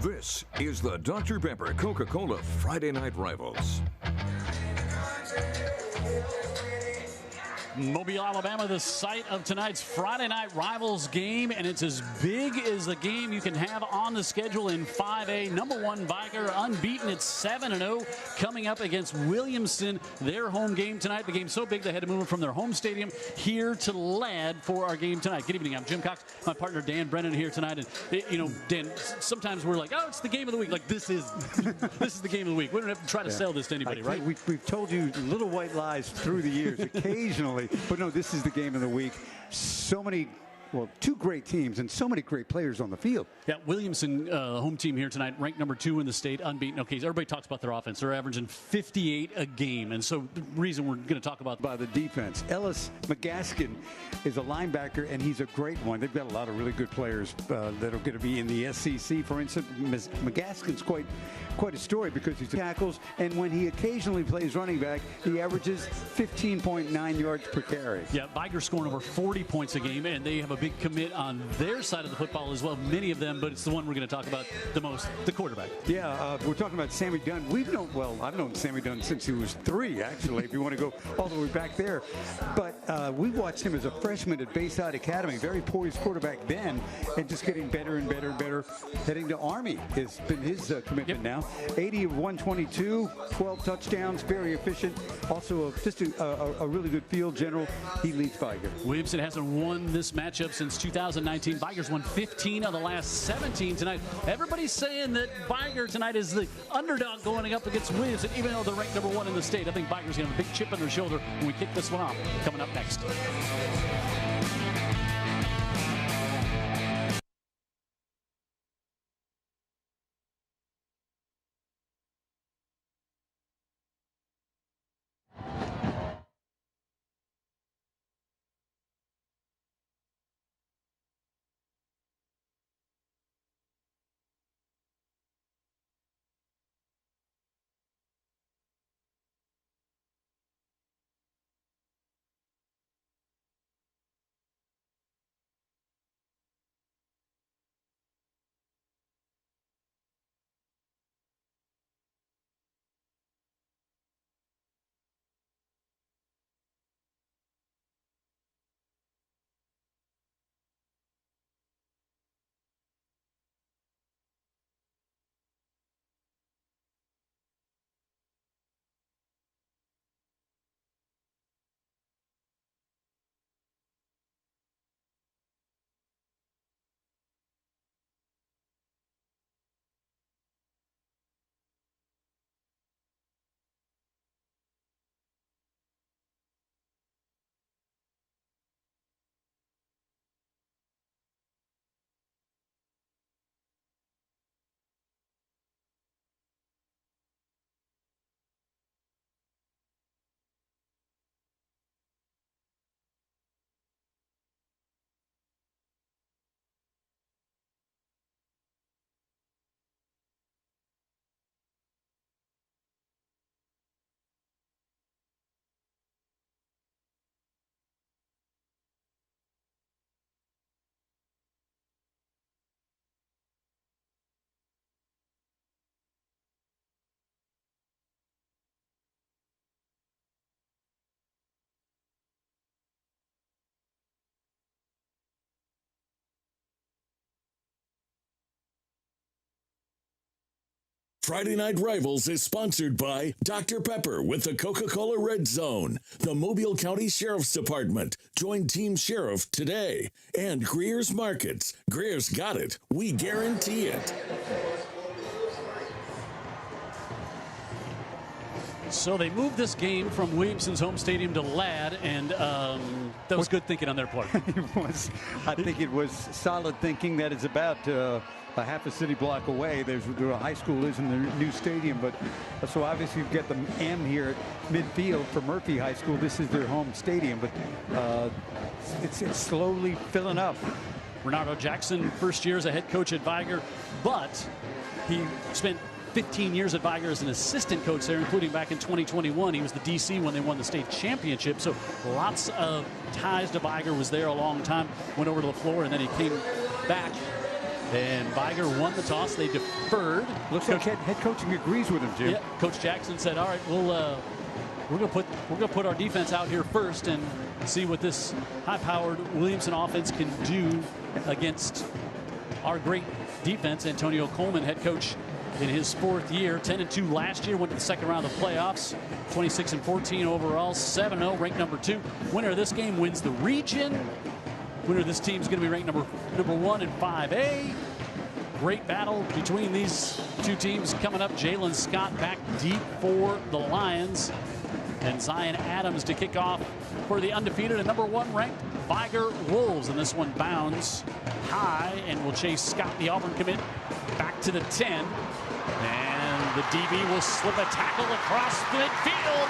This is the Dr. Pepper Coca-Cola Friday Night Rivals. Mobile, Alabama, the site of tonight's Friday Night Rivals game, and it's as big as the game you can have on the schedule in 5A. Number one, Vigor, unbeaten at 7-0, coming up against Williamson, their home game tonight. The game's so big they had to move it from their home stadium here to Ladd for our game tonight. Good evening, I'm Jim Cox, my partner Dan Brennan here tonight. And, Dan, sometimes we're like, oh, it's the game of the week. Like, this is the game of the week. We don't have to try to sell this to anybody, right? We've told you little white lies through the years, occasionally. But no, this is the game of the week. So many, well, two great teams and so many great players on the field. Yeah, Williamson, the home team here tonight, ranked number 2 in the state, unbeaten. Okay, everybody talks about their offense. They're averaging 58 a game. And so the reason we're going to talk about the defense. Ellis McGaskin is a linebacker, and he's a great one. They've got a lot of really good players that are going to be in the SEC. For instance, McGaskin's quite a story because he tackles, and when he occasionally plays running back, he averages 15.9 yards per carry. Yeah, Vigor scoring over 40 points a game, and they have a big commit on their side of the football as well, many of them, but it's the one we're going to talk about the most, the quarterback. Yeah, we're talking about Sammy Dunn. I've known Sammy Dunn since he was 3, actually, if you want to go all the way back there. But we watched him as a freshman at Bayside Academy, very poised quarterback then, and just getting better and better and better. Heading to Army has been his commitment now. 80 of 122, 12 touchdowns, very efficient. Also, just a really good field general. He leads Vigor. Williamson hasn't won this matchup since 2019. Vigor's won 15 of the last 17 tonight. Everybody's saying that Vigor tonight is the underdog going up against Williamson, even though they're ranked number 1 in the state. I think Vigor's going to have a big chip on their shoulder when we kick this one off. Coming up next. Friday Night Rivals is sponsored by Dr. Pepper with the Coca-Cola Red Zone, the Mobile County Sheriff's Department. Join Team Sheriff today. And Greer's Markets. Greer's got it. We guarantee it. So they moved this game from Williamson's home stadium to Ladd, and that was good thinking on their part. It was. I think it was solid thinking. That is about a half a city block away. There's where a high school is in the new stadium, but so obviously you've got the M here at midfield for Murphy High School. This is their home stadium, but it's slowly filling up. Renardo Jackson, first year as a head coach at Vigor, but he spent 15 years at Vigor as an assistant coach there, including back in 2021. He was the DC when they won the state championship, so lots of ties to Vigor, was there a long time, went over to the floor, and then he came back And Vigor won the toss. They deferred. Looks like head coaching agrees with him, Jim. Yeah, Coach Jackson said, all right, we're gonna put our defense out here first and see what this high-powered Williamson offense can do against our great defense. Antonio Coleman, head coach in his 4th year, 10-2 last year, went to the second round of the playoffs, 26-14 overall, 7-0, ranked number 2. Winner of this game wins the region. Winner of this team is going to be ranked number 1 in 5A. Great battle between these two teams coming up. Jalen Scott back deep for the Lions, and Zion Adams to kick off for the undefeated and number 1 ranked Vigor Wolves. And this one bounds high and will chase Scott, the Auburn commit, back to the 10. And the DB will slip a tackle across midfield.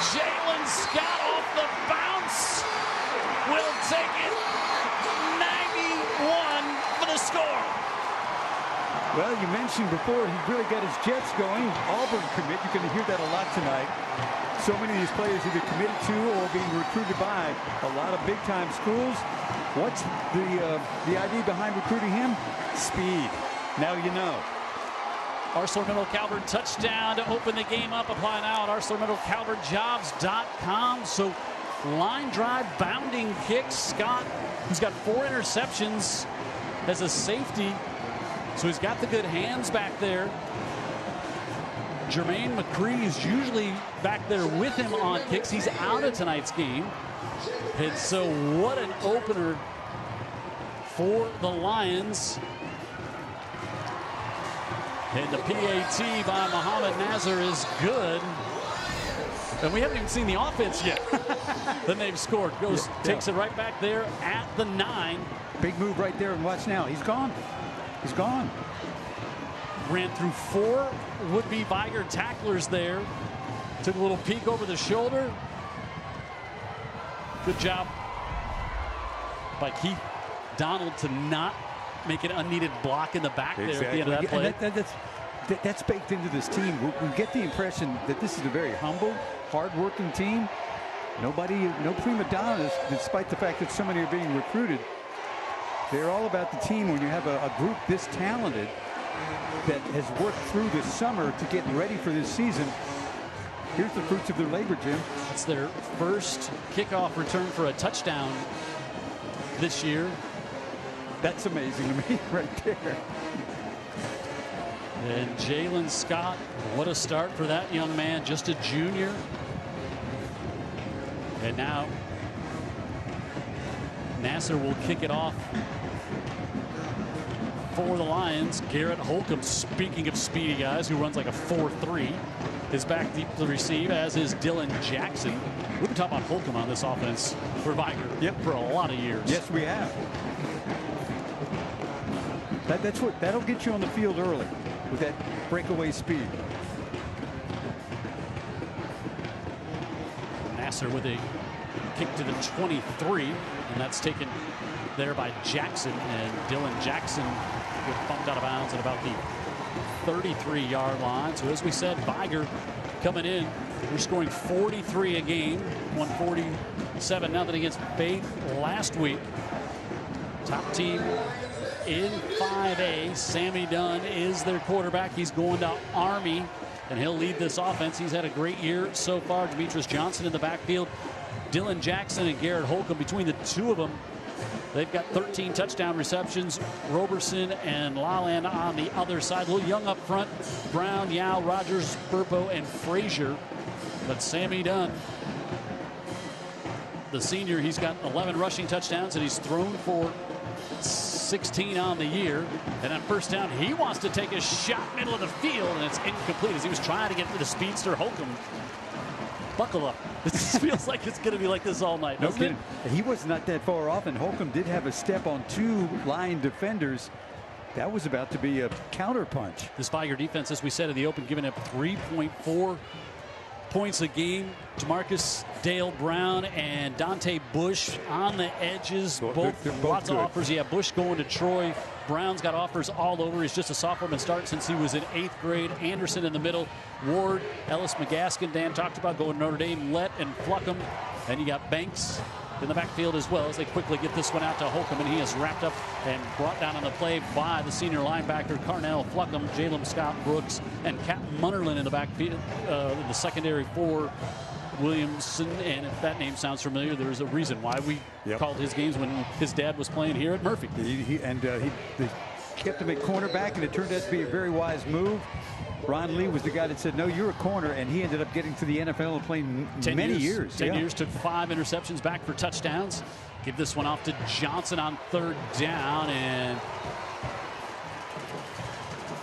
Jalen Scott off the bounce will take it 91 for the score. Well, you mentioned before he really got his jets going. Auburn commit. You're going to hear that a lot tonight. So many of these players either committed to or being recruited by a lot of big-time schools. What's the idea behind recruiting him? Speed. Now you know. ArcelorMittal-Calvert touchdown to open the game up. Apply now at ArcelorMittalCalvertJobs.com. So line drive, bounding kicks. Scott, who's got 4 interceptions, as a safety. So he's got the good hands back there. Jermaine McCree is usually back there with him on kicks. He's out of tonight's game. And so what an opener for the Lions. And the PAT by Muhammad Nazar is good. And we haven't even seen the offense yet. Then they've scored. Takes it right back there at the 9. Big move right there, and watch now. He's gone. He's gone. Ran through 4 would-be Vigor tacklers there. Took a little peek over the shoulder. Good job by Keith Donald to not make an unneeded block in the back there at the end of that play. That's baked into this team. We get the impression that this is a very humble, hard-working team. No prima donnas, despite the fact that so many are being recruited. They're all about the team. When you have a group this talented that has worked through this summer to get ready for this season, here's the fruits of their labor, Jim. It's their first kickoff return for a touchdown this year. That's amazing to me right there. And Jalen Scott, what a start for that young man, just a junior. And now Nasser will kick it off for the Lions. Garrett Holcomb, speaking of speedy guys, who runs like a 4.3, is back deep to receive, as is Dylan Jackson. We've been talking about Holcomb on this offense for Vigor for a lot of years. Yes, we have. That'll get you on the field early with that breakaway speed. Nasser with a kick to the 23, and that's taken there by Jackson, and Dylan Jackson gets bumped out of bounds at about the 33-yard line. So as we said, Vigor coming in, we're scoring 43 a game, 147-0 against Faith last week. Top team in 5A. Sammy Dunn is their quarterback. He's going to Army, and he'll lead this offense. He's had a great year so far. Demetrius Johnson in the backfield. Dylan Jackson and Garrett Holcomb, between the two of them, they've got 13 touchdown receptions. Roberson and Laland on the other side. A little young up front. Brown, Yao, Rogers, Burpo, and Frazier. But Sammy Dunn, the senior, he's got 11 rushing touchdowns, and he's thrown for 16 on the year. And on first down, he wants to take a shot middle of the field, and it's incomplete as he was trying to get to the speedster Holcomb. Buckle up. This feels like it's going to be like this all night. No kidding. He was not that far off, and Holcomb did have a step on 2 line defenders. That was about to be a counter punch. This Vigor defense, as we said in the open, giving up 3.4 points a game. Demarcus Dale Brown and Dante Bush on the edges. Both lots of offers. Yeah, Bush going to Troy. Brown's got offers all over. He's just a sophomore, been starting since he was in 8th grade. Anderson in the middle. Ward, Ellis McGaskin, Dan talked about, going to Notre Dame. Lett and Fluckham. Then you got Banks in the backfield as well as they quickly get this one out to Holcomb, and he is wrapped up and brought down on the play by the senior linebacker Carnell Fluckham, Jalen Scott Brooks, and Cap Munnerlin in the backfield, in the secondary for Williamson. And if that name sounds familiar, there's a reason why we called his games when his dad was playing here at Murphy. He kept him at cornerback, and it turned out to be a very wise move. Ron Lee was the guy that said, no, you're a corner, and he ended up getting to the NFL and playing many years. 10 years, took 5 interceptions, back for touchdowns. Give this one off to Johnson on 3rd down, and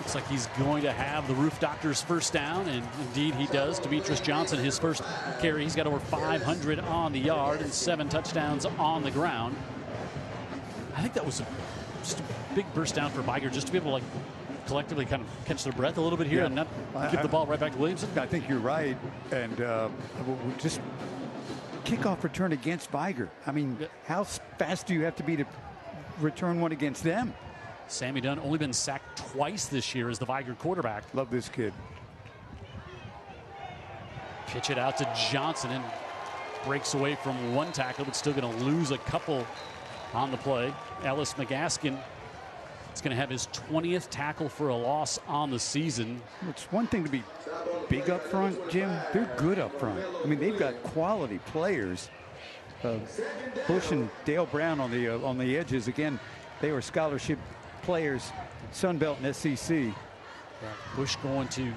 looks like he's going to have the Roof Doctor's first down, and indeed he does. Demetrius Johnson, his first carry, he's got over 500 on the yard and 7 touchdowns on the ground. I think that was just a big burst down for Vigor, just to be able to like collectively kind of catch their breath a little bit here and not give the ball right back to Williamson. I think you're right, and just kickoff return against Vigor. I mean, how fast do you have to be to return one against them? Sammy Dunn only been sacked twice this year as the Vigor quarterback. Love this kid. Pitch it out to Johnson, and breaks away from 1 tackle, but still going to lose a couple on the play. Ellis McGaskin is going to have his 20th tackle for a loss on the season. It's one thing to be big up front, Jim. They're good up front. I mean, they've got quality players. Bush and Dale Brown on the edges. Again, they were scholarship players, Sun Belt and SEC. Bush going to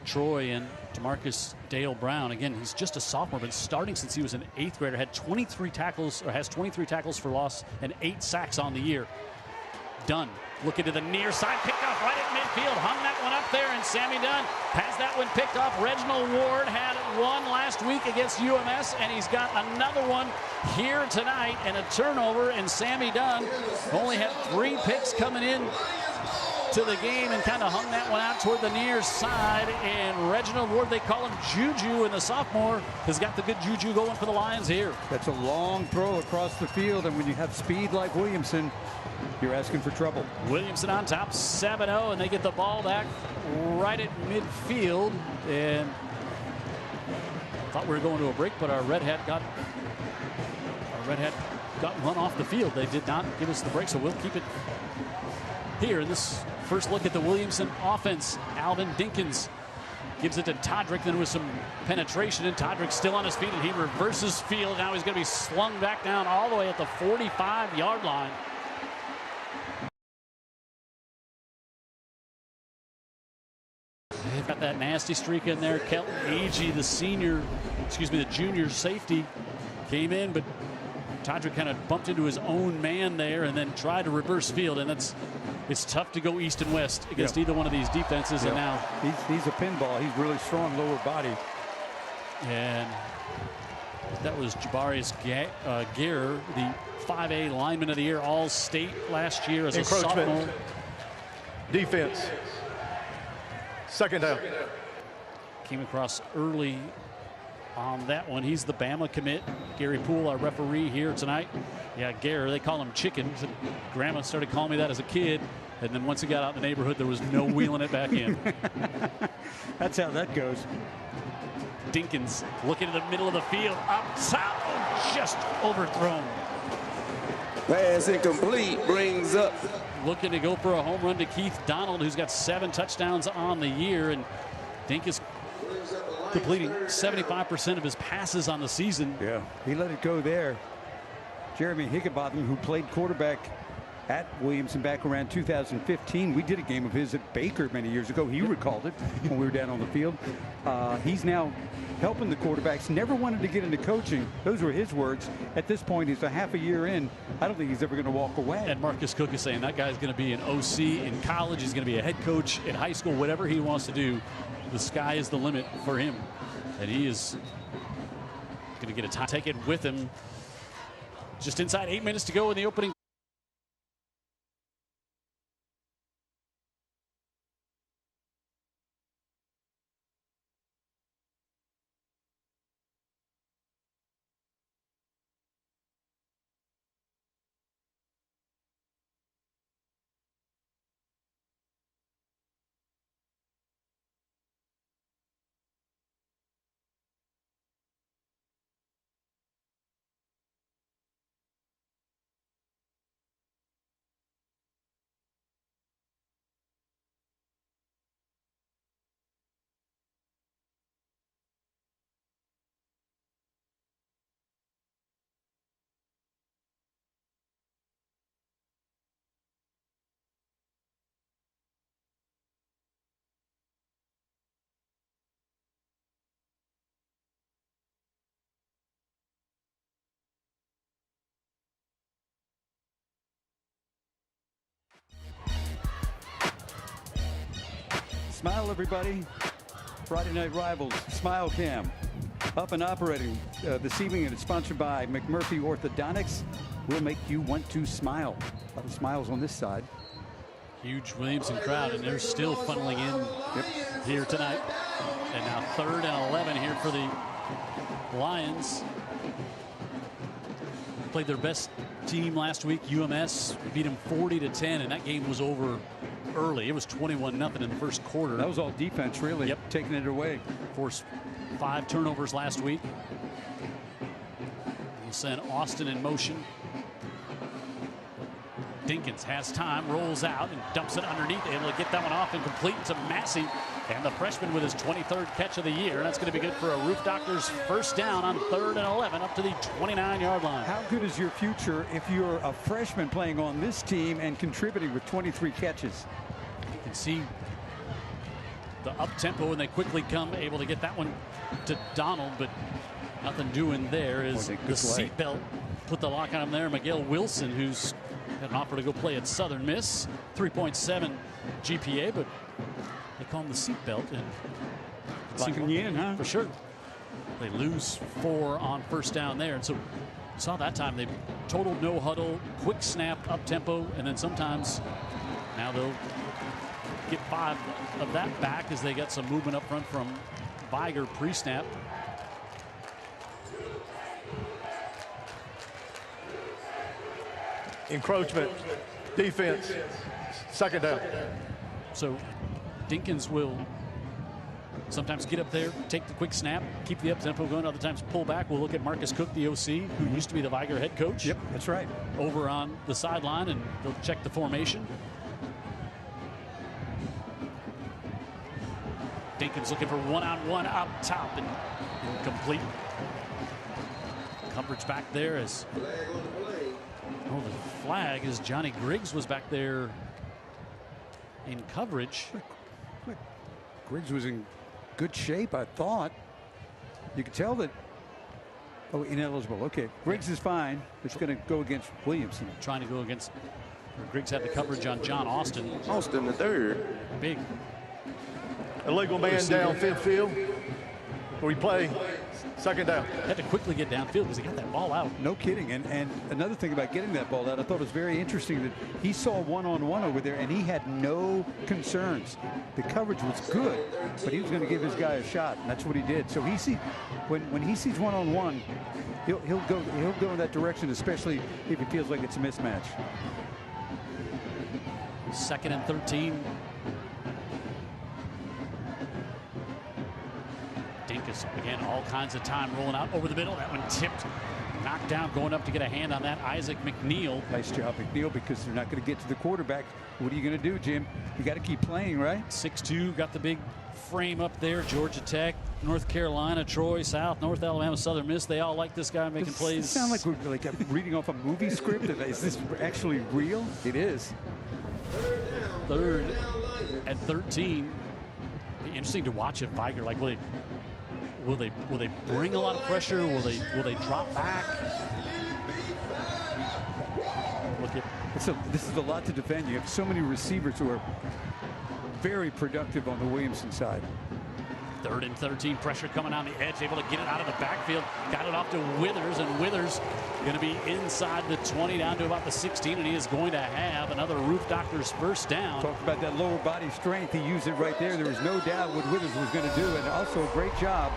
Troy, and DeMarcus Dale Brown. Again, he's just a sophomore, but starting since he was an 8th grader. Had 23 tackles, or has 23 tackles for loss and 8 sacks on the year. Dunn looking to the near side, picked off right at midfield, hung that one up there, and Sammy Dunn has that one picked off. Reginald Ward had one last week against UMS, and he's got another one here tonight, and a turnover, and Sammy Dunn only had 3 picks coming in to the game and kind of hung that one out toward the near side. And Reginald Ward, they call him Juju, and the sophomore has got the good juju going for the Lions here. That's a long throw across the field, and when you have speed like Williamson, you're asking for trouble. Williamson on top, 7-0, and they get the ball back right at midfield. And thought we were going to a break, but our red hat got run off the field. They did not give us the break, so we'll keep it here in this first look at the Williamson offense. Alvin Dinkins gives it to Todrick, then with some penetration, and Todrick still on his feet, and he reverses field. Now he's going to be slung back down all the way at the 45-yard line. They've got that nasty streak in there. Kelton Agee, the junior safety, came in, but Todrick kind of bumped into his own man there and then tried to reverse field, and it's tough to go east and west against either one of these defenses. And now he's a pinball. He's really strong lower body. And that was Jabarius Gear, the 5A lineman of the year, all-state last year as a sophomore. Defense. 2nd down. Came across early on that one. He's the Bama commit. Gary Poole, our referee here tonight. Yeah, Gare, they call him Chicken. Grandma started calling me that as a kid, and then once he got out in the neighborhood, there was no wheeling it back in. That's how that goes. Dinkins looking to the middle of the field, up top, just overthrown. Pass incomplete, brings up. Looking to go for a home run to Keith Donald, who's got 7 touchdowns on the year, and Dink is completing 75% of his passes on the season. Yeah, he let it go there. Jeremy Higginbotham, who played quarterback at Williamson back around 2015. We did a game of his at Baker many years ago. He recalled it when we were down on the field. He's now helping the quarterbacks. Never wanted to get into coaching. Those were his words. At this point, he's a half a year in. I don't think he's ever going to walk away. And Marcus Cook is saying that guy's going to be an OC in college. He's going to be a head coach in high school. Whatever he wants to do, the sky is the limit for him. And he is going to get a time. Take it with him. Just inside 8 minutes to go in the opening. Smile, everybody. Friday Night Rivals, Smile Cam. Up and operating this evening, and it's sponsored by McMurphy Orthodontics. We'll make you want to smile. A lot of smiles on this side. Huge Williamson crowd, and they're still funneling in here tonight. And now 3rd and 11 here for the Lions. Played their best team last week, UMS. Beat them 40-10, and that game was over early. It was 21-0 in the first quarter. That was all defense, really. Yep. Taking it away. Forced 5 turnovers last week. We'll send Austin in motion. Dinkins has time, rolls out, and dumps it underneath. Able to get that one off and complete to Massey. And the freshman with his 23rd catch of the year. And that's going to be good for a Roof Doctors first down on 3rd and 11 up to the 29-yard line. How good is your future if you're a freshman playing on this team and contributing with 23 catches? You can see the up-tempo, and they quickly come able to get that one to Donald, but nothing doing there is the seatbelt. Put the lock on him there. Miguel Wilson, who's had an offer to go play at Southern Miss. 3.7 GPA, but they call him the seatbelt. And locking you in, huh? For sure. They lose 4 on first down there. And so saw that time they total no huddle, quick snap, up tempo, and then sometimes now they'll get 5 of that back as they get some movement up front from Vigor pre-snap. Encroachment, defense, 2nd down. So Dinkins will sometimes get up there, take the quick snap, keep the up tempo going. Other times pull back. We'll look at Marcus Cook, the OC, who used to be the Vigor head coach. Yep, that's right. Over on the sideline, and they'll check the formation. Dinkins looking for one-on-one up top and incomplete. Coverage back there as the flag is Johnny Griggs was back there in coverage. Griggs was in good shape, I thought. You could tell that. Oh, ineligible. Okay, Griggs is fine. It's going to go against Williamson. Trying to go against. Griggs had the coverage on John Austin. Austin the 3rd. Big. Illegal man down field. We play 2nd down. Had to quickly get downfield because he got that ball out. No kidding. And another thing about getting that ball out, I thought it was very interesting that he saw one-on-one over there and he had no concerns. The coverage was good, but he was going to give his guy a shot, and that's what he did. So when he sees one-on-one, he'll go in that direction, especially if he feels like it's a mismatch. 2nd and 13. Dinkus again, all kinds of time rolling out over the middle. That one tipped, knocked down, going up to get a hand on that. Isaac McNeil. Nice job, McNeil, because they're not going to get to the quarterback. What are you going to do, Jim? You got to keep playing, right? 6'2", got the big frame up there. Georgia Tech, North Carolina, Troy, South, North Alabama, Southern Miss. They all like this guy making plays. Does it sound like we're like reading off a movie script? Is this actually real? It is. 3rd and 13. Be interesting to watch if Vigor, like, will they bring a lot of pressure? Will they drop back? Look at this is a lot to defend. You have so many receivers who are very productive on the Williamson side. 3rd and 13, pressure coming on the edge, able to get it out of the backfield, got it off to Withers, and Withers going to be inside the 20 down to about the 16, and he is going to have another Roof Doctors first down. Talked about that lower body strength. He used it right there. There was no doubt what Withers was going to do, and also a great job.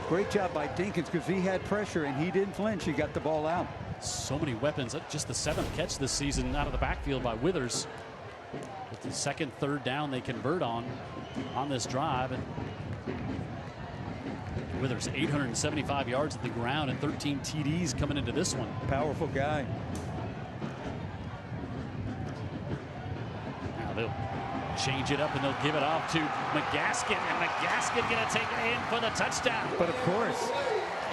Great job by Dinkins because he had pressure and he didn't flinch. He got the ball out. So many weapons. Just the 7th catch this season out of the backfield by Withers. With the 2nd, 3rd down they convert on this drive. And Withers 875 yards at the ground and 13 TDs coming into this one. Powerful guy. Now they'll change it up and they'll give it off to McGaskin, and McGaskin going to take it in for the touchdown. But of course,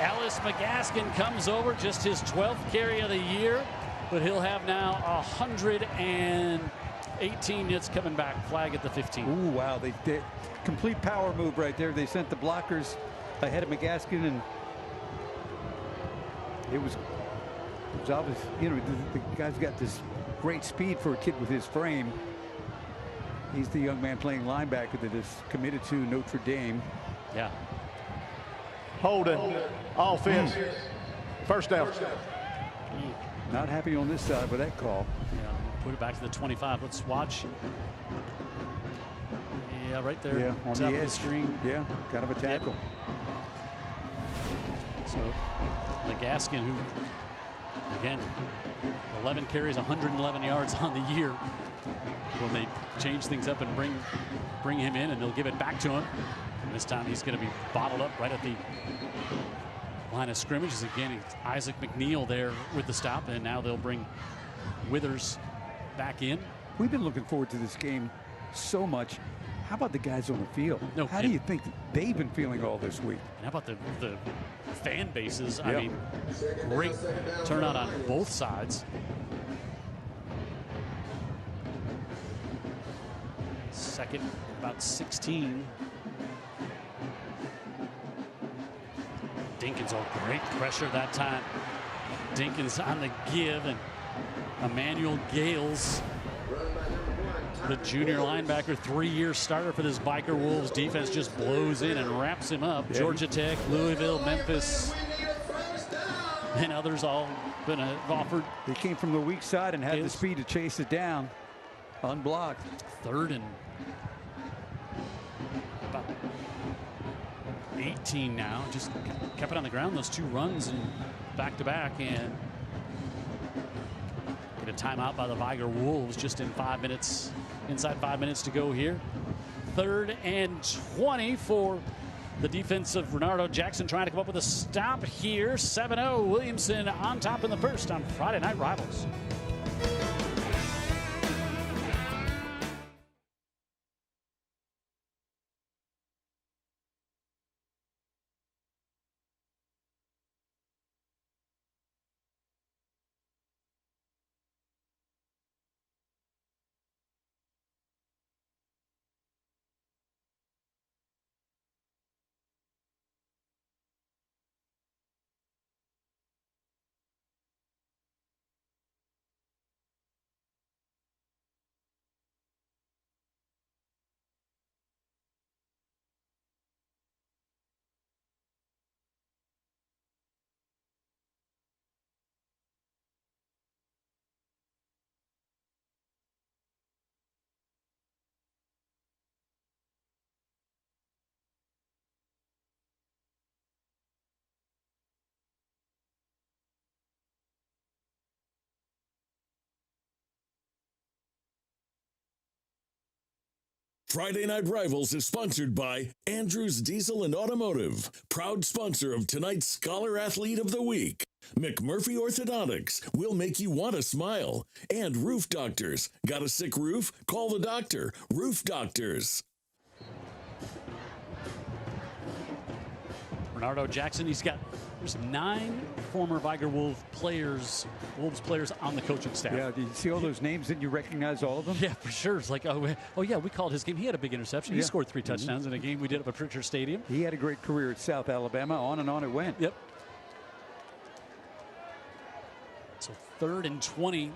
Ellis McGaskin comes over, just his 12th carry of the year, but he'll have now 118 hits coming back. Flag at the 15. Ooh, wow. They complete power move right there. They sent the blockers ahead of McGaskin, and it was obvious. You know, the guy's got this great speed for a kid with his frame. He's the young man playing linebacker that is committed to Notre Dame. Yeah. Holding. Offense. First down. Not happy on this side with that call. Yeah, put it back to the 25. Let's watch. Yeah, right there. Yeah, on top the of edge. screen. Yeah, kind of a tackle. So Legaskin, who again 11 carries, 111 yards on the year. When they change things up and bring him in, and they'll give it back to him. And this time he's going to be bottled up right at the line of scrimmage. Again, it's Isaac McNeil there with the stop, and now they'll bring Withers back in. We've been looking forward to this game so much. How about the guys on the field? No, how do you think they've been feeling all this week? And how about the fan bases? Yep. I mean, great turnout on both sides. Second, about 16. Dinkins, great pressure that time. Dinkins on the give, and Emmanuel Gales, the junior linebacker, 3-year starter for this Viker Wolves defense, just blows in and wraps him up. Yeah. Georgia Tech, Louisville, Memphis, and others all been offered. They came from the weak side and had the speed to chase it down, unblocked. Third and about 18 now. Just kept it on the ground, those two runs, and back-to-back, and get a timeout by the Vigor Wolves just in 5 minutes, inside 5 minutes to go here. 3rd and 20 for the defense of Renardo Jackson, trying to come up with a stop here. 7-0, Williamson on top in the first on Friday Night Rivals. Friday Night Rivals is sponsored by Andrews Diesel and Automotive, proud sponsor of tonight's Scholar Athlete of the Week. McMurphy Orthodontics will make you want to smile. And Roof Doctors. Got a sick roof? Call the doctor. Roof Doctors. Renardo Jackson, there's 9 former Viger Wolves players on the coaching staff. Yeah, do you see all those names? Didn't you recognize all of them? Yeah, for sure. It's like, oh yeah, we called his game. He had a big interception. He scored 3 touchdowns in a game we did up at Pritchard Stadium. He had a great career at South Alabama. On and on it went. Yep. So 3rd and 20.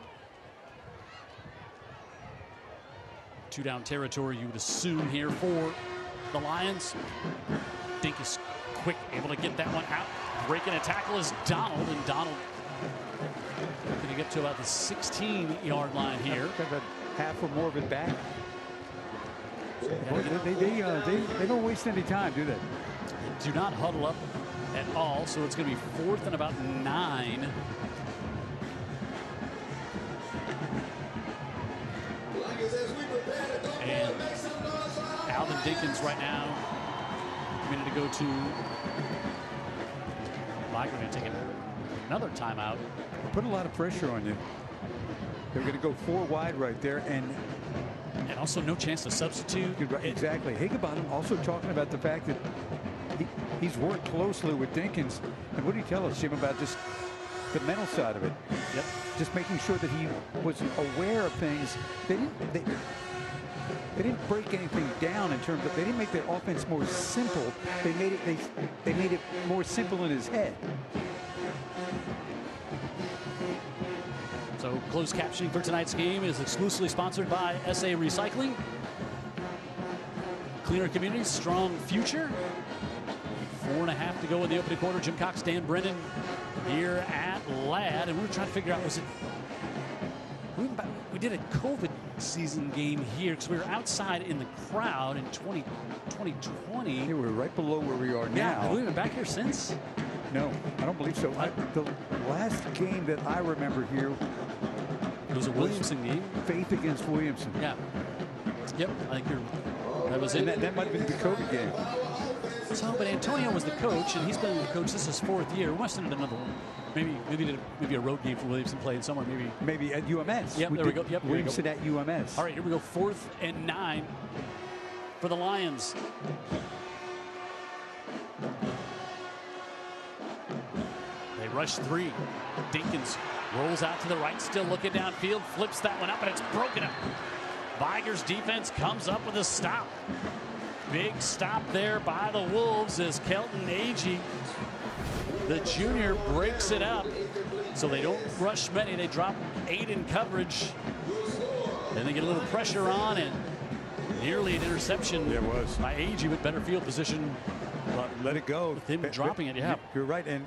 2-down territory, you would assume, here for the Lions. Dink is quick, able to get that one out. Breaking a tackle is Donald, and Donald going to get to about the 16-yard line here. Got about half or more of it back. They don't waste any time, do they? Do not huddle up at all, so it's going to be 4th and about 9. And Alvin Dinkins right now, a minute to go to. Viger going to take another timeout. Put a lot of pressure on you. They're going to go 4 wide right there, and also no chance to substitute. Exactly. Higginbottom also talking about the fact that he's worked closely with Dinkins. And what did he tell us, Jim, about just the mental side of it? Yep. Just making sure that he was aware of things. They didn't break anything down in terms of, they didn't make their offense more simple. They made it more simple in his head. So closed captioning for tonight's game is exclusively sponsored by SA Recycling. Cleaner communities, strong future. 4.5 to go in the opening quarter. Jim Cox, Dan Brennan here at Ladd. And we were trying to figure out, was it... We did a COVID season game here because we were outside in the crowd in 2020. Hey, we're right below where we are now. Yeah, have we been back here since? No, I don't believe so. The last game that I remember here, it was a Williamson game. Faith against Williamson. Yeah. Yep, I think that was it. That might have been the COVID game. So, but Antonio was the coach, and he's been the coach. This is his 4th year. We must have done another one. Maybe a road game for Williamson played somewhere. Maybe at UMS. Yep, there we go. Yep, Williamson at UMS. All right, here we go. 4th and 9 for the Lions. They rush 3. Dinkins rolls out to the right, still looking downfield, flips that one up, and it's broken up. Vigor's defense comes up with a stop. Big stop there by the Wolves as Kelton Agee, the junior, breaks it up. So they don't rush many. They drop 8 in coverage. Then they get a little pressure on, and nearly an interception. There was. By Agee with better field position. Let it go. With him dropping it, yeah. You're right. And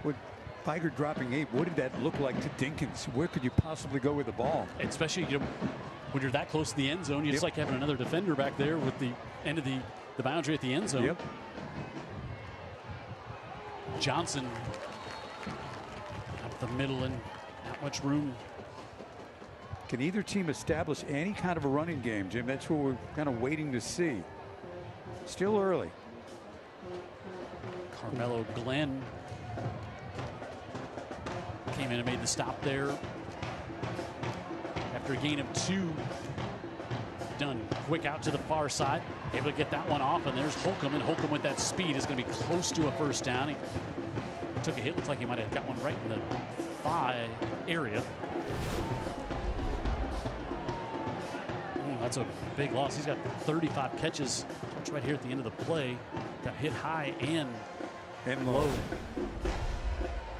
with Vigor dropping 8, what did that look like to Dinkins? Where could you possibly go with the ball? Especially, when you're that close to the end zone, it's like having another defender back there with the end of the boundary at the end zone. Yep. Johnson up the middle and not much room. Can either team establish any kind of a running game, Jim? That's what we're kind of waiting to see. Still early. Carmelo Glenn came in and made the stop there. After a gain of 2, Dunn quick out to the far side, able to get that one off, and there's Holcomb, and Holcomb with that speed is going to be close to a first down. He took a hit, looks like he might have got one right in the thigh area. That's a big loss. He's got 35 catches. It's right here at the end of the play. Got hit high and low.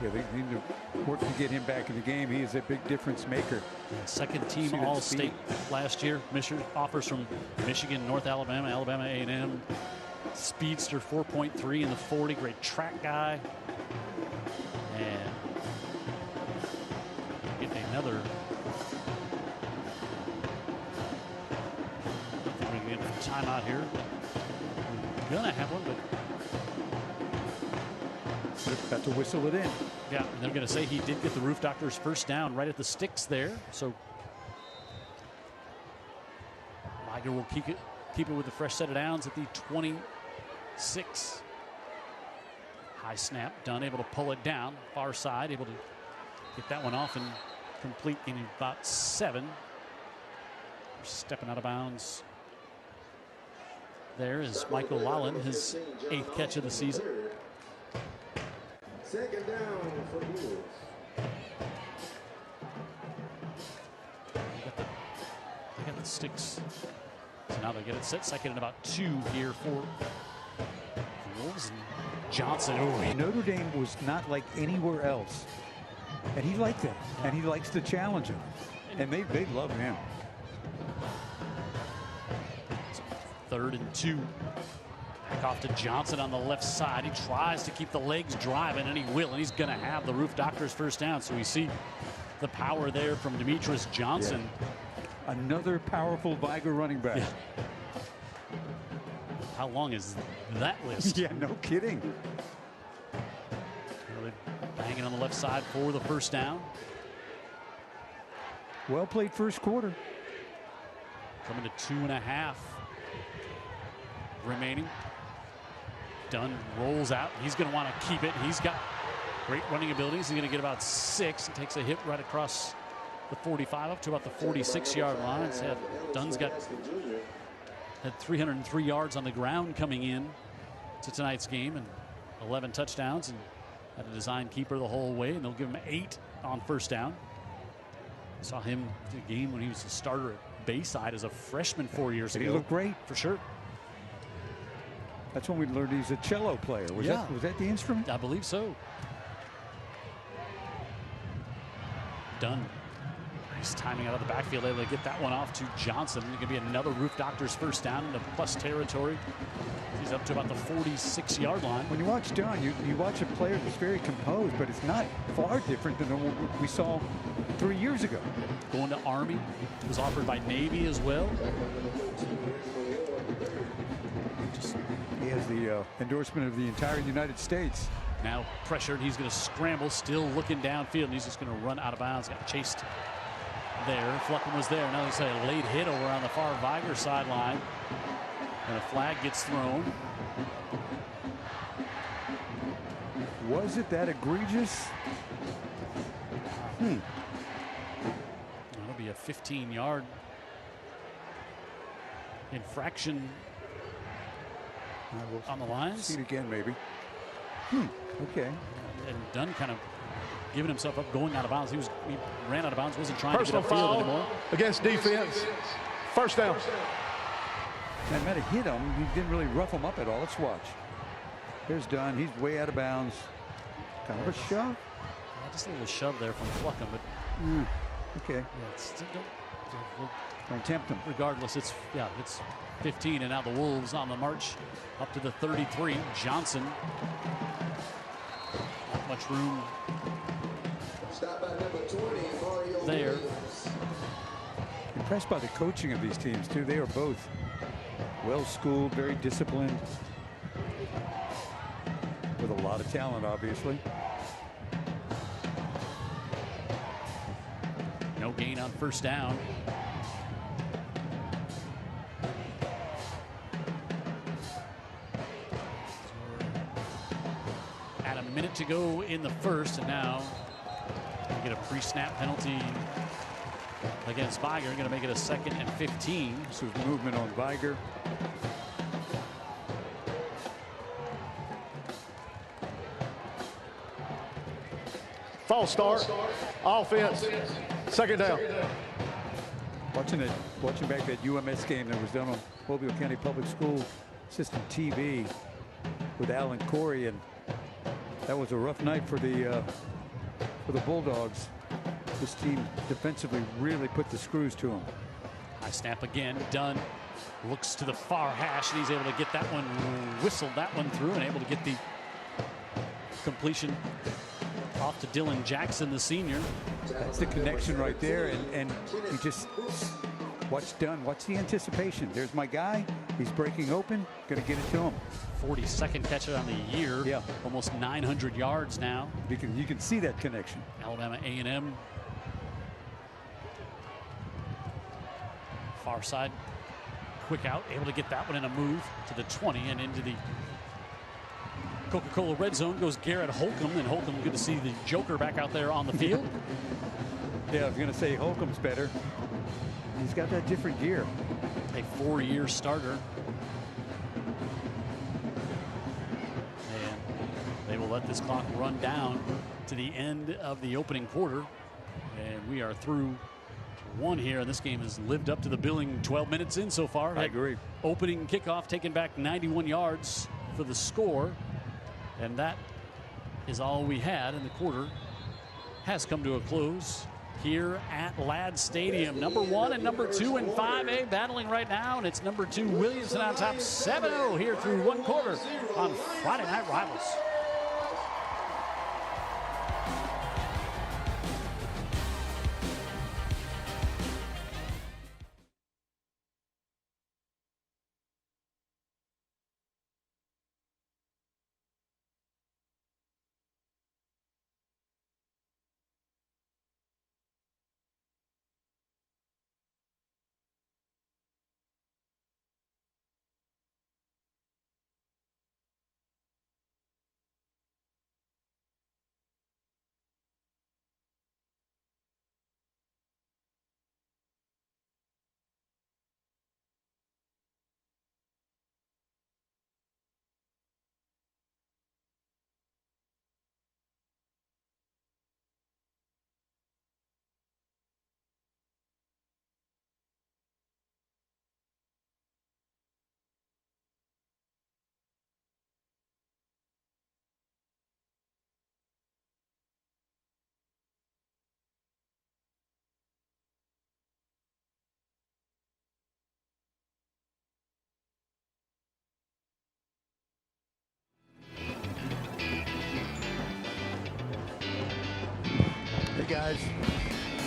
Yeah, they need to work to get him back in the game. He is a big difference maker. Yeah, second team All-State last year. Offers from Michigan, North Alabama, Alabama A&M. Speedster 4.3 in the 40. Great track guy. And getting another. I think we're going to get a timeout here. We're going to have one, but got to whistle it in. yeah, and they're going to say he did get the Roof Doctor's first down right at the sticks there. So Vigor will keep it with a fresh set of downs at the 26. High snap, Dunn able to pull it down, far side, able to get that one off and complete in about 7. Stepping out of bounds. There is Michael Lallen, his 8th catch of the season. Second down for Bulls. They got the sticks. So now they get it set second and about 2 here for the Wolves. And Johnson. Oh, Notre Dame was not like anywhere else. And he liked that. And he likes to challenge him. And they love him. 3rd and 2. Back off to Johnson on the left side. He tries to keep the legs driving, and he will. And he's going to have the Roof Doctor's first down. So we see the power there from Demetrius Johnson. Yeah. Another powerful Vigor running back. Yeah. How long is that list? Yeah, no kidding. Really banging on the left side for the first down. Well played first quarter. Coming to 2.5 remaining. Dunn rolls out. He's going to want to keep it. He's got great running abilities. He's going to get about 6 and takes a hit right across the 45 up to about the 46-yard line. Dunn's had 303 yards on the ground coming in to tonight's game and 11 touchdowns, and had a design keeper the whole way, and they'll give him 8 on first down. I saw him in a game when he was a starter at Bayside as a freshman 4 years ago. He looked great. For sure. That's when we learned he's a cello player. Was that the instrument? I believe so. Dunn He's timing out of the backfield, able to get that one off to Johnson. It's going to be another Roof Doctors first down into plus territory. He's up to about the 46-yard line. When you watch Dunn, you watch a player that's very composed, but it's not far different than what we saw 3 years ago. Going to Army. Was offered by Navy as well. He has the endorsement of the entire United States. Now pressured. He's going to scramble, still looking downfield, and he's just going to run out of bounds. Got chased there. Fluckham was there. Now there's a late hit over on the far Vigor sideline. And a flag gets thrown. Was it that egregious? That'll be a 15-yard infraction on the lines. See it again, maybe. Okay. And Dunn kind of giving himself up, going out of bounds. He ran out of bounds, wasn't trying Personal to get upfield foul anymore. against defense. First down. That might have hit him. He didn't really rough him up at all. Let's watch. There's Dunn. He's way out of bounds. Kind of a shove. Yeah, just a little shove there from Fluckham, but Okay. yeah, Don't tempt him. regardless, it's 15, and now the Wolves on the march up to the 33. Johnson, not much room Stop by number 20, Mario there. Williams. Impressed by the coaching of these teams, too. They are both well-schooled, very disciplined, with a lot of talent, obviously. No gain on first down. At a minute to go in the first, and now we get a pre-snap penalty against Vigor. Going to make it a 2nd and 15. This was movement on Vigor. False start. Offense. Second down. Watching back that UMS game that was done on Mobile County Public School System TV with Alan Corey, and that was a rough night for the Bulldogs. This team defensively really put the screws to them. High snap again. Dunn looks to the far hash, and he's able to get that one, whistled that one through, and able to get the completion off to Dylan Jackson, the senior. That's the connection right there, and you just watch Dunn. Watch the anticipation. There's my guy. He's breaking open. Going to get it to him. 42nd catch on the year. Yeah. Almost 900 yards now. You can see that connection. Alabama A&M. Far side. Quick out. Able to get that one in a move to the 20 and into the Coca-Cola red zone goes Garrett Holcomb, and Holcomb, good to see the Joker back out there on the field. Yeah, I was going to say Holcomb's better. He's got that different gear. A 4-year starter. And they will let this clock run down to the end of the opening quarter. And we are through one here, and this game has lived up to the billing 12 minutes in so far. I agree. Opening kickoff, taking back 91 yards for the score. And that is all we had, and the quarter has come to a close here at Ladd Stadium. Number 1 and number 2 in 5A battling right now, and it's number 2 Williamson on top 7-0 here through one quarter on Friday Night Rivals.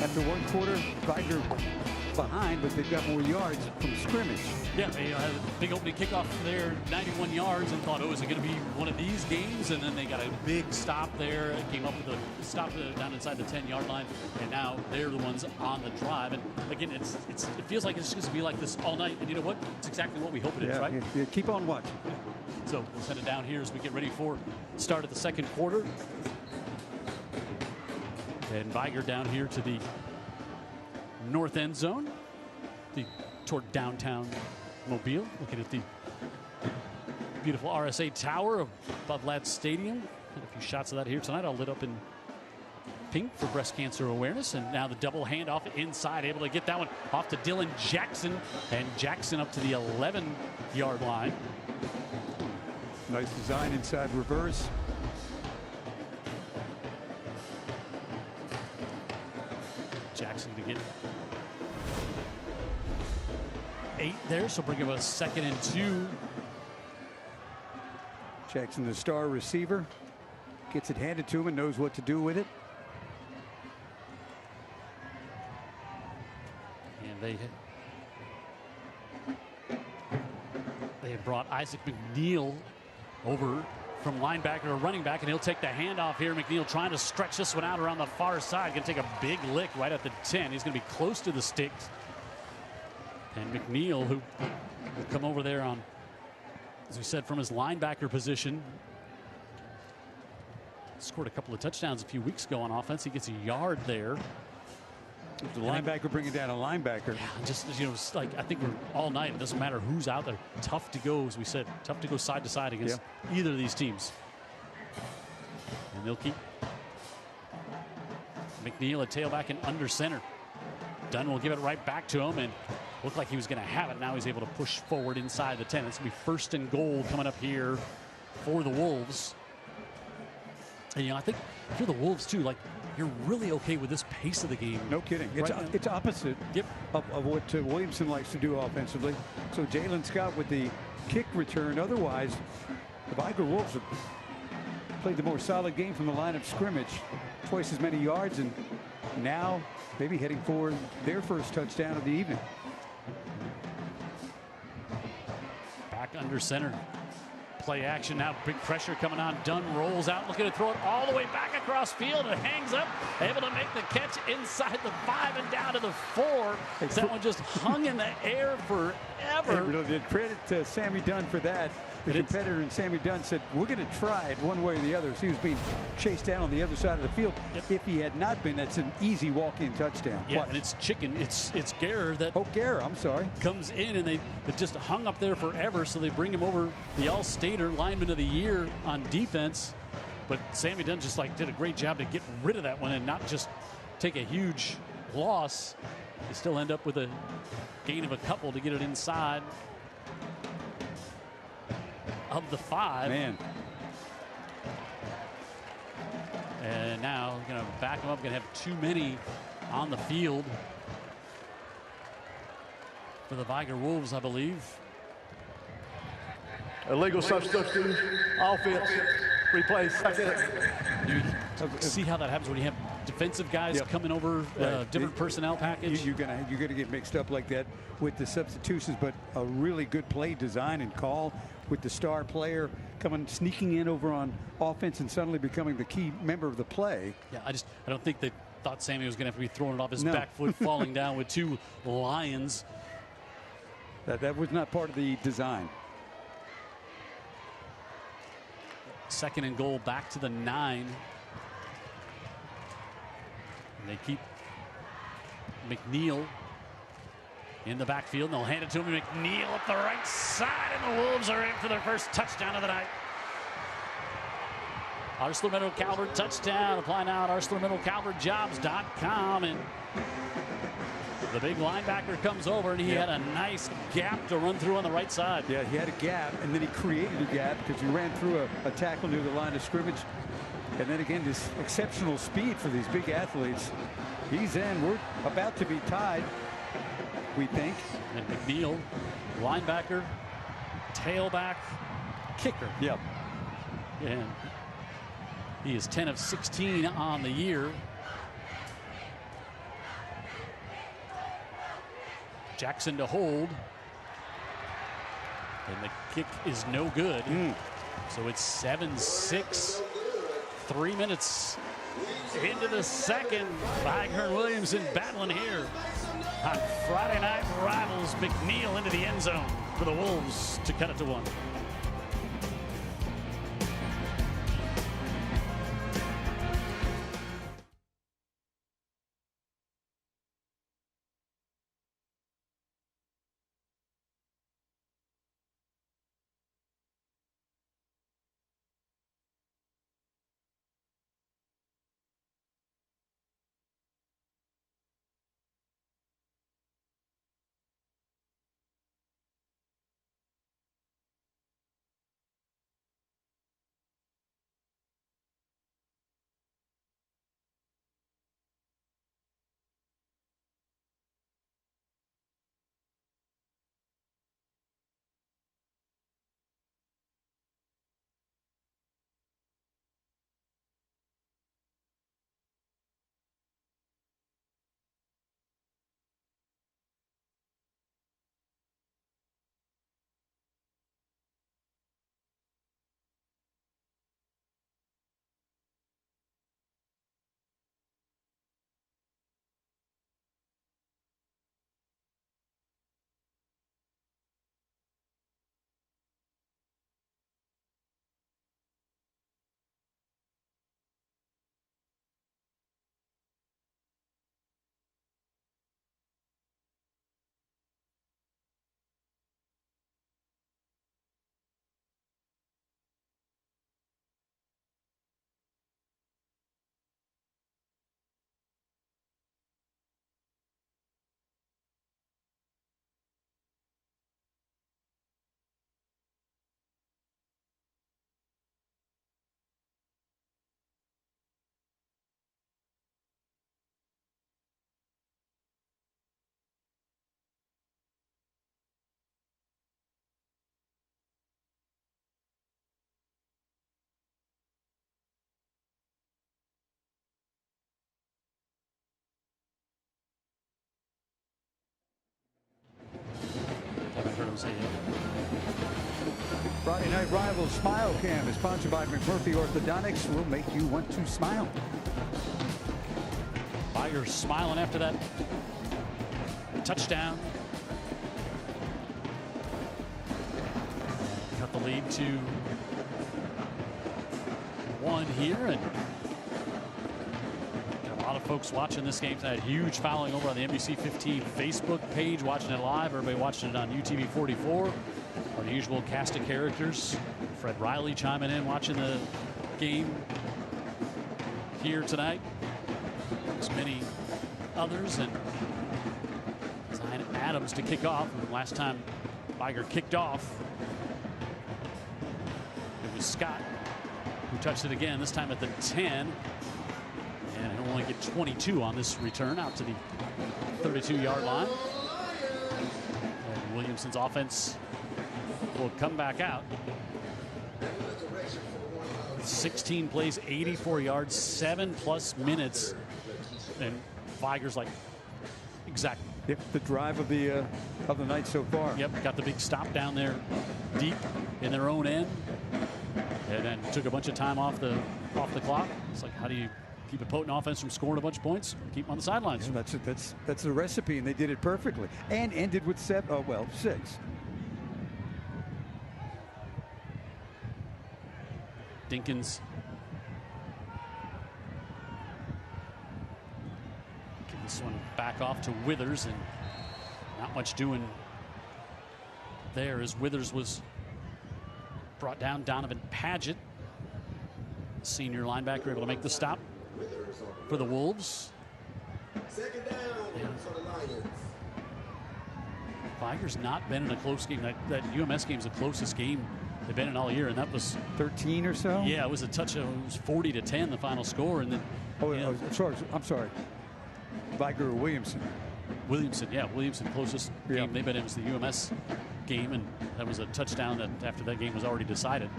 After one quarter, Vigor behind, but they've got more yards from scrimmage. Yeah, they had a big opening kickoff there, 91 yards, and thought, oh, is it going to be one of these games? And then they got a big stop there. It came up with a stop down inside the 10-yard line, and now they're the ones on the drive. And again, it feels like it's just going to be like this all night. And you know what? It's exactly what we hope it is, right? Yeah, keep on watching. So we'll send it down here as we get ready for start of the second quarter. And Vigor down here to the north end zone, toward downtown Mobile, looking at the beautiful RSA Tower above Ladd Stadium. Had a few shots of that here tonight, all lit up in pink for breast cancer awareness. And now the double handoff inside, able to get that one off to Dylan Jackson, and Jackson up to the 11-yard line. Nice design inside reverse. Jackson to get 8 there, so bring him a 2nd and 2. Jackson, the star receiver, gets it handed to him and knows what to do with it. And they have brought Isaac McNeil over from linebacker to running back, and he'll take the handoff here. McNeil trying to stretch this one out around the far side. Going to take a big lick right at the 10. He's going to be close to the sticks. And McNeil, who will come over there on, as we said, from his linebacker position. Scored a couple of touchdowns a few weeks ago on offense. He gets a yard there. The linebacker bringing down a linebacker. Yeah, just, you know, it's like, I think we're all night. It doesn't matter who's out there. Tough to go, as we said, tough to go side to side against either of these teams. And they'll keep McNeil at tailback and under center. Dunn will give it right back to him, and looked like he was going to have it. Now he's able to push forward inside the 10. It's going to be 1st and goal coming up here for the Wolves. And, you know, I think if you're the Wolves, too, like, you're really okay with this pace of the game. No kidding. It's opposite of what Williamson likes to do offensively. So Jalen Scott with the kick return. Otherwise, the Vigor Wolves have played the more solid game from the line of scrimmage. Twice as many yards, and now maybe heading for their first touchdown of the evening. Back under center. Play action now, big pressure coming on. Dunn rolls out, looking to throw it all the way back across field, and hangs up, able to make the catch inside the 5 and down to the 4. That one just hung in the air forever. It really did. Credit to Sammy Dunn for that. The competitor and Sammy Dunn said, we're going to try it one way or the other. So he was being chased down on the other side of the field. If he had not been, that's an easy walk-in touchdown. Yeah, and it's chicken. It's Guerra that. Oh, Guerra, I'm sorry. Comes in, and it just hung up there forever. So they bring him over, the All-Stater lineman of the year on defense. But Sammy Dunn just did a great job to get rid of that one and not just take a huge loss. They still end up with a gain of a couple to get it inside of the 5. Man. And now going to back him up. Going to have too many on the field for the Vigor Wolves, I believe. Illegal substitution, offense, replay, 2nd. You see how that happens when you have defensive guys coming over, different personnel package. You're gonna get mixed up like that with the substitutions, but a really good play design and call with the star player sneaking in over on offense and suddenly becoming the key member of the play. Yeah, I don't think they thought Sammy was going to have to be throwing it off his back foot, falling down with 2 Lions. That was not part of the design. 2nd and goal, back to the 9. And they keep McNeil in the backfield, and they'll hand it to him. McNeil up the right side, and the Wolves are in for their first touchdown of the night. ArcelorMittal Calvert touchdown. Apply now at ArcelorMittalCalvertJobs.com. And the big linebacker comes over, and he had a nice gap to run through on the right side. Yeah, he had a gap, and then he created a gap because he ran through a tackle near the line of scrimmage. And then again, this exceptional speed for these big athletes. He's in. We're about to be tied, we think. And McNeil, linebacker, tailback, kicker. Yep. And he is 10 of 16 on the year. Jackson to hold. And the kick is no good. So it's 7-6. 3 minutes into the second. Vigor and Williamson battling here on Friday Night Rivals. McNeil into the end zone for the Wolves to cut it to 1. Haven't heard him say it. Friday Night Rivals Smile Cam is sponsored by McMurphy Orthodontics. Will make you want to smile. Vigor smiling after that touchdown. Got the lead to 1 here, and got a lot of folks watching this game tonight. Huge following over on the NBC 15 Facebook page, watching it live. Everybody watching it on UTV 44. Our usual cast of characters. Fred Riley chiming in, watching the game here tonight. There's many others, and Zion Adams to kick off. Last time Vigor kicked off, it was Scott who touched it again, this time at the 10. And he'll only get 22 on this return out to the 32-yard line. And Williamson's offense will come back out. 16 plays, 84 yards, 7+ minutes. And Vigor's like, exactly. Yep, the drive of the night so far. Yep, got the big stop down there deep in their own end. And then took a bunch of time off the clock. It's like, how do you keep a potent offense from scoring a bunch of points? Keep them on the sidelines. Yeah, that's the recipe, and they did it perfectly. And ended with 6. Dinkins give this one back off to Withers, and not much doing there as Withers was brought down. Donovan Paget, senior linebacker, able to make the stop for the Wolves. Second down for the Lions. Vigor's not been in a close game. That UMS game is the closest game they've been in all year, and that was 13 or so. Yeah, it was a touch. It was 40-10 the final score, and then. I'm sorry. Vigor or Williamson. Williamson closest game they've been in was the UMS game, and that was a touchdown that after that game was already decided.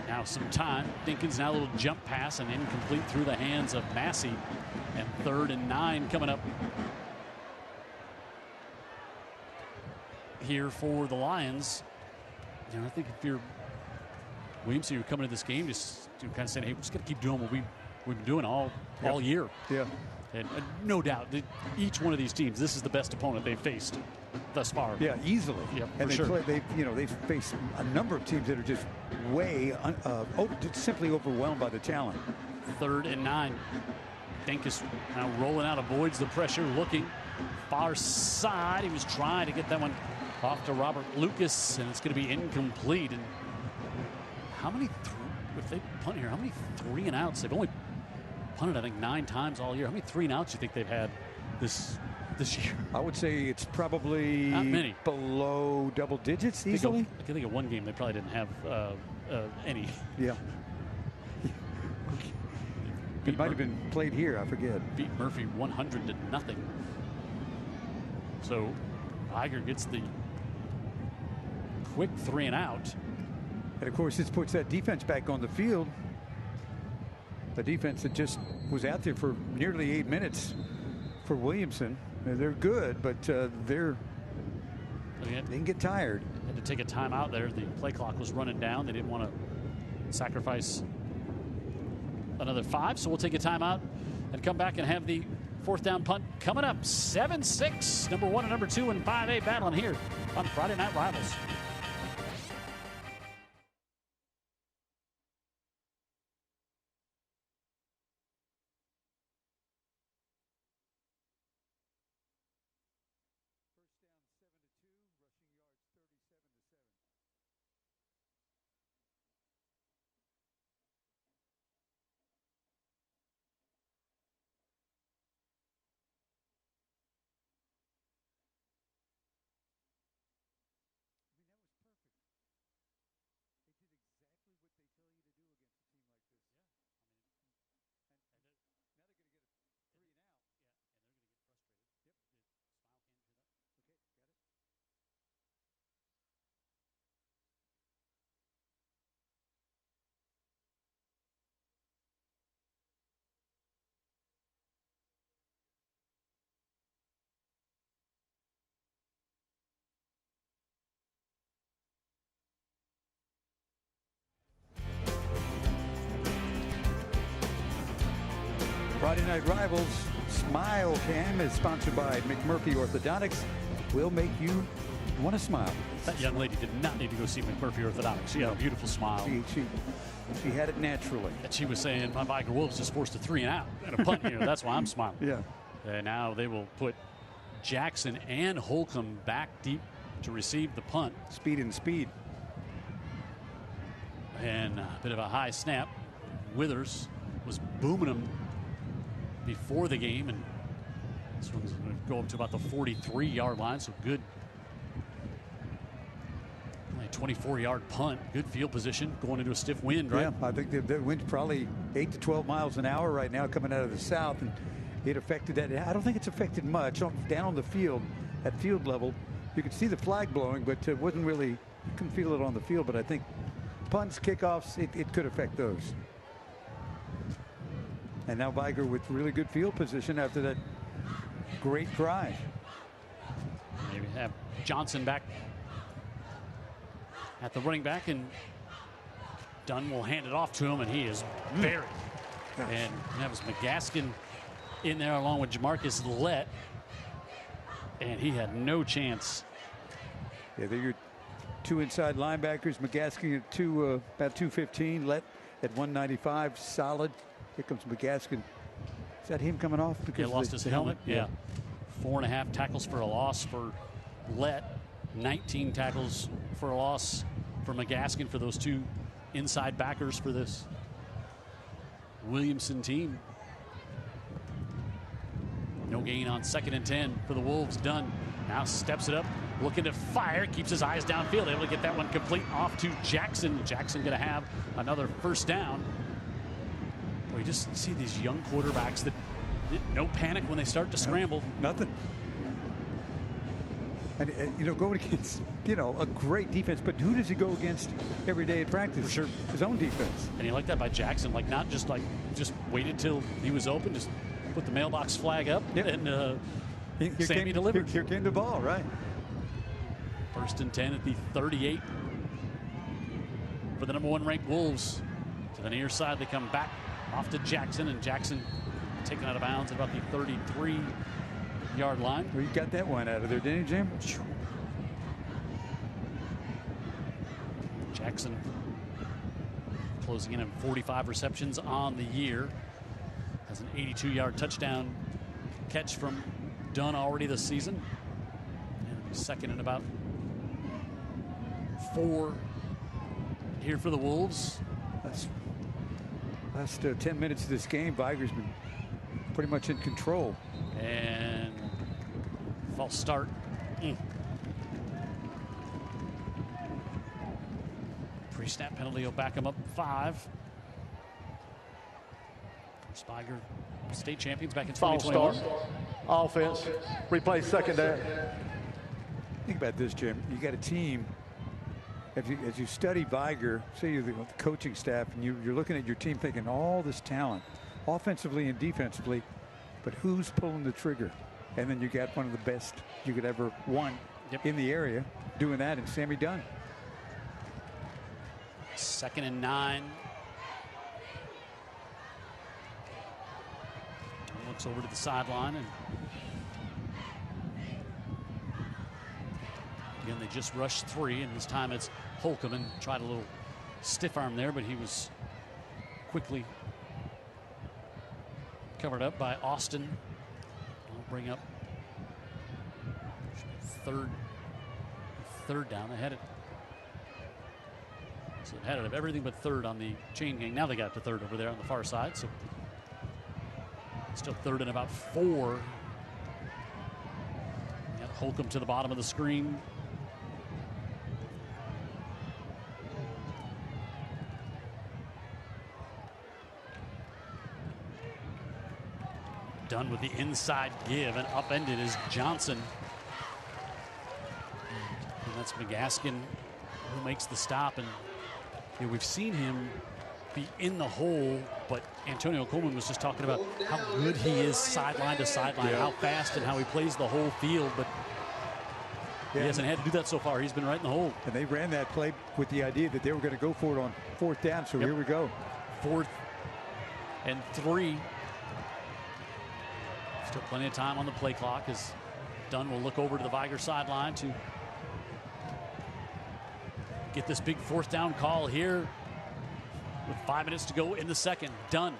Now some time. Dinkins now a little jump pass and incomplete through the hands of Massey. And 3rd and 9 coming up here for the Lions. You know, I think if you're Williamson, you're coming to this game just kind of saying, hey, we're just going to keep doing what we've been doing all year. Yeah. And no doubt, each one of these teams, this is the best opponent they've faced thus far. Yeah, easily. Yep, and for sure. They've faced a number of teams that are just way simply overwhelmed by the talent. 3rd and 9. Dinkus now rolling out, avoids the pressure, looking far side. He was trying to get that one off to Robert Lucas, and it's going to be incomplete. And how many, if they punt here, how many 3 and outs? They've only punted, I think, 9 times all year. How many 3 and outs do you think they've had this year? I would say it's probably not many. Below double digits easily. I think of one game they probably didn't have any. Yeah. It might have been played here, I forget. Beat Murphy 100-0. So Vigor gets the quick 3 and out. And of course, this puts that defense back on the field. The defense that just was out there for nearly 8 minutes for Williamson. They're good, but they can get tired. Had to take a timeout there. The play clock was running down. They didn't want to sacrifice another 5, so we'll take a timeout and come back and have the 4th down punt coming up. 7-6, number 1 and number 2 in 5A battling here on Friday Night Rivals. Friday Night Rivals Smile Cam is sponsored by McMurphy Orthodontics. Will make you want to smile. That young lady did not need to go see McMurphy Orthodontics. She had a beautiful smile. She had it naturally. And she was saying, my Vigor Wolves just forced a 3 and out and a punt here. That's why I'm smiling. Yeah. And now they will put Jackson and Holcomb back deep to receive the punt. Speed. And a bit of a high snap. Withers was booming them before the game, and this one's going to go up to about the 43-yard line, so good. Only a 24-yard punt, good field position going into a stiff wind, right? Yeah, I think the wind's probably 8 to 12 miles an hour right now coming out of the south, and it affected that. I don't think it's affected much down on the field at field level. You could see the flag blowing, but it wasn't really, you couldn't feel it on the field, but I think punts, kickoffs, it could affect those. And now Vigor with really good field position after that great drive. Maybe have Johnson back at the running back, and Dunn will hand it off to him, and he is buried. And that was McGaskin in there along with Jamarcus Lett, and he had no chance. Yeah, they're your 2 inside linebackers. McGaskin at about 215. Lett at 195. Solid. Here comes McGaskin. Is that him coming off? Because he lost his helmet. Yeah. 4.5 tackles for a loss for Lett. 19 tackles for a loss for McGaskin for those 2 inside backers for this Williamson team. No gain on 2nd and 10 for the Wolves. Dunn now steps it up, looking to fire, keeps his eyes downfield, able to get that one complete off to Jackson. Jackson going to have another 1st down. We just see these young quarterbacks that no panic when they start to scramble. Nothing. And going against, a great defense, but who does he go against every day at practice? For sure. His own defense. And he liked that by Jackson, not just waited till he was open, just put the mailbox flag up, and Sammy delivered. Here came the ball, right? 1st and 10 at the 38 for the number 1 ranked Wolves. To the near side, they come back off to Jackson, and Jackson taken out of bounds at about the 33-yard line. Well, you got that one out of there, didn't you, Jim? Jackson closing in on 45 receptions on the year. Has an 82-yard touchdown catch from Dunn already this season. And 2nd and about 4 here for the Wolves. Last 10 minutes of this game, Vigor's been pretty much in control. And false start. Pre-snap penalty will back him up 5. Vigor, state champions back in 2021. False start. Offense. Replay 2nd down. Think about this, Jim. You got a team. As you study Vigor, say you're the coaching staff, and you're looking at your team thinking all this talent, offensively and defensively, but who's pulling the trigger? And then you got one of the best you could ever want in the area doing that in Sammy Dunn. 2nd and 9. Looks over to the sideline, and again they just rushed 3, and this time it's Holcomb, and tried a little stiff arm there, but he was quickly covered up by Austin. I'll bring up third down. They had it. So they had it of everything but 3rd on the chain gang. Now they got to 3rd over there on the far side. So still 3rd and about 4. Got Holcomb to the bottom of the screen. Done with the inside give, and upended is Johnson. And that's McGaskin who makes the stop. And we've seen him be in the hole, but Antonio Coleman was just talking about how good he is sideline to sideline, how fast and how he plays the whole field, but he hasn't had to do that so far. He's been right in the hole. And they ran that play with the idea that they were going to go for it on 4th down, so here we go. 4th and 3. Still plenty of time on the play clock as Dunn will look over to the Vigor sideline to get this big 4th down call here with 5 minutes to go in the 2nd. Dunn,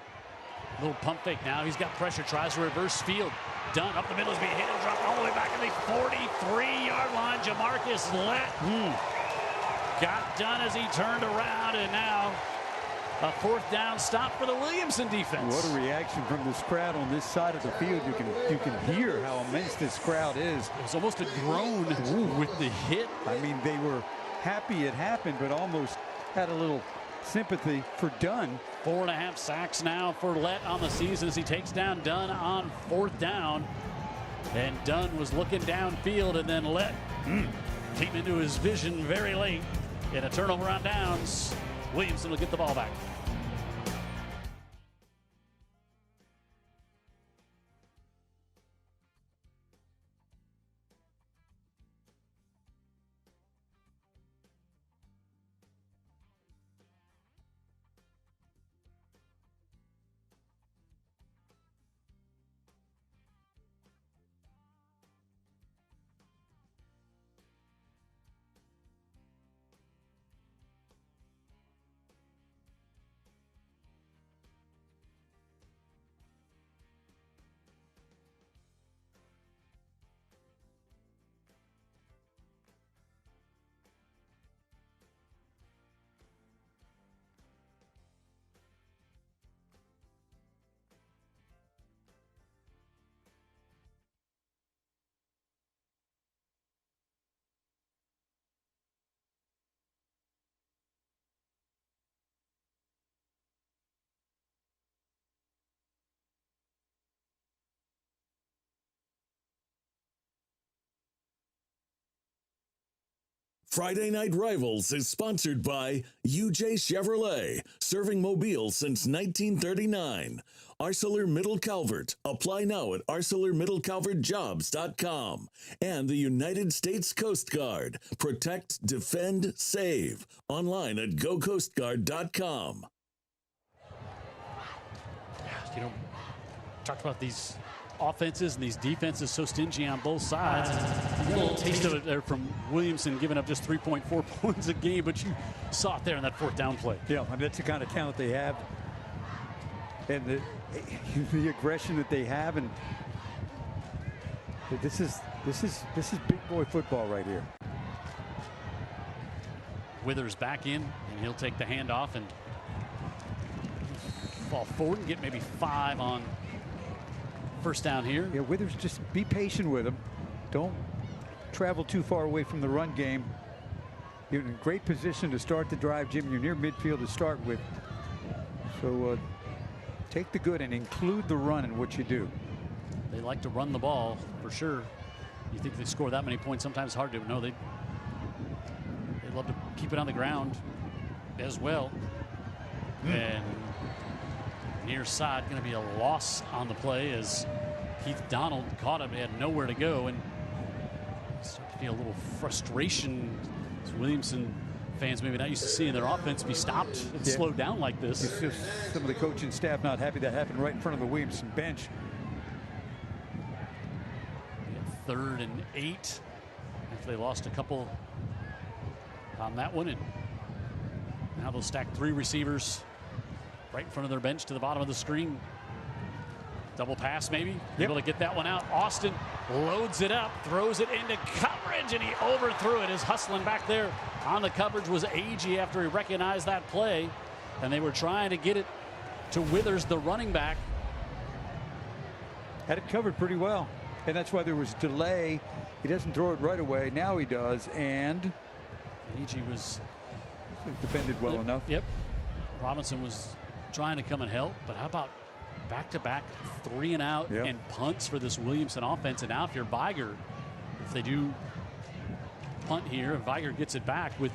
little pump fake now. He's got pressure, tries to reverse field. Dunn up the middle is being hit and dropped all the way back at the 43-yard line. Jamarcus Lett got Dunn as he turned around, and now a 4th down stop for the Williamson defense. What a reaction from this crowd on this side of the field. You can hear how immense this crowd is. It was almost a groan with the hit. I mean, they were happy it happened, but almost had a little sympathy for Dunn. 4.5 sacks now for Lett on the season as he takes down Dunn on 4th down. And Dunn was looking downfield, and then Lett came into his vision very late. In a turnover on downs, Williamson will get the ball back. Friday Night Rivals is sponsored by UJ Chevrolet, serving Mobile since 1939. ArcelorMittal Calvert. Apply now at ArcelorMittalCalvertJobs.com. And the United States Coast Guard. Protect, defend, save. Online at GoCoastGuard.com. You know, talked about these offenses and these defenses so stingy on both sides. You get a little taste of it there from Williamson giving up just 3.4 points a game, but you saw it there in that fourth down play. Yeah, I mean, that's the kind of talent they have, and the aggression that they have, and this is big boy football right here. Withers back in, and he'll take the handoff and fall forward and get maybe 5 on first down here. Yeah, Withers, just be patient with him. Don't travel too far away from the run game. You're in a great position to start the drive, Jim. You're near midfield to start with. So take the good and include the run in what you do. They like to run the ball for sure. You think they score that many points, sometimes hard to. No, they love to keep it on the ground as well. And near side going to be a loss on the play as Keith Donald caught him. He had nowhere to go, and start to feel a little frustration as Williamson fans maybe not used to seeing their offense be stopped and slowed down like this. It's just some of the coaching staff not happy that happened right in front of the Williamson bench. 3rd and 8 after they lost a couple on that one, and now they'll stack 3 receivers right in front of their bench to the bottom of the screen. Double pass maybe. Able to get that one out. Austin loads it up, throws it into coverage, and he overthrew it. His hustling back there on the coverage was Agee after he recognized that play, and they were trying to get it to Withers, the running back. Had it covered pretty well, and that's why there was delay. He doesn't throw it right away. Now he does, and Agee was defended well enough. Yep. Robinson was trying to come and help, but how about back-to-back 3 and out and punts for this Williamson offense? And now if you're Vigor, if they do punt here, and Vigor gets it back with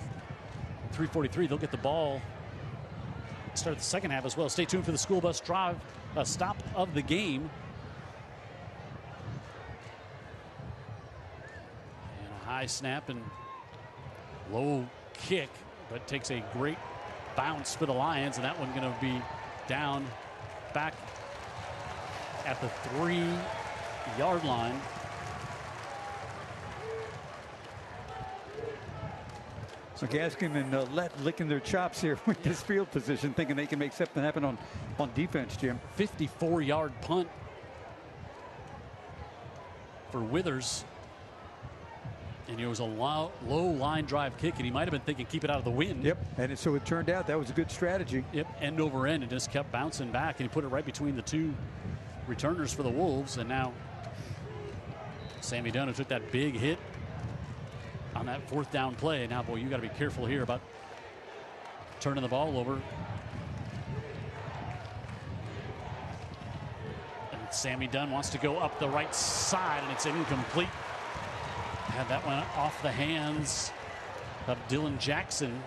3:43, they'll get the ball. Start the second half as well. Stay tuned for the school bus drive, stop of the game. And a high snap and low kick, but takes a great bounce for the Lions, and that one going to be down back at the 3-yard line. So Gaskin and Lett licking their chops here with this field position, thinking they can make something happen on defense, Jim. 54-yard punt for Withers. And it was a low line drive kick, and he might have been thinking keep it out of the wind. Yep, and so it turned out that was a good strategy. Yep, end over end, and just kept bouncing back, and he put it right between the 2 returners for the Wolves. And now Sammy Dunn, who took that big hit on that 4th down play. Now, boy, you got to be careful here about turning the ball over. And Sammy Dunn wants to go up the right side, and it's incomplete. Had that one off the hands of Dylan Jackson.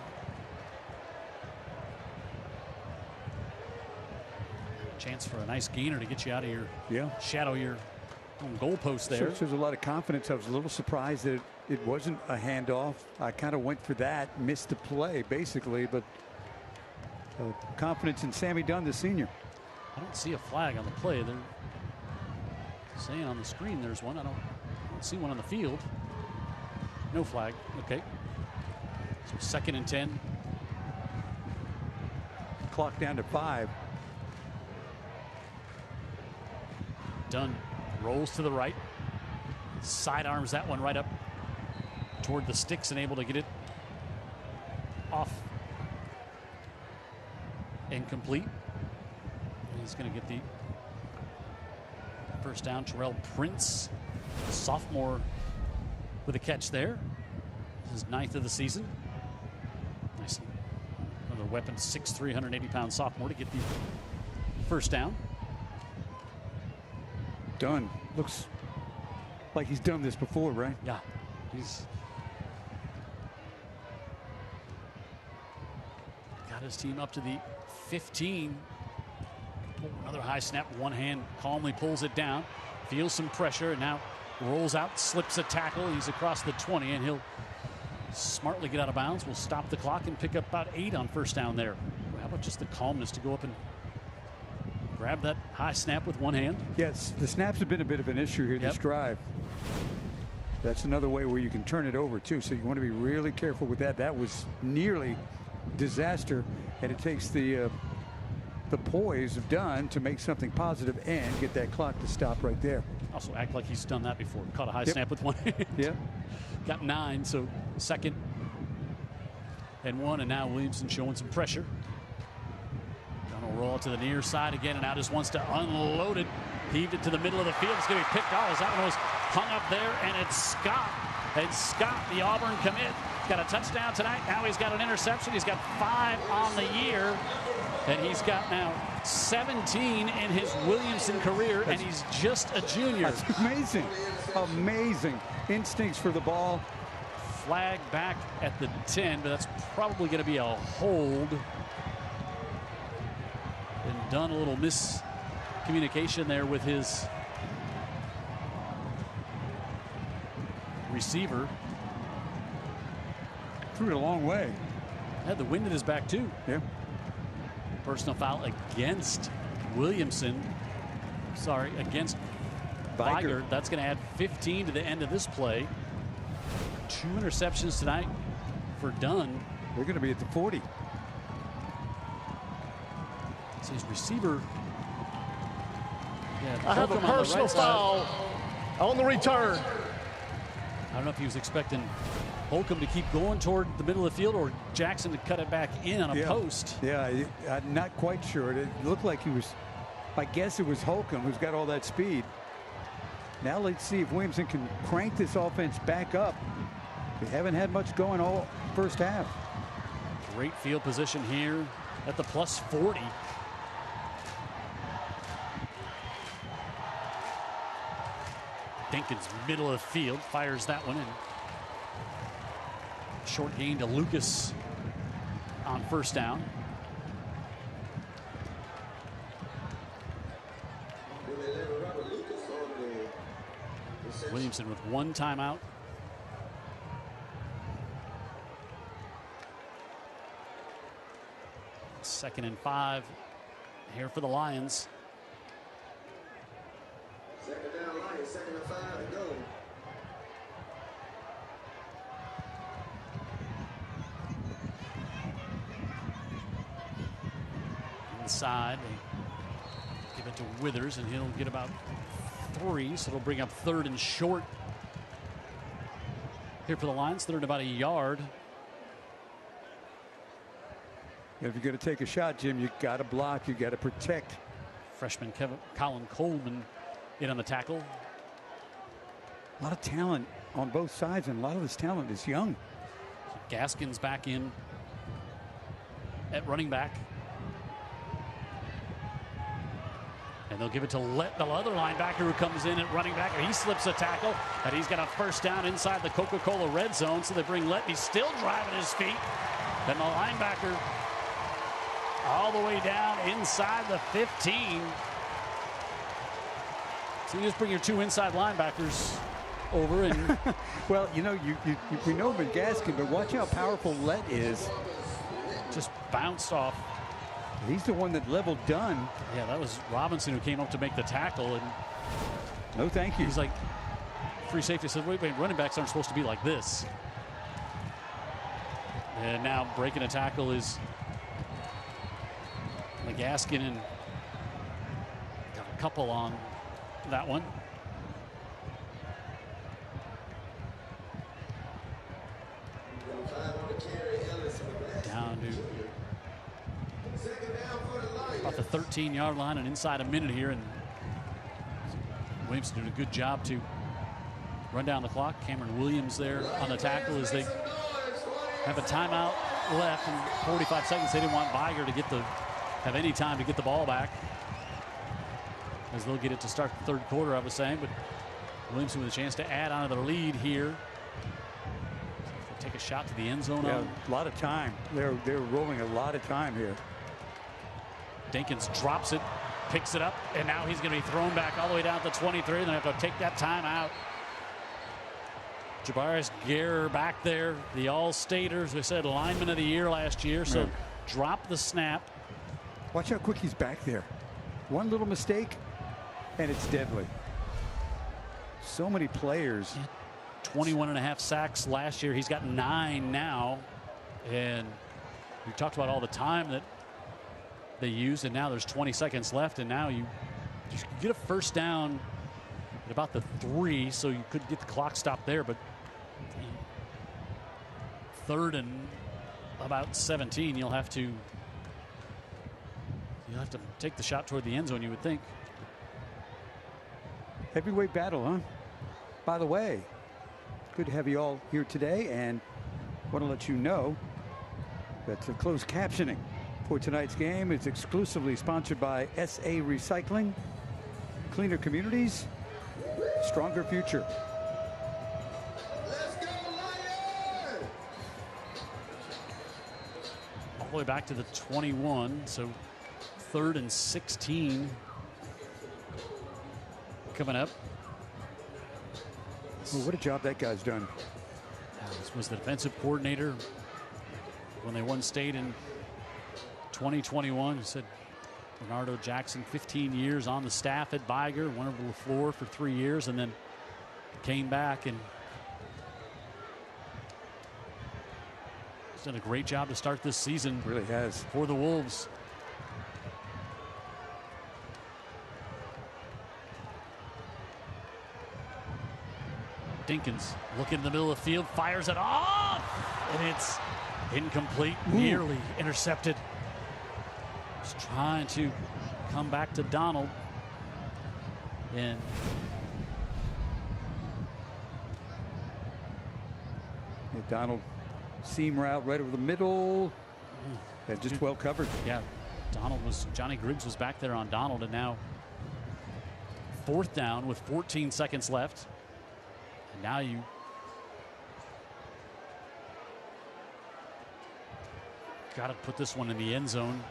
Chance for a nice gainer to get you out of your shadow your own goalpost there. So there's a lot of confidence. I was a little surprised that it wasn't a handoff. I kind of went for that, missed the play basically, but confidence in Sammy Dunn, the senior. I don't see a flag on the play. They're saying on the screen there's one. I don't see one on the field. No flag. Okay. So 2nd and 10. Clock down to 5. Dunn rolls to the right. Sidearms that one right up toward the sticks and able to get it off. Incomplete. He's going to get the first down. Terrell Prince, sophomore, with a catch there. His 9th of the season. Nice. Another weapon, 6'3", 180-pound sophomore to get the first down. Dunn looks like he's done this before, right? Yeah. He's his team up to the 15. Another high snap, one hand calmly pulls it down, feels some pressure, and now rolls out, slips a tackle. He's across the 20, and he'll smartly get out of bounds. We'll stop the clock and pick up about 8 on first down there. How about just the calmness to go up and grab that high snap with one hand? Yes, the snaps have been a bit of an issue here this drive. That's another way where you can turn it over too, so you want to be really careful with that. That was nearly disaster, and it takes the poise of Dunn to make something positive and get that clock to stop right there. Also act like he's done that before. Caught a high snap with one hand. Yep. Got 9, so 2nd and 1, and now Williamson showing some pressure. Dunn will roll to the near side again, and now just wants to unload it. Heaved it to the middle of the field. It's going to be picked off as that one was hung up there, and it's Scott. And Scott, the Auburn commit, got a touchdown tonight. Now he's got an interception. He's got 5 on the year, and he's got now 17 in his Williamson career, and he's just a junior. That's amazing. Amazing instincts for the ball. Flag back at the 10, but that's probably going to be a hold. And Dunn a little miscommunication there with his receiver. Threw it a long way. Had the wind at his back too. Yeah. Personal foul against Williamson. Sorry, against Vigor. That's going to add 15 to the end of this play. 2 interceptions tonight for Dunn. They're going to be at the 40. So his receiver. I have a personal foul on the return. I don't know if he was expecting Holcomb to keep going toward the middle of the field or Jackson to cut it back in on a post. Yeah, I'm not quite sure. It looked like he was, I guess it was Holcomb who's got all that speed. Now let's see if Williamson can crank this offense back up. They haven't had much going all first half. Great field position here at the plus 40. Dinkins, middle of the field, fires that one in. Short gain to Lucas on first down. Williamson with 1 timeout. Second and 5 here for the Lions. Second down, Lions. 2nd and 5 to go. Inside, they give it to Withers, and he'll get about 3, so it'll bring up 3rd and short here for the Lions. 3rd and about a yard. If you're going to take a shot, Jim, you got to block. You got to protect. Freshman Colin Coleman in on the tackle. A lot of talent on both sides, and a lot of this talent is young. Gaskins back in at running back. And they'll give it to the other linebacker who comes in at running back. He slips a tackle, and he's got a first down inside the Coca-Cola red zone. So they bring Let. He's still driving his feet. And the linebacker all the way down inside the 15. So you just bring your 2 inside linebackers over and well, you know, we know Ben Gaskin, but watch how powerful Let is. Just bounced off. He's the one that leveled Dunn. Yeah, that was Robinson who came up to make the tackle, and no thank you. He's like, free safety said, wait, running backs aren't supposed to be like this. And now breaking a tackle is Gaskin, and got a couple on that one. Down to about the 13-yard line and inside a minute here, and Williamson doing a good job to run down the clock. Cameron Williams there on the tackle as they have a timeout left and 45 seconds. They didn't want Vigor to have any time to get the ball back, as they'll get it to start the 3rd quarter, I was saying. But Williamson with a chance to add on to their lead here. take a shot to the end zone. Yeah, a lot of time. They're rolling a lot of time here. Dinkins drops it, picks it up, and now he's going to be thrown back all the way down to 23. And they have to take that time out. Jabarius Guerre back there, the All-Staters. They said lineman of the year last year. So drop the snap. Watch how quick he's back there. One little mistake, and it's deadly. So many players. 21.5 sacks last year. He's got 9 now. And we talked about all the time that they used, and now there's 20 seconds left, and now you just get a first down at about the 3, so you could get the clock stopped there, but 3rd and about 17, you'll have to take the shot toward the end zone, you would think. Heavyweight battle, huh? By the way, good to have you all here today, and want to let you know that the closed captioning for tonight's game is exclusively sponsored by SA Recycling. Cleaner communities, stronger future. Let's go, Lions! All the way back to the 21, so 3rd and 16 coming up. Well, what a job that guy's done. This was the defensive coordinator when they won state in 2021. He said Bernardo Jackson, 15 years on the staff at Vigor, went over to LaFleur for 3 years, and then came back and he's done a great job to start this season. Really has. For the Wolves. Dinkins looking in the middle of the field, fires it off, and it's incomplete, nearly intercepted. Just trying to come back to Donald. And Donald, seam route right over the middle. And just well covered. Yeah, Johnny Griggs was back there on Donald, and now 4th down with 14 seconds left. And now you got to put this one in the end zone.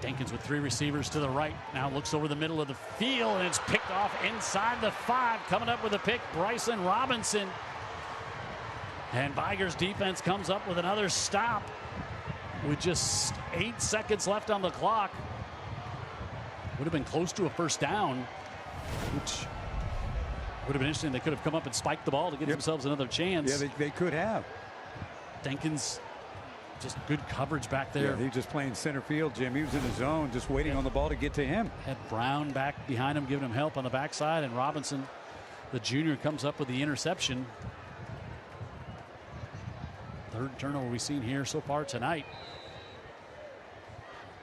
Dinkins with 3 receivers to the right. Now looks over the middle of the field, and it's picked off inside the 5. Coming up with a pick, Bryson Robinson. And Vigor's defense comes up with another stop with just 8 seconds left on the clock. Would have been close to a first down, which would have been interesting. They could have come up and spiked the ball to give themselves another chance. Yeah, they could have. Dinkins, just good coverage back there. Yeah, he just playing center field, Jim. He was in his zone, just waiting on the ball to get to him. Had Brown back behind him, giving him help on the backside, and Robinson, the junior, comes up with the interception. 3rd turnover we've seen here so far tonight.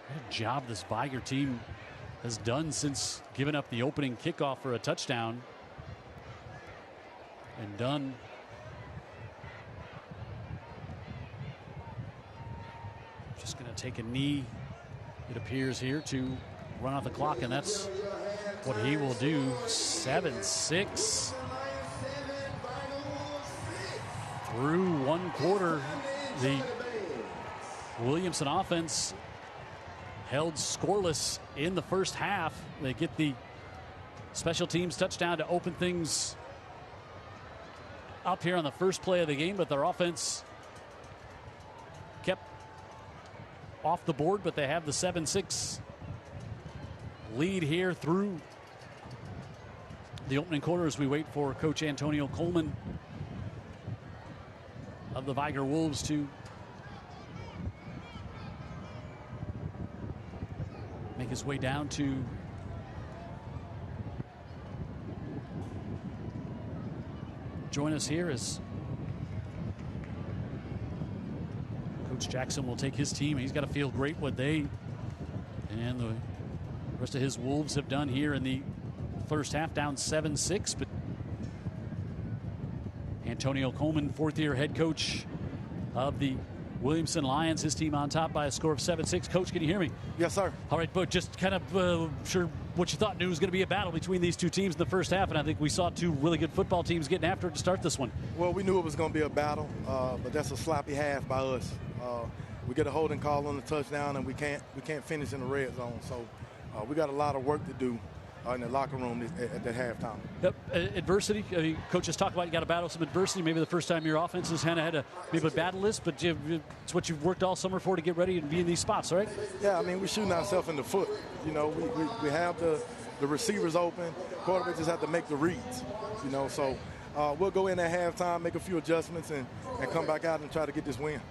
What a job this Vigor team has done since giving up the opening kickoff for a touchdown. And Dunn just going to take a knee, it appears here, to run off the clock, and that's what he will do. 7-6 through 1 quarter. The Williamson offense held scoreless in the first half. They get the special teams touchdown to open things up here on the first play of the game, but their offense kept off the board, but they have the 7-6 lead here through the opening quarter as we wait for Coach Antonio Coleman of the Vigor Wolves to make his way down to join us here as Coach Jackson will take his team. He's got to feel great what they and the rest of his Wolves have done here in the first half, down 7-6. But Antonio Coleman, 4th-year head coach of the Williamson Lions, his team on top by a score of 7-6. Coach, can you hear me? Yes, sir. All right, but just kind of sure what you thought knew was going to be a battle between these two teams in the first half, and I think we saw two really good football teams getting after it to start this one. Well, we knew it was going to be a battle, but that's a sloppy half by us. We get a holding call on the touchdown, and we can't finish in the red zone. So we got a lot of work to do in the locker room at that halftime. Yep. Adversity. I mean, coaches talk about you got to battle some adversity. Maybe the first time your offense has kind of had maybe a battle this, but it's what you've worked all summer for to get ready and be in these spots, right? Yeah, I mean, we're shooting ourselves in the foot. You know, we have the receivers open. Quarterbacks just have to make the reads. You know, so we'll go in at halftime, make a few adjustments, and come back out and try to get this win.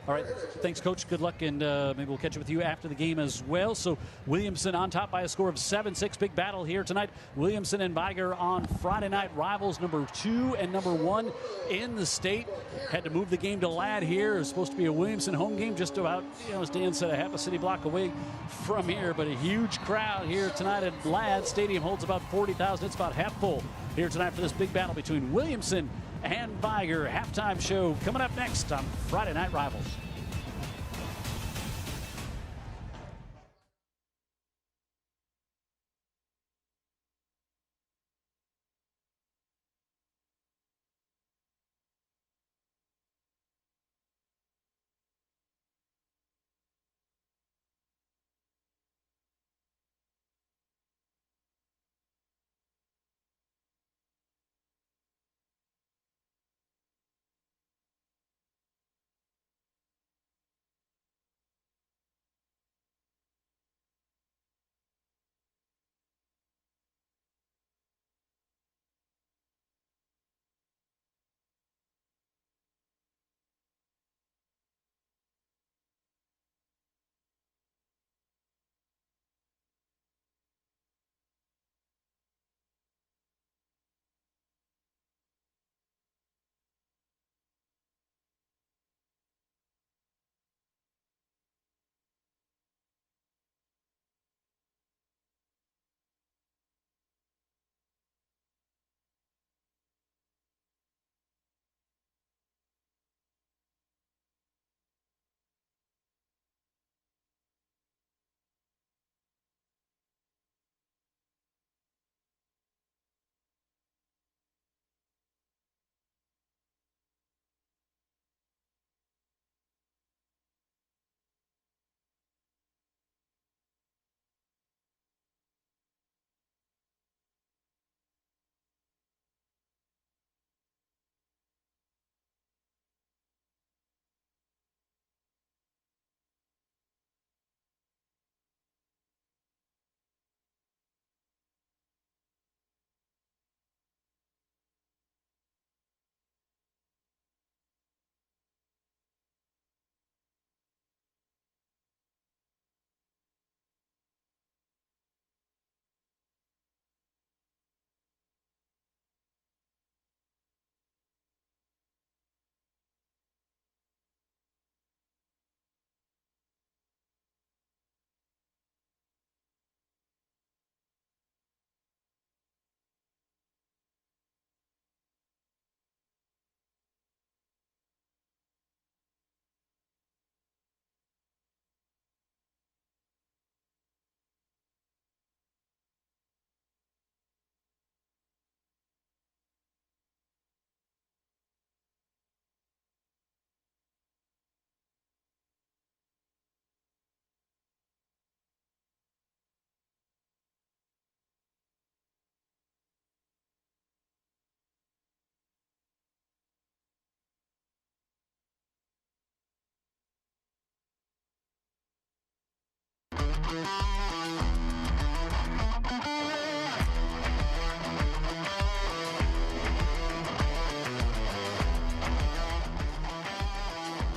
All right. Thanks, Coach. Good luck, and maybe we'll catch up with you after the game as well. So Williamson on top by a score of 7-6. Big battle here tonight. Williamson and Vigor on Friday night, rivals number 2 and number 1 in the state. Had to move the game to Ladd here. It was supposed to be a Williamson home game, just about, as Dan said, a half a city block away from here. But a huge crowd here tonight at Ladd. Stadium holds about 40,000. It's about half full here tonight for this big battle between Williamson and Vigor. Halftime show coming up next on Friday Night Rivals.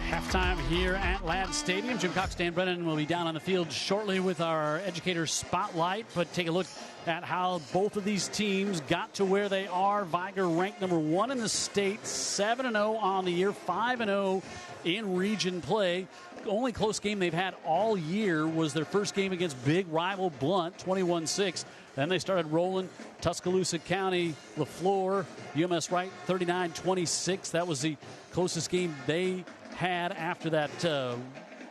Halftime here at Ladd Stadium. Jim Cox, Dan Brennan will be down on the field shortly with our educator spotlight, but take a look at how both of these teams got to where they are. Vigor ranked number 1 in the state, 7-0 on the year, 5-0 in region play. The only close game they've had all year was their first game against big rival Blunt, 21-6. Then they started rolling. Tuscaloosa County, LaFleur, UMS Wright, 39-26. That was the closest game they had after that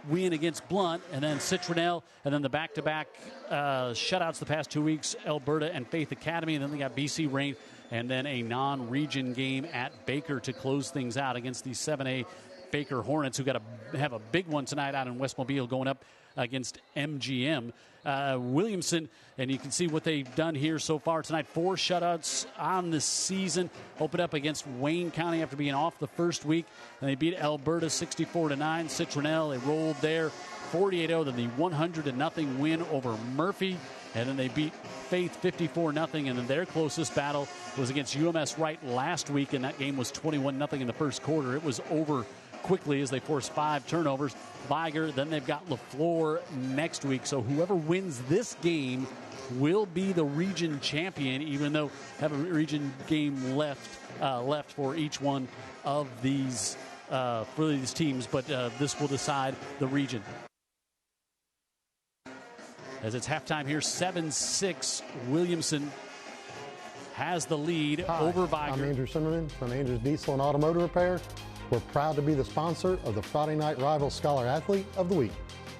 win against Blunt, and then Citronelle, and then the back-to-back shutouts the past 2 weeks, Alberta and Faith Academy, and then they got BC Rain, and then a non-region game at Baker to close things out against the 7A Baker Hornets, who got to have a big one tonight out in West Mobile going up against MGM. Williamson, and you can see what they've done here so far tonight. 4 shutouts on the season. Opened up against Wayne County after being off the first week, and they beat Alberta 64-9. Citronelle, they rolled there 48-0. Then the 100-0 win over Murphy, and then they beat Faith 54-0. And then their closest battle was against UMS Wright last week, and that game was 21-0 in the first quarter. It was over quickly as they forced 5 turnovers. Vigor, then they've got LaFleur next week. So whoever wins this game will be the region champion, even though have a region game left for each one of these for these teams. But this will decide the region. As it's halftime here, 7-6. Williamson has the lead over Vigor. I'm Andrew Zimmerman from Andrews Diesel and Automotive Repair. We're proud to be the sponsor of the Friday Night Rivals Scholar Athlete of the Week.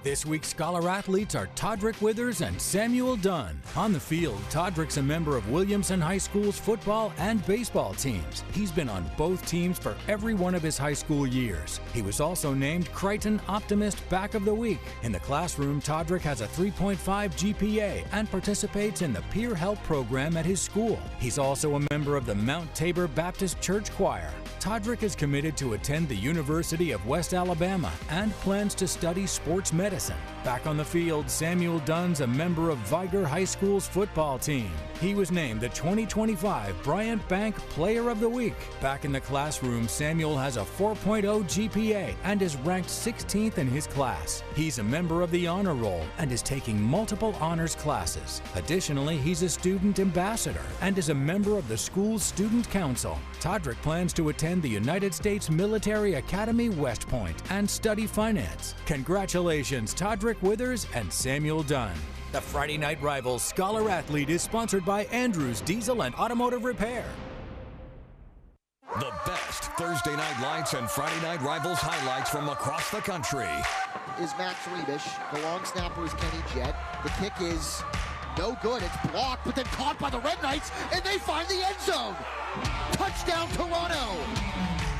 This week's Scholar Athletes are Todrick Withers and Samuel Dunn. On the field, Todrick's a member of Williamson High School's football and baseball teams. He's been on both teams for every one of his high school years. He was also named Crichton Optimist Back of the Week. In the classroom, Todrick has a 3.5 GPA and participates in the peer help program at his school. He's also a member of the Mount Tabor Baptist Church Choir. Todrick is committed to attend the University of West Alabama and plans to study sports medicine. Back on the field, Samuel Dunn's a member of Vigor High School's football team. He was named the 2025 Bryant Bank Player of the Week. Back in the classroom, Samuel has a 4.0 GPA and is ranked 16th in his class. He's a member of the Honor Roll and is taking multiple honors classes. Additionally, he's a student ambassador and is a member of the school's student council. Todrick plans to attend the United States Military Academy West Point and study finance. Congratulations, Todrick Withers and Samuel Dunn. The Friday Night Rivals Scholar Athlete is sponsored by Andrews Diesel and Automotive Repair. The best Thursday night lights and Friday night rivals highlights from across the country. Is Max Rebish. The long snapper is Kenny Jett. The kick is no good. It's blocked, but then caught by the Red Knights, and they find the end zone. Touchdown, Toronto.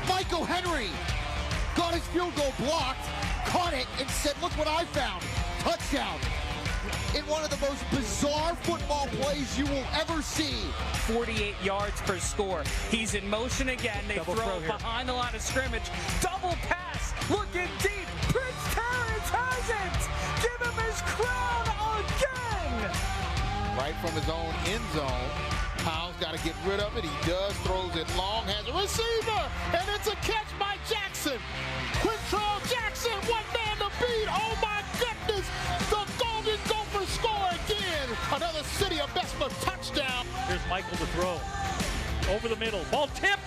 Michael Henry got his field goal blocked, caught it, and said, look what I found. Touchdown. In one of the most bizarre football plays you will ever see. 48 yards per score. He's in motion again. They throw it behind the line of scrimmage. Double pass. Looking deep. Prince Terrence has it. Give him his crown again. Right from his own end zone. Powell's got to get rid of it. He does. Throws it long. Has a receiver. And it's a catch by Jackson. Quintrell Jackson. One man to beat. Oh, my goodness. The Golden Gophers score again. Another City of Bessemer touchdown. Here's Michael to throw. Over the middle. Ball tipped.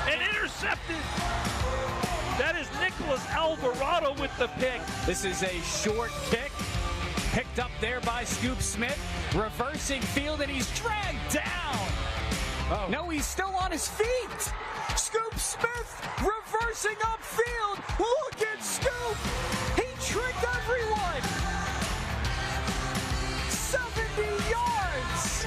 And intercepted. That is Nicholas Alvarado with the pick. This is a short kick. Picked up there by Scoop Smith. Reversing field, and he's dragged down. Oh. No, he's still on his feet. Scoop Smith reversing upfield. Look at Scoop. He tricked everyone. 70 yards.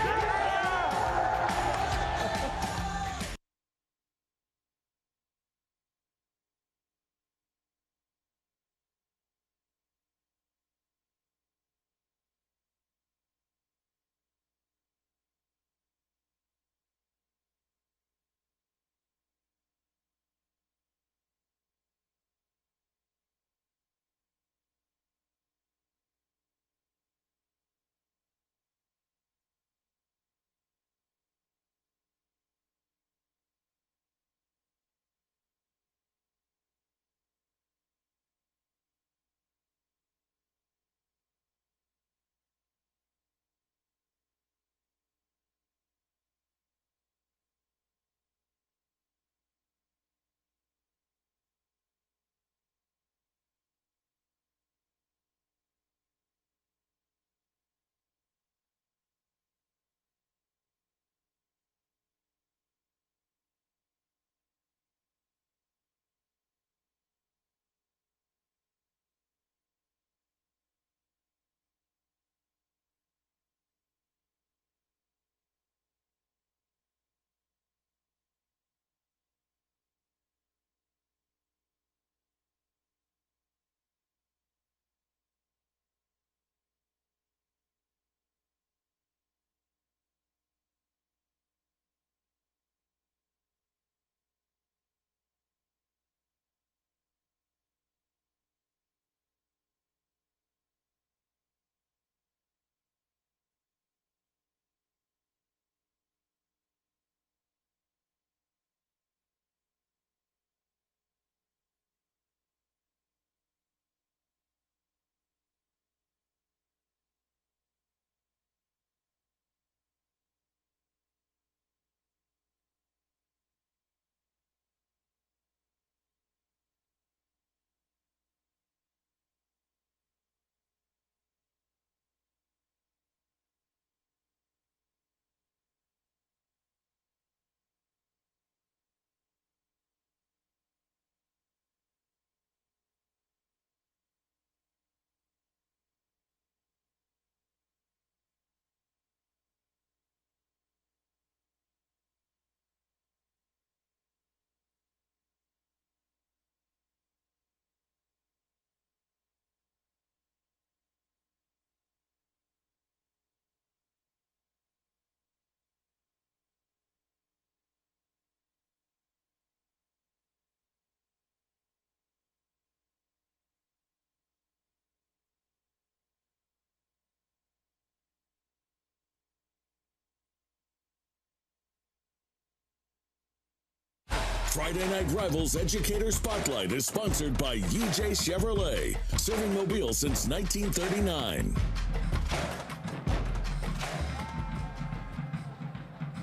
Friday Night Rivals Educator Spotlight is sponsored by UJ Chevrolet, serving Mobile since 1939.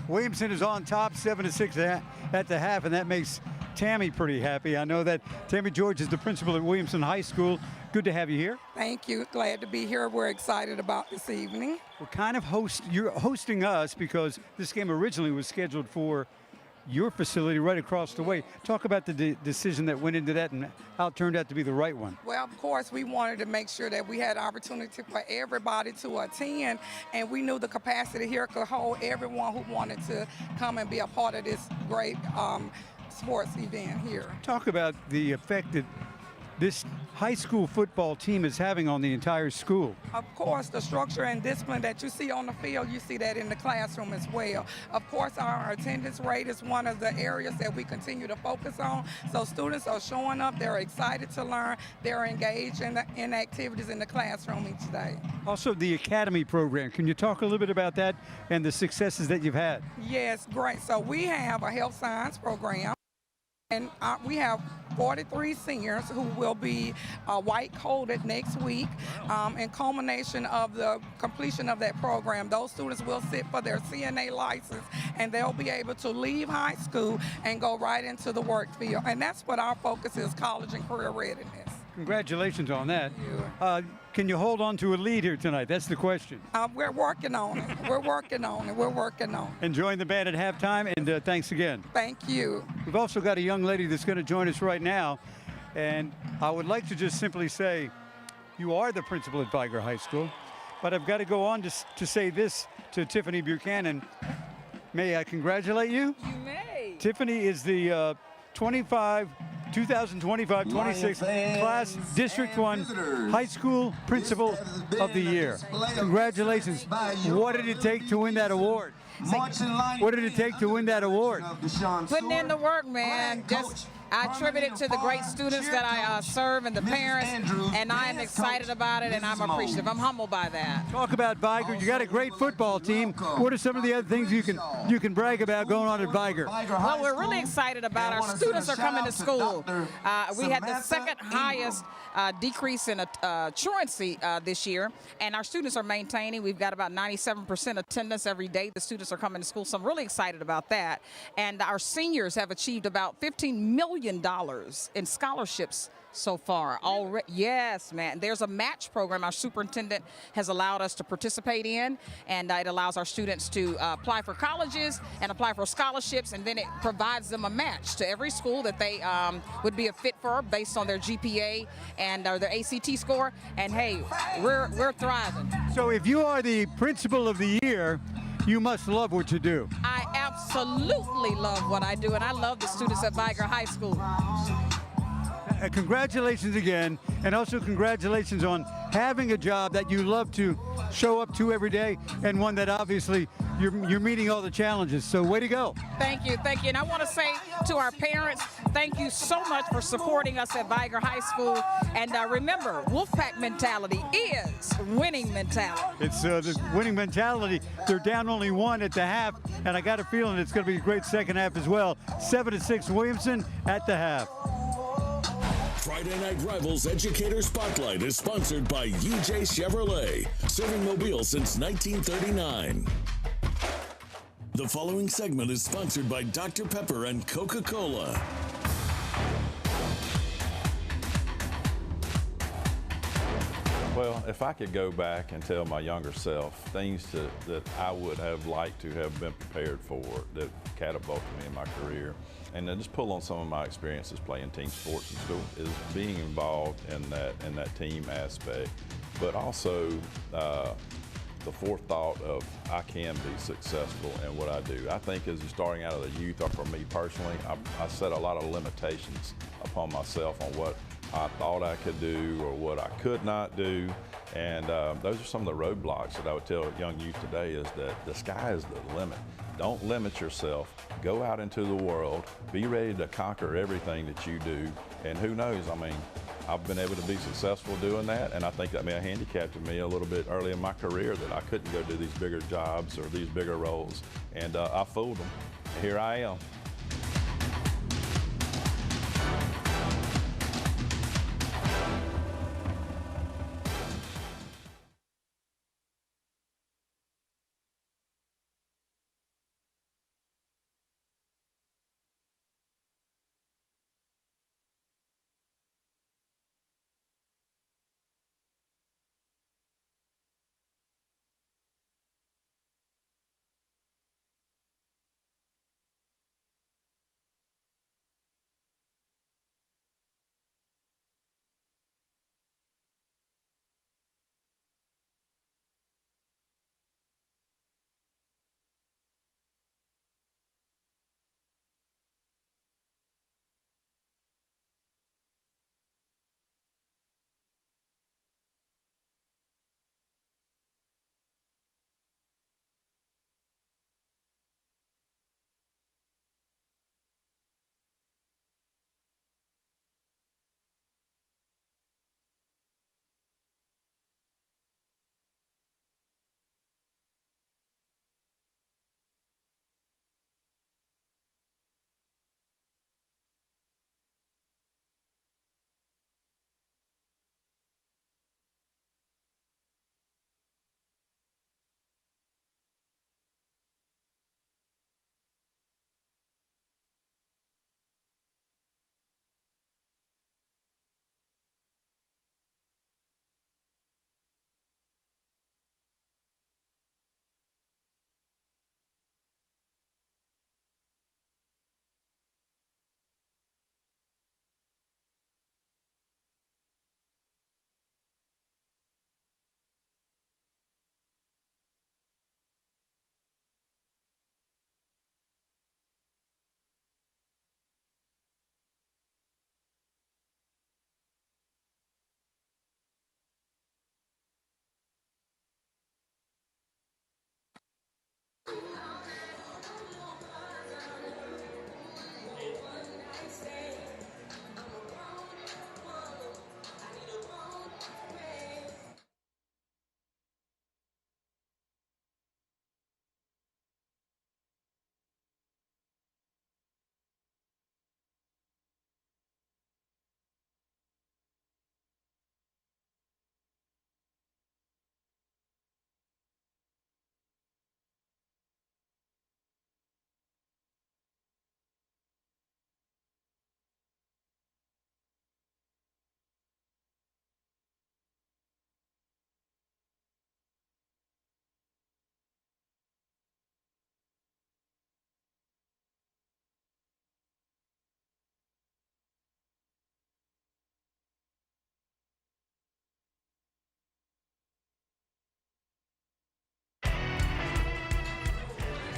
Williamson is on top, 7-6 at the half, and that makes Tammy pretty happy. I know that Tammy George is the principal at Williamson High School. Good to have you here. Thank you. Glad to be here. We're excited about this evening. We're kind of you're hosting us because this game originally was scheduled for your facility right across the way. Talk about the decision that went into that and how it turned out to be the right one. Well, of course, we wanted to make sure that we had opportunity for everybody to attend, and we knew the capacity here could hold everyone who wanted to come and be a part of this great sports event here. Talk about the effect that this high school football team is having on the entire school. Of course, the structure and discipline that you see on the field, you see that in the classroom as well. Of course, our attendance rate is one of the areas that we continue to focus on. So students are showing up, they're excited to learn, they're engaged in activities in the classroom each day. Also, the Academy program. Can you talk a little bit about that and the successes that you've had? Yes, great. So we have a health science program. And we have 43 seniors who will be white-coated next week. In culmination of the completion of that program, those students will sit for their CNA license, and they'll be able to leave high school and go right into the work field. And that's what our focus is, college and career readiness. Congratulations on that. Can you hold on to a lead here tonight? That's the question. We're working on it. We're working on it. We're working on it. Enjoying the band at halftime, and thanks again. Thank you. We've also got a young lady that's going to join us right now, and I would like to just simply say, you are the principal at Vigor High School, but I've got to go on to say this to Tiffany Buchanan. May I congratulate you? You may. Tiffany is the 2025-26 class District 1 High School Principal of the Year. Congratulations. What did it take to win that award? What did it take to win that award? Putting in the work, man. I attribute it to the great students that I serve and the parents, and I am excited about it, and I'm appreciative. I'm humbled by that. Talk about Vigor. You got a great football team. What are some of the other things you can brag about going on at Vigor? Well, we're really excited about our students are coming to school. We had the second highest decrease in truancy this year, and our students are maintaining. We've got about 97% attendance every day. The students are coming to school, so I'm really excited about that. And our seniors have achieved about $15 million in scholarships so far already. Yes, man. There's a match program our superintendent has allowed us to participate in, and it allows our students to apply for colleges and apply for scholarships, and then it provides them a match to every school that they would be a fit for based on their GPA and their ACT score. And hey, we're thriving. So if you are the principal of the year, you must love what you do. I absolutely love what I do, and I love the students at Vigor High School. Congratulations again, and also congratulations on having a job that you love to show up to every day, and one that obviously you're meeting all the challenges. So way to go. Thank you, thank you. And I want to say to our parents, thank you so much for supporting us at Vigor High School. And remember, Wolfpack mentality is winning mentality. It's the winning mentality. They're down only one at the half, and I got a feeling it's going to be a great second half as well. 7-6 Williamson at the half. Friday Night Rivals Educator Spotlight is sponsored by UJ Chevrolet, serving Mobile since 1939. The following segment is sponsored by Dr. Pepper and Coca-Cola. Well, if I could go back and tell my younger self things that I would have liked to have been prepared for that catapulted me in my career, and then just pull on some of my experiences playing team sports in school, is being involved in that team aspect, but also the forethought of I can be successful in what I do. I think as starting out of the youth, or for me personally, I set a lot of limitations upon myself on what I thought I could do or what I could not do. And those are some of the roadblocks that I would tell young youth today, is that the sky is the limit. Don't limit yourself. Go out into the world. Be ready to conquer everything that you do. And who knows, I mean, I've been able to be successful doing that, and I think that may have handicapped me a little bit early in my career, that I couldn't go do these bigger jobs or these bigger roles. And I fooled them. Here I am.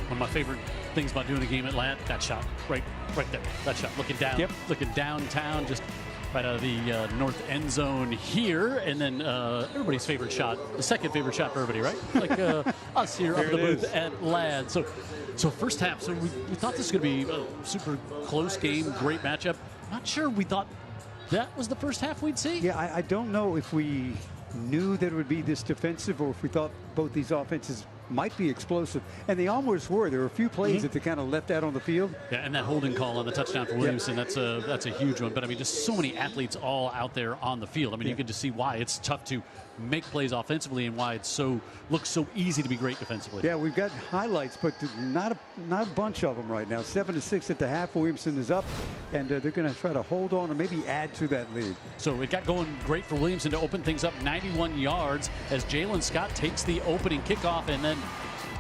One of my favorite things about doing a game at Lat, that shot right there, that shot looking down, looking downtown, just right out of the north end zone here, and then everybody's favorite shot, the second favorite shot for everybody, right? Like us here up the booth at Ladd. So first half, so we thought this was going to be a super close game, great matchup. Not sure we thought that was the first half we'd see. Yeah, I don't know if we knew that it would be this defensive or if we thought both these offenses might be explosive, and they almost were. There were a few plays that they kind of left out on the field. Yeah, and that holding call on the touchdown for Williamson, that's a huge one. But I mean, just so many athletes all out there on the field. I mean, you can just see why it's tough to make plays offensively and why it's looks so easy to be great defensively. Yeah, we've got highlights, but not a bunch of them right now. 7-6 at the half. Williamson is up, and they're going to try to hold on and maybe add to that lead. So it got going great for Williamson to open things up 91 yards as Jalen Scott takes the opening kickoff, and then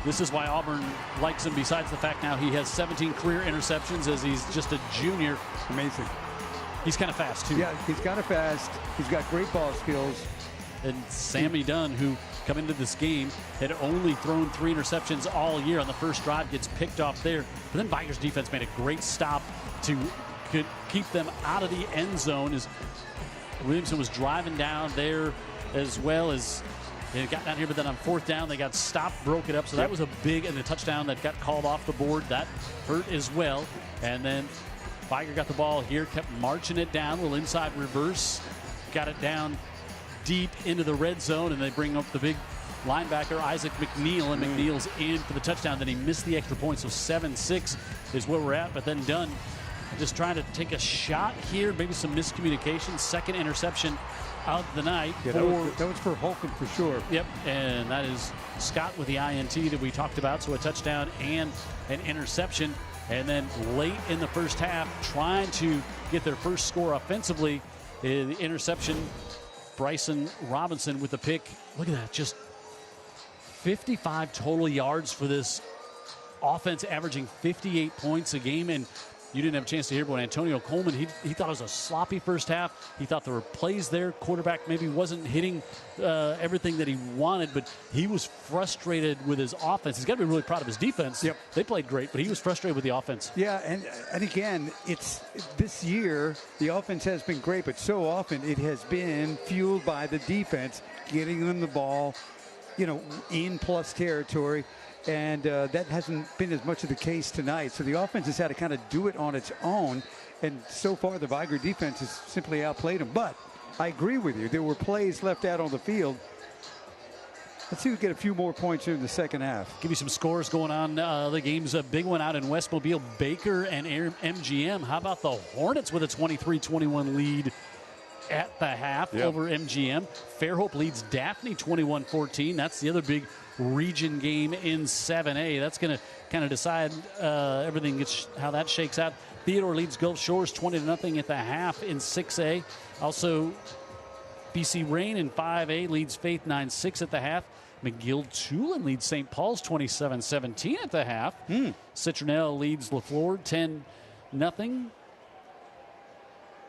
this is why Auburn likes him, besides the fact now he has 17 career interceptions as he's just a junior. Amazing. He's kind of fast, too. Yeah, he's kind of fast. He's got great ball skills. And Sammy Dunn, who come into this game, had only thrown 3 interceptions all year on the first drive, gets picked off there. But then Vigor's defense made a great stop to keep them out of the end zone as Williamson was driving down there as well as it got down here, but then on fourth down, they got stopped, broke it up. So that was a big, and the touchdown that got called off the board, that hurt as well. And then Vigor got the ball here, kept marching it down, little inside reverse, got it down deep into the red zone, and they bring up the big linebacker, Isaac McNeil, and McNeil's in for the touchdown. Then he missed the extra point, so 7-6 is where we're at. But then Dunn just trying to take a shot here, maybe some miscommunication. Second interception of the night. Yeah, that was for Holcomb for sure. Yep, and that is Scott with the INT that we talked about, so a touchdown and an interception. And then late in the first half, trying to get their first score offensively, the interception, Bryson Robinson with the pick. Look at that, just 55 total yards for this offense, averaging 58 points a game. And you didn't have a chance to hear, but Antonio Coleman, he thought it was a sloppy first half. He thought there were plays there. Quarterback maybe wasn't hitting everything that he wanted, but he was frustrated with his offense. He's got to be really proud of his defense. Yep. They played great, but he was frustrated with the offense. Yeah, and again, it's this year, the offense has been great, but so often it has been fueled by the defense, getting them the ball, in plus territory. And that hasn't been as much of the case tonight. So the offense has had to kind of do it on its own. And so far, the Vigor defense has simply outplayed them. But I agree with you. There were plays left out on the field. Let's see if we get a few more points here in the second half. Give you some scores going on. The game's a big one out in West Mobile. Baker and MGM. How about the Hornets with a 23-21 lead at the half over MGM? Fairhope leads Daphne 21-14. That's the other big region game in 7A. That's going to kind of decide everything, how that shakes out. Theodore leads Gulf Shores 20-0 at the half in 6A. Also, BC Rain in 5A leads Faith 9-6 at the half. McGill-Tulane leads St. Paul's 27-17 at the half. Citronelle leads LaFleur 10-0.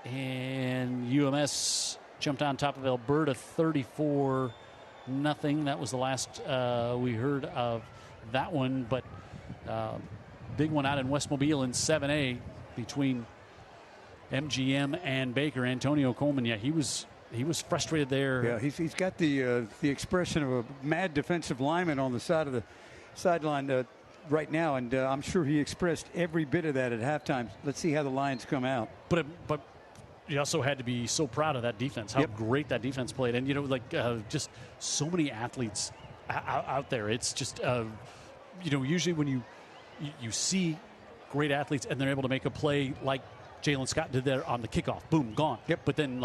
And UMS jumped on top of Alberta 34-0. That was the last we heard of that one, but big one out in West Mobile in 7A between MGM and Baker. Antonio Coleman, he was frustrated there. Yeah, he's got the expression of a mad defensive lineman on the side of the sideline right now, and I'm sure he expressed every bit of that at halftime. Let's see how the Lions come out. But you also had to be so proud of that defense, how great that defense played. And, just so many athletes out there. It's just, usually when you see great athletes and they're able to make a play like Jalen Scott did there on the kickoff, boom, gone. Yep. But then,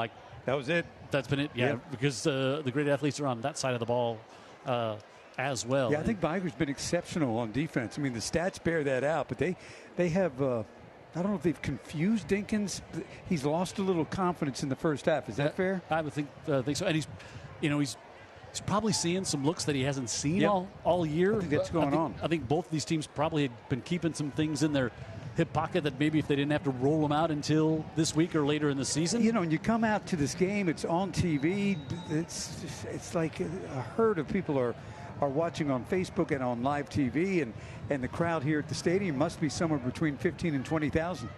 that was it. That's been it, because the great athletes are on that side of the ball as well. Yeah, I think Vigor's been exceptional on defense. I mean, the stats bear that out, but they have I don't know if they've confused Dinkins. He's lost a little confidence in the first half. Is that fair? I would think so. And he's probably seeing some looks that he hasn't seen all year. I think that's going on. I think both of these teams probably had been keeping some things in their hip pocket that maybe if they didn't have to roll them out until this week or later in the season. When you come out to this game, it's on TV. It's like a herd of people are are watching on Facebook and on live TV, and the crowd here at the stadium must be somewhere between 15 and 20,000.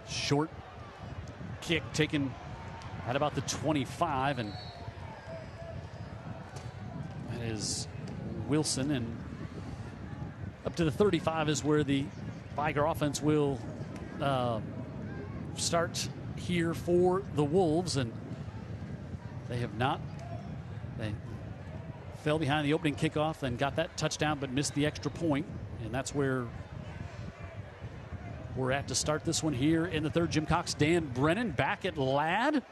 Short kick taken at about the 25, and that is Wilson, and up to the 35 is where the Vigor offense will start here for the Wolves, and they fell behind the opening kickoff and got that touchdown but missed the extra point, and that's where we're at to start this one here in the third. Jim Cox, Dan Brennan back at Ladd.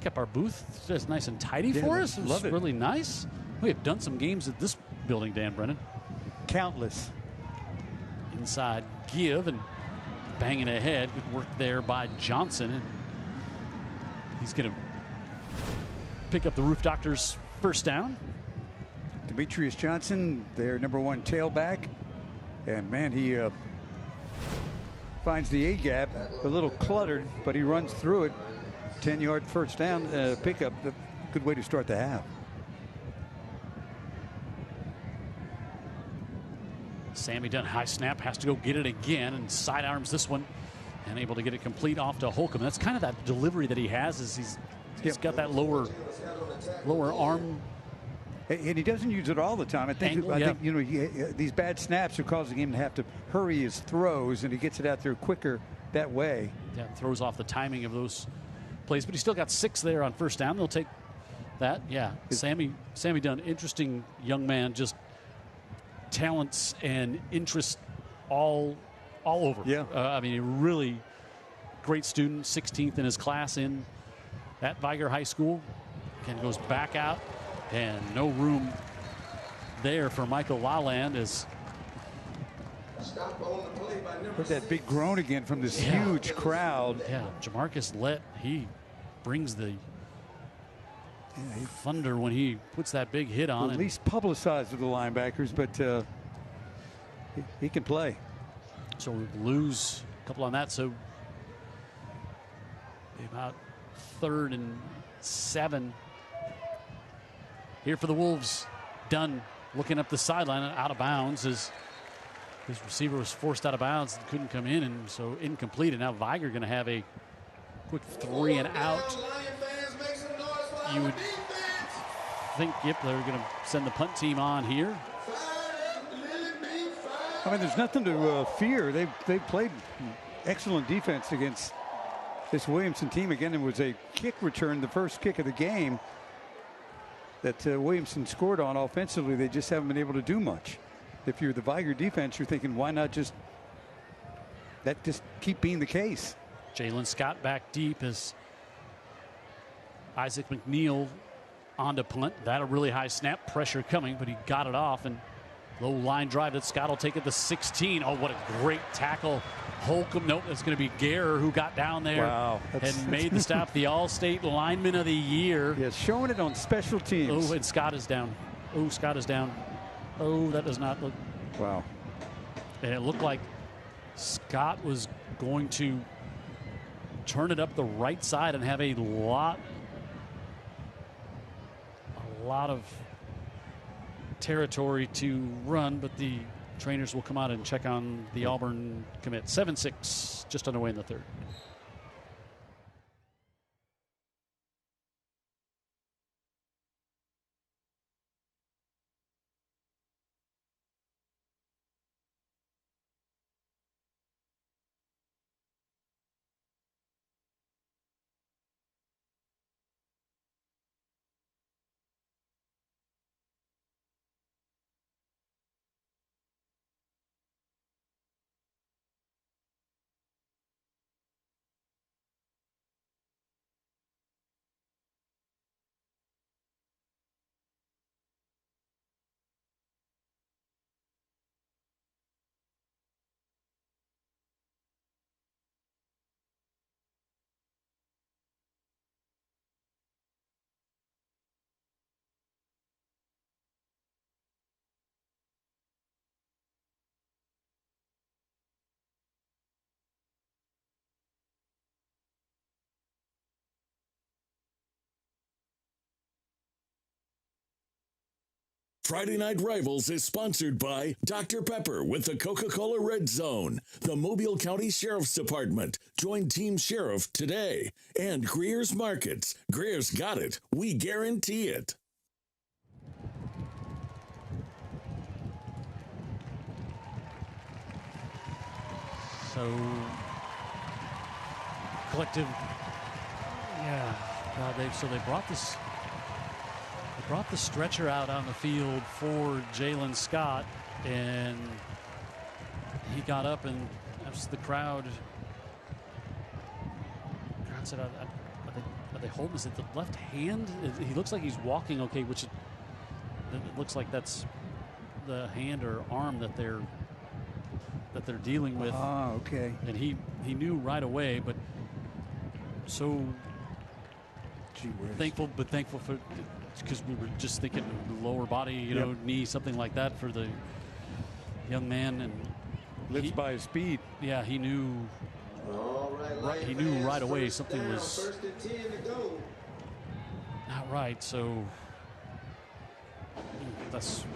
Kept our booth just nice and tidy for us. It was really nice. We have done some games at this building, Dan Brennan. Countless. Inside give and banging ahead. Good work there by Johnson. And he's going to pick up the Roof Doctors' first down. Demetrius Johnson, their #1 tailback. And man, he finds the A-gap, a little cluttered, but he runs through it. 10-yard first down pickup. A good way to start the half. Sammy Dunn, high snap, has to go get it again and sidearms this one and able to get it complete off to Holcomb. That's kind of that delivery that he has, is he's got that lower arm. And he doesn't use it all the time. I think you know, these bad snaps are causing him to have to hurry his throws, and he gets it out there quicker that way. Yeah, throws off the timing of those plays, but he still got 6 there on first down. They'll take that. Yeah, Sammy Dunn, interesting young man, just talents and interests all over. Yeah, I mean, a really great student, 16th in his class at Vigor High School. Again, goes back out, and no room there for Michael Lalland as heard that big groan again from this huge crowd. Yeah, Jamarcus Lett, he brings the thunder when he puts that big hit on. At least publicized with the linebackers, but he can play. So we lose a couple on that. So about 3rd and 7 here for the Wolves. Dunn looking up the sideline, out of bounds as his receiver was forced out of bounds and couldn't come in, and so incomplete. And now Vigor going to have a quick 3 and out. You would think, yep, they're going to send the punt team on here. I mean, there's nothing to fear. They've played excellent defense against this Williamson team. Again, it was a kick return, the first kick of the game that Williamson scored on offensively. They just haven't been able to do much. If you're the Vigor defense, you're thinking, why not just keep being the case? Jalen Scott back deep as Isaac McNeil on to punt. That a really high snap, pressure coming, but he got it off, and low line drive that Scott will take it to 16. Oh, what a great tackle. Holcomb, nope, it's going to be Guerrer who got down there and made the stop. The All-State Lineman of the Year. Yeah, showing it on special teams. Oh, and Scott is down. Oh, Scott is down. Oh, that does not look. Wow. And it looked like Scott was going to turn it up the right side and have a lot of territory to run, but the trainers will come out and check on the Auburn commit. 7-6, just underway in the 3rd. Friday Night Rivals is sponsored by Dr. Pepper with the Coca-Cola Red Zone, the Mobile County Sheriff's Department. Join Team Sheriff today. And Greer's Markets. Greer's got it. We guarantee it. So, collective, yeah. They brought this. They brought the stretcher out on the field for Jalen Scott, and he got up, and as the crowd said, "Are they holding this at the left hand?" He looks like he's walking okay, which it looks like that's the hand or arm that they're dealing with. Ah, okay. And he knew right away, but so thankful for, because we were just thinking lower body, you know, knee, something like that for the young man, and lives by his speed. Yeah, he knew. He knew right away something was not right. So that's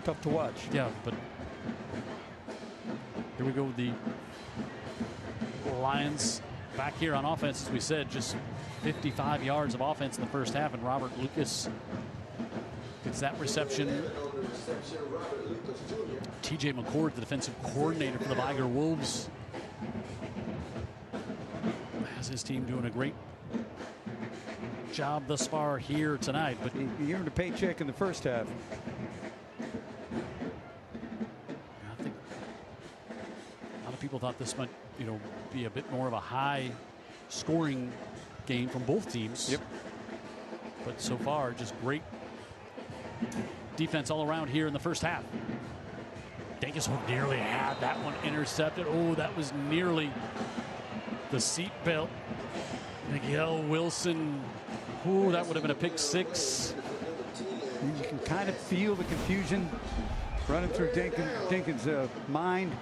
tough to watch. Yeah, but here we go with the Lions back here on offense, as we said, just 55 yards of offense in the first half, and Robert Lucas gets that reception. TJ McCord, the defensive coordinator for the Vigor Wolves, has his team doing a great job thus far here tonight. But he earned a paycheck in the first half. I think a lot of people thought this might, be a bit more of a high scoring game from both teams. Yep. But so far, just great defense all around here in the first half. Dankis nearly had that one intercepted. Oh, that was nearly the seatbelt. Miguel Wilson. Ooh, that would have been a pick six. You can kind of feel the confusion running through Dinkins' mind.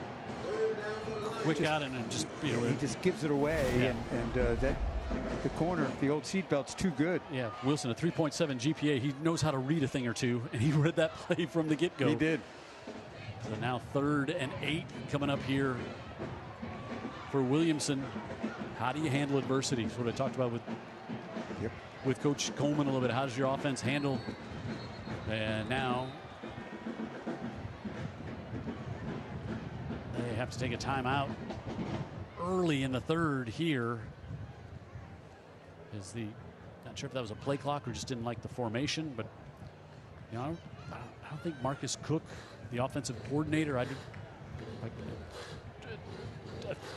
Which got in and just, he just gives it away. Yeah. And that the corner, the old seatbelt's too good. Yeah, Wilson, a 3.7 GPA. He knows how to read a thing or two, and he read that play from the get-go. He did. So now 3rd and 8 coming up here for Williamson. How do you handle adversity? That's what I talked about with Coach Coleman a little bit. How does your offense handle? And now they have to take a timeout early in the 3rd here. Not sure if that was a play clock or just didn't like the formation, but I don't think Marcus Cook, the offensive coordinator, I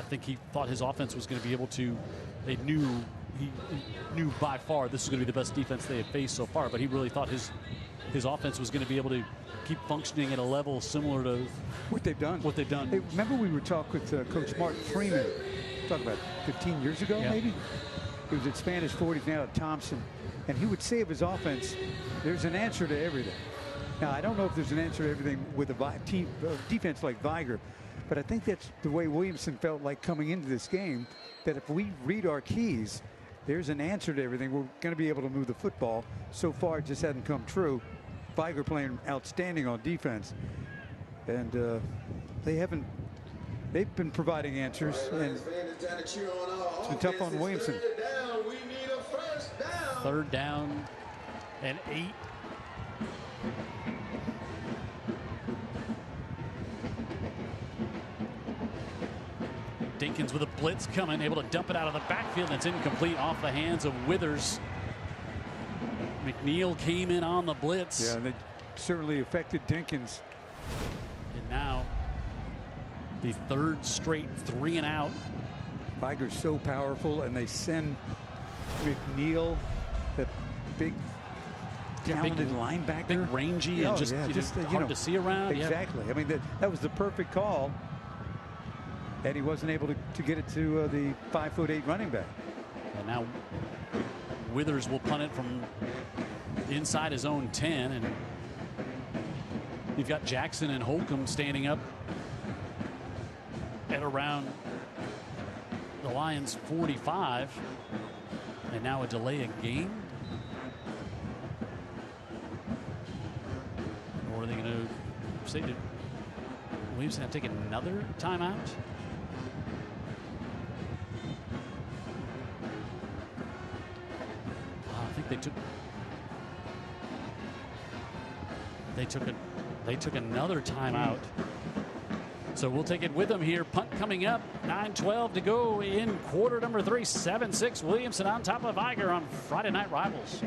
think he thought his offense was going to be able to. He knew by far this was going to be the best defense they had faced so far, but he really thought his offense was going to be able to keep functioning at a level similar to what they've done. Hey, remember we were talking with Coach Mark Freeman, talking about 15 years ago, maybe? He was at Spanish 40s, now at Thompson, and he would say of his offense, there's an answer to everything. Now, I don't know if there's an answer to everything with a defense like Vigor, but I think that's the way Williamson felt like coming into this game, that if we read our keys, there's an answer to everything. We're going to be able to move the football. So far, it just hasn't come true. Vigor playing outstanding on defense. And they've been providing answers. And it's been tough on Williamson. 3rd down and 8. Dinkins with a blitz coming, able to dump it out of the backfield. That's incomplete, off the hands of Withers. McNeil came in on the blitz. Yeah, they certainly affected Dinkins. And now the 3rd straight 3 and out. Vigor's so powerful, and they send McNeil, that big talented linebacker. Big rangy and just hard to see around. Exactly. I mean, that was the perfect call. And he wasn't able to get it to the 5'8" running back. And now Withers will punt it from inside his own 10. And you've got Jackson and Holcomb standing up at around the Lions 45. And now a delay of game. mistake. Did Williamson have to take another timeout? I think they took another timeout. So we'll take it with them here. Punt coming up. 9:12 to go in quarter number 3. 7-6 Williamson on top of Vigor on Friday Night Rivals.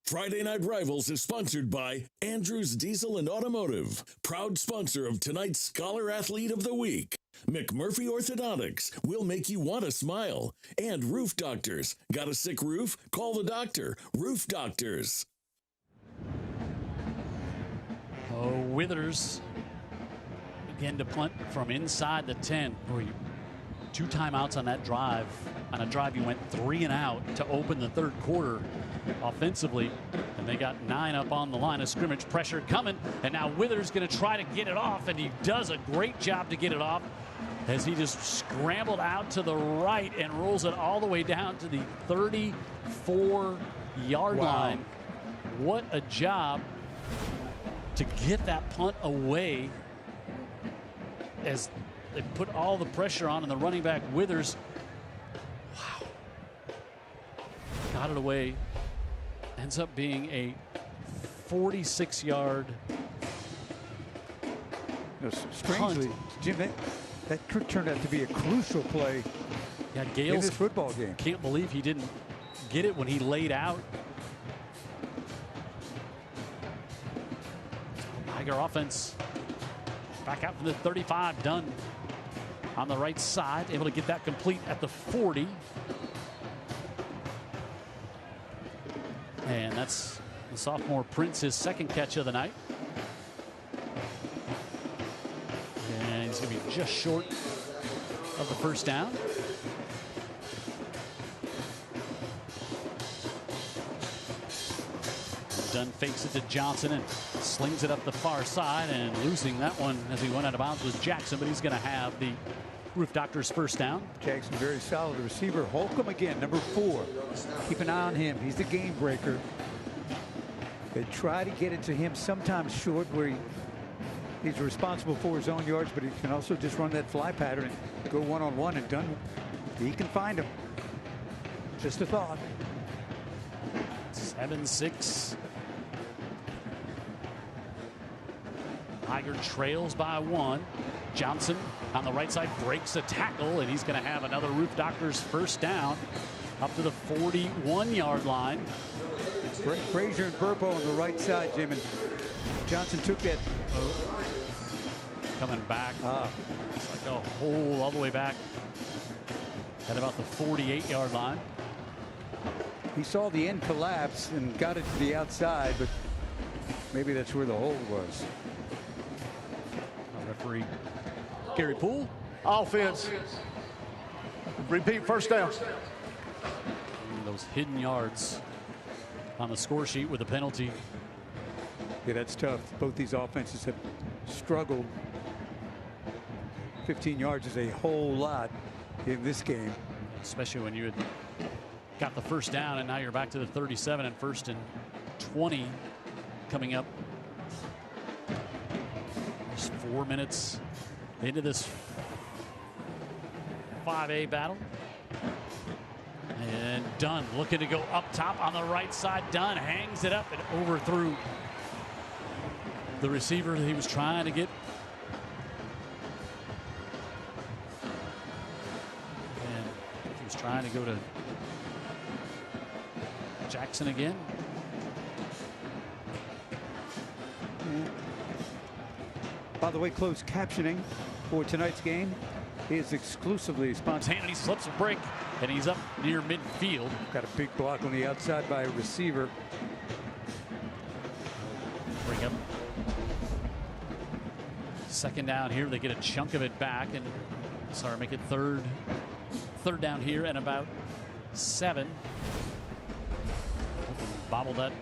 Friday Night Rivals is sponsored by Andrews Diesel and Automotive, proud sponsor of tonight's Scholar Athlete of the Week. McMurphy Orthodontics will make you want to smile. And Roof Doctors. Got a sick roof? Call the doctor. Roof Doctors. Oh, Withers again to punt from inside the 10. Boy, 2 timeouts on that drive. On a drive, you went 3 and out to open the third quarter offensively, and they got 9 up on the line of scrimmage. Pressure coming, and now Withers going to try to get it off, and he does a great job to get it off as he just scrambled out to the right and rolls it all the way down to the 34-yard line. What a job to get that punt away as they put all the pressure on, and the running back Withers, wow, got it away. Ends up being a 46-yard strangely, Jim, that turned out to be a crucial play in this football game. Can't believe he didn't get it when he laid out. Tiger offense back out from the 35, done on the right side, able to get that complete at the 40. And that's the sophomore Prince, his second catch of the night. And he's going to be just short of the first down. Dunn fakes it to Johnson and slings it up the far side, and losing that one as he went out of bounds was Jackson, but he's going to have the Roof Doctors first down. Jackson very solid. The receiver Holcomb again, number 4. Keep an eye on him. He's the game breaker. They try to get it to him sometimes short where he's responsible for his own yards, but he can also just run that fly pattern and go one-on-one, and Dunn, he can find him. Just a thought. 7-6. Tiger trails by 1. Johnson on the right side breaks a tackle, and he's going to have another Roof Doctors first down up to the 41-yard line. Frazier and Burpo on the right side, Jim, and Johnson took that. Coming back. It's like a hole all the way back at about the 48-yard line. He saw the end collapse and got it to the outside, but maybe that's where the hole was. Referee Gary Poole. Offense. Repeat, first down. And those hidden yards on the score sheet with a penalty. Yeah, that's tough. Both these offenses have struggled. 15 yards is a whole lot in this game. Especially when you had got the first down, and now you're back to the 37 and 1st and 20 coming up. Just 4 minutes into this 5A battle. Dunn looking to go up top on the right side. Dunn hangs it up and overthrew the receiver that he was trying to get. And he was trying to go to Jackson again. By the way, closed captioning for tonight's game is exclusively sponsored. And he slips a break, and he's up near midfield. Got a big block on the outside by a receiver. Bring up second down here. They get a chunk of it back, and make it third down here and about 7. Bobble that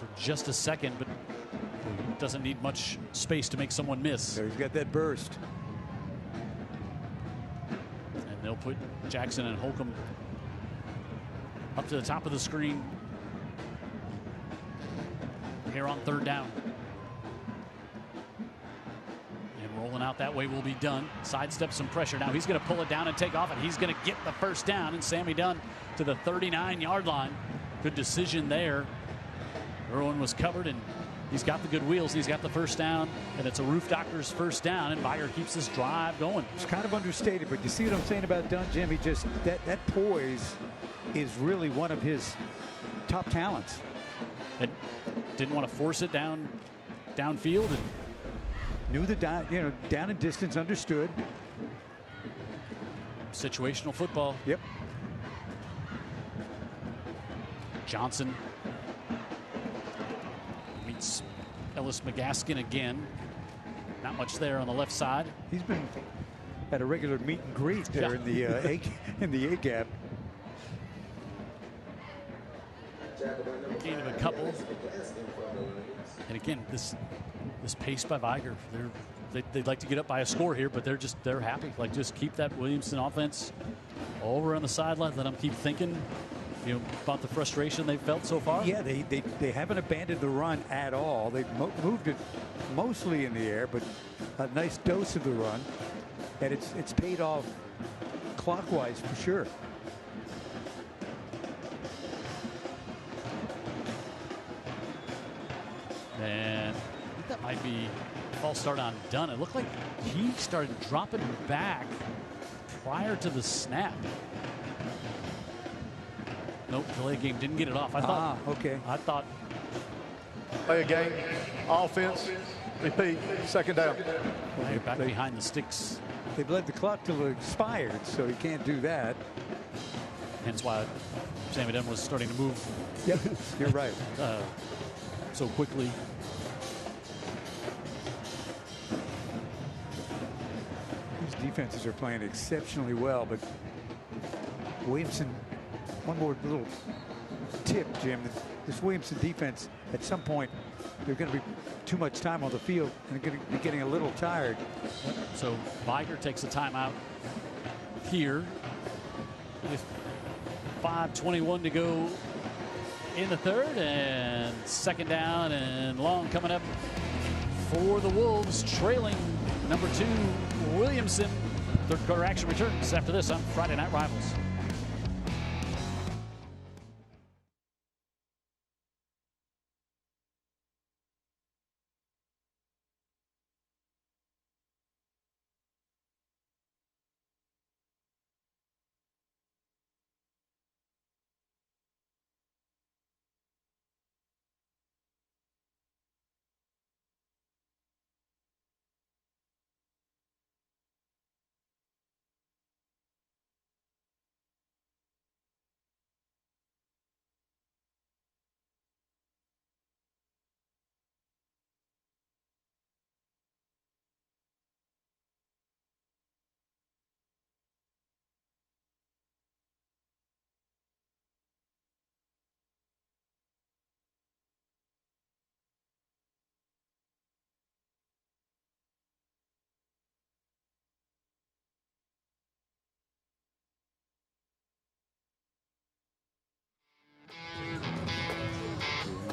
for just a second, but doesn't need much space to make someone miss. There, he's got that burst. And they'll put Jackson and Holcomb up to the top of the screen here on third down. And rolling out that way will be Dunn. Sidestep some pressure. Now he's going to pull it down and take off, and he's going to get the first down. And Sammy Dunn to the 39-yard line. Good decision there. Irwin was covered, and he's got the good wheels. He's got the first down, and it's a Roof Doctors first down, and Vigor keeps this drive going. It's kind of understated, but you see what I'm saying about Dunn, Jim? He just, that poise is really one of his top talents. And didn't want to force it downfield, and knew the down and distance, understood. Situational football. Yep. Johnson meets Ellis McGaskin again. Not much there on the left side. He's been at a regular meet and greet there in the A gap. Gain of a couple. And again, this pace by Vigor. They'd like to get up by a score here, but they're happy. Like, just keep that Williamson offense over on the sideline. Let them keep thinking, about the frustration they've felt so far. Yeah, they haven't abandoned the run at all. They've moved it mostly in the air, but a nice dose of the run, and it's paid off clockwise for sure. And that might be a false start on Dunn. It looked like he started dropping back prior to the snap. Nope, delay game, didn't get it off. I thought. Okay. I thought. Play a game, offense, repeat, second down. Back behind the sticks. They've let the clock till it expired, so he can't do that. Hence why Sammy Dunn was starting to move. Yep, you're right. So quickly. These defenses are playing exceptionally well, but Williamson. One more little tip, Jim. This Williamson defense, at some point, they're going to be too much time on the field and they're going to be getting a little tired. So Vigor takes a timeout here with 5:21 to go in the third, and second down and long coming up for the Wolves, trailing number 2 Williamson. Third quarter action returns after this on Friday Night Rivals.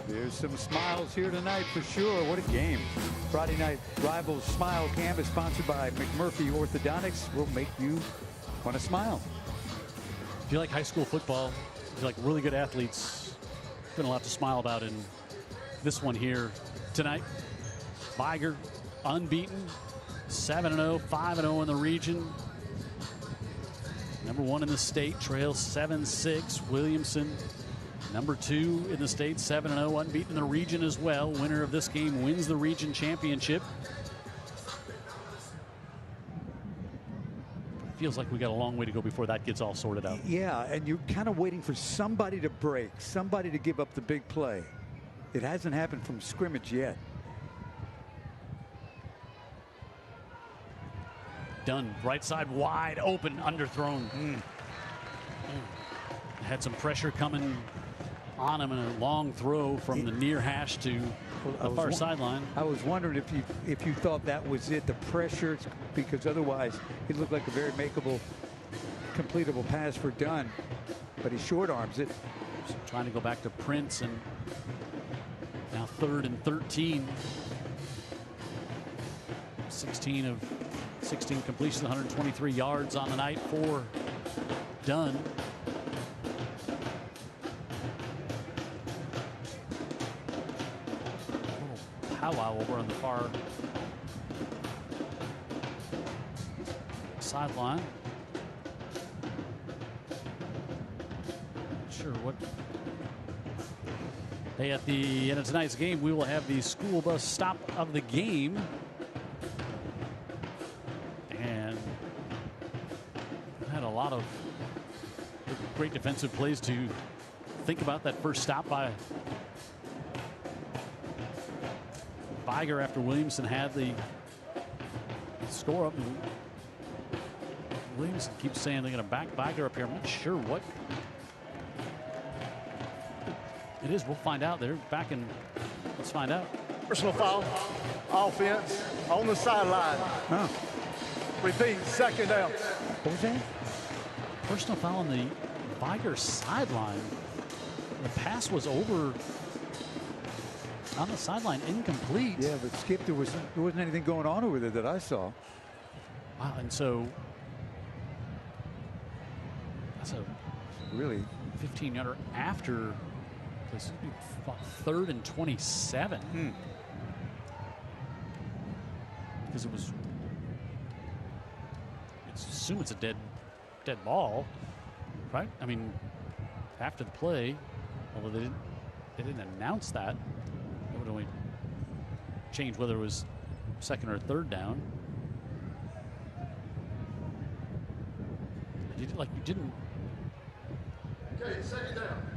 There's some smiles here tonight for sure. What a game. Friday Night Rivals Smile Cam is sponsored by McMurphy Orthodontics. Will make you want to smile. If you like high school football, like really good athletes. Been a lot to smile about in this one here tonight. Vigor, unbeaten, 7-0, 5-0 in the region. Number 1 in the state, trails 7-6. Williamson, number 2 in the state, 7-0, unbeaten in the region as well. Winner of this game wins the region championship. Feels like we got a long way to go before that gets all sorted out. Yeah, and you're kind of waiting for somebody to break, somebody to give up the big play. It hasn't happened from scrimmage yet. Dunn, right side wide open, underthrown. Had some pressure coming on him, and a long throw from the near hash to the far sideline. I was wondering if you thought that was it, the pressure, because otherwise it looked like a very makeable, completable pass for Dunn, but he short arms it. So trying to go back to Prince, and now 3rd and 13. 16 of 16 completions, 123 yards on the night for Dunn. Powwow over on the far sideline. Not sure what. Hey, at the end of tonight's game, we will have the school bus stop of the game. And had a lot of great defensive plays to think about that first stop by Vigor after Williamson had the score up. And Williamson keeps saying they're going to back Vigor up here. I'm not sure what it is. We'll find out. They're back in. Let's find out. Personal foul, offense, on the sideline. Repeat, 2nd down. What was that? Personal foul on the Vigor sideline. The pass was over on the sideline, incomplete. Yeah, but Skip, there wasn't anything going on over there that I saw. Wow, and so that's a really 15-yarder after this would be 3rd and 27. Because it was, assume it's a dead ball, right? I mean, after the play, although they didn't announce that. It would only change whether it was 2nd or 3rd down. You didn't. Okay, 2nd down.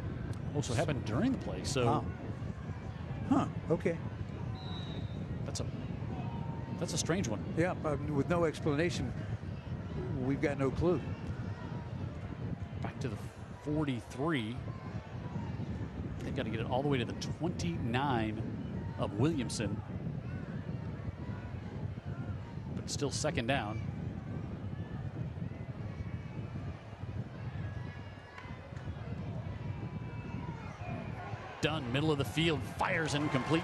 Also happened during the play, so. Okay. That's a strange one. Yeah, with no explanation, we've got no clue. Back to the 43. They've got to get it all the way to the 29 of Williamson. But still 2nd down. Dunn, middle of the field, fires incomplete.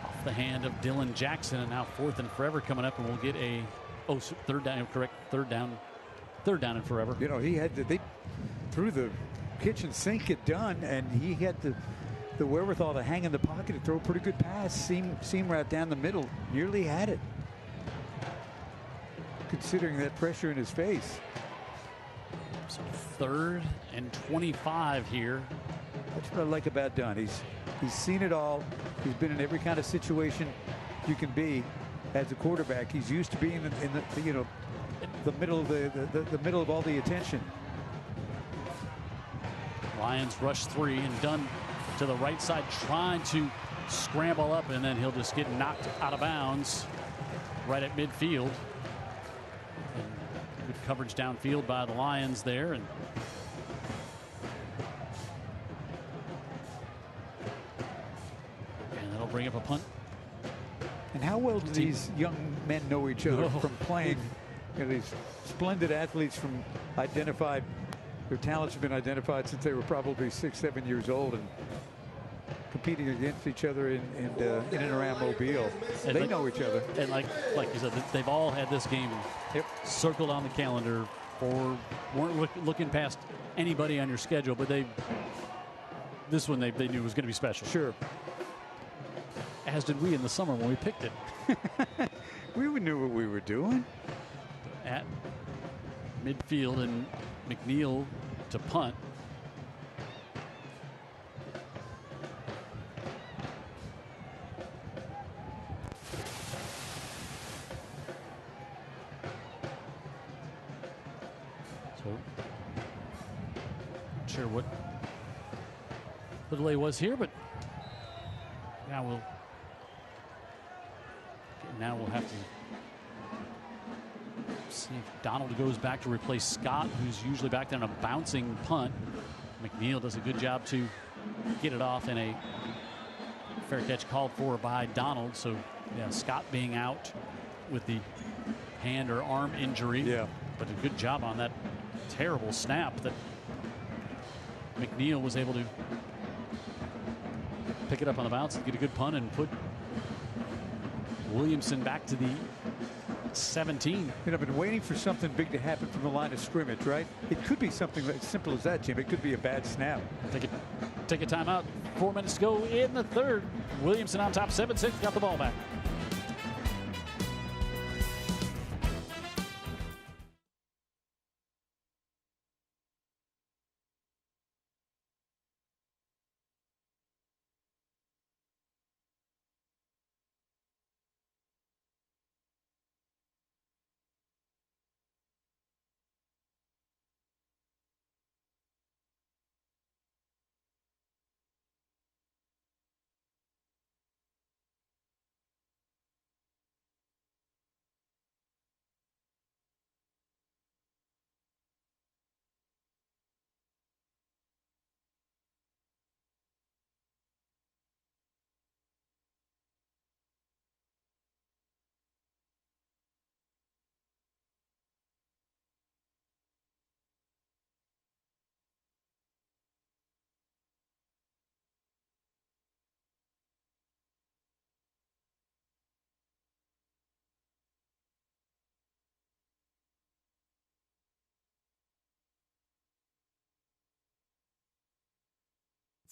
Off the hand of Dylan Jackson, and now 4th and forever coming up, and we'll get a 3rd down, correct, 3rd down and forever. You know, they threw the kitchen sink at Dunn, and he had the wherewithal to hang in the pocket and throw a pretty good pass, seam right down the middle, nearly had it, considering that pressure in his face. So 3rd and 25 here. That's what I like about Dunn. He's seen it all. He's been in every kind of situation you can be as a quarterback. He's used to being in the middle of the middle of all the attention. Lions rush 3, and Dunn to the right side trying to scramble up, and then he'll just get knocked out of bounds right at midfield. And good coverage downfield by the Lions there, and that'll bring up a punt. And how well do these young men know each other from playing? These splendid athletes from identified, their talents have been identified since they were probably 6, 7 years old, and competing against each other in and around Mobile. And they know each other. And like you said, they've all had this game circled on the calendar weren't looking past anybody on your schedule, but this one they knew was going to be special. Sure. As did we in the summer when we picked it. We knew what we were doing. At midfield, and McNeil to punt. So, not sure what the delay was here, but now we'll have to see if Donald goes back to replace Scott, who's usually back there on a bouncing punt. McNeil does a good job to get it off in a fair catch called for by Donald. So, yeah, Scott being out with the hand or arm injury. Yeah. But a good job on that terrible snap that McNeil was able to pick it up on the bounce and get a good punt and put Williamson back to the 17. I've been waiting for something big to happen from the line of scrimmage, right? It could be something as simple as that, Jim. It could be a bad snap. Take a timeout. 4 minutes to go in the third. Williamson on top, 7-6, got the ball back.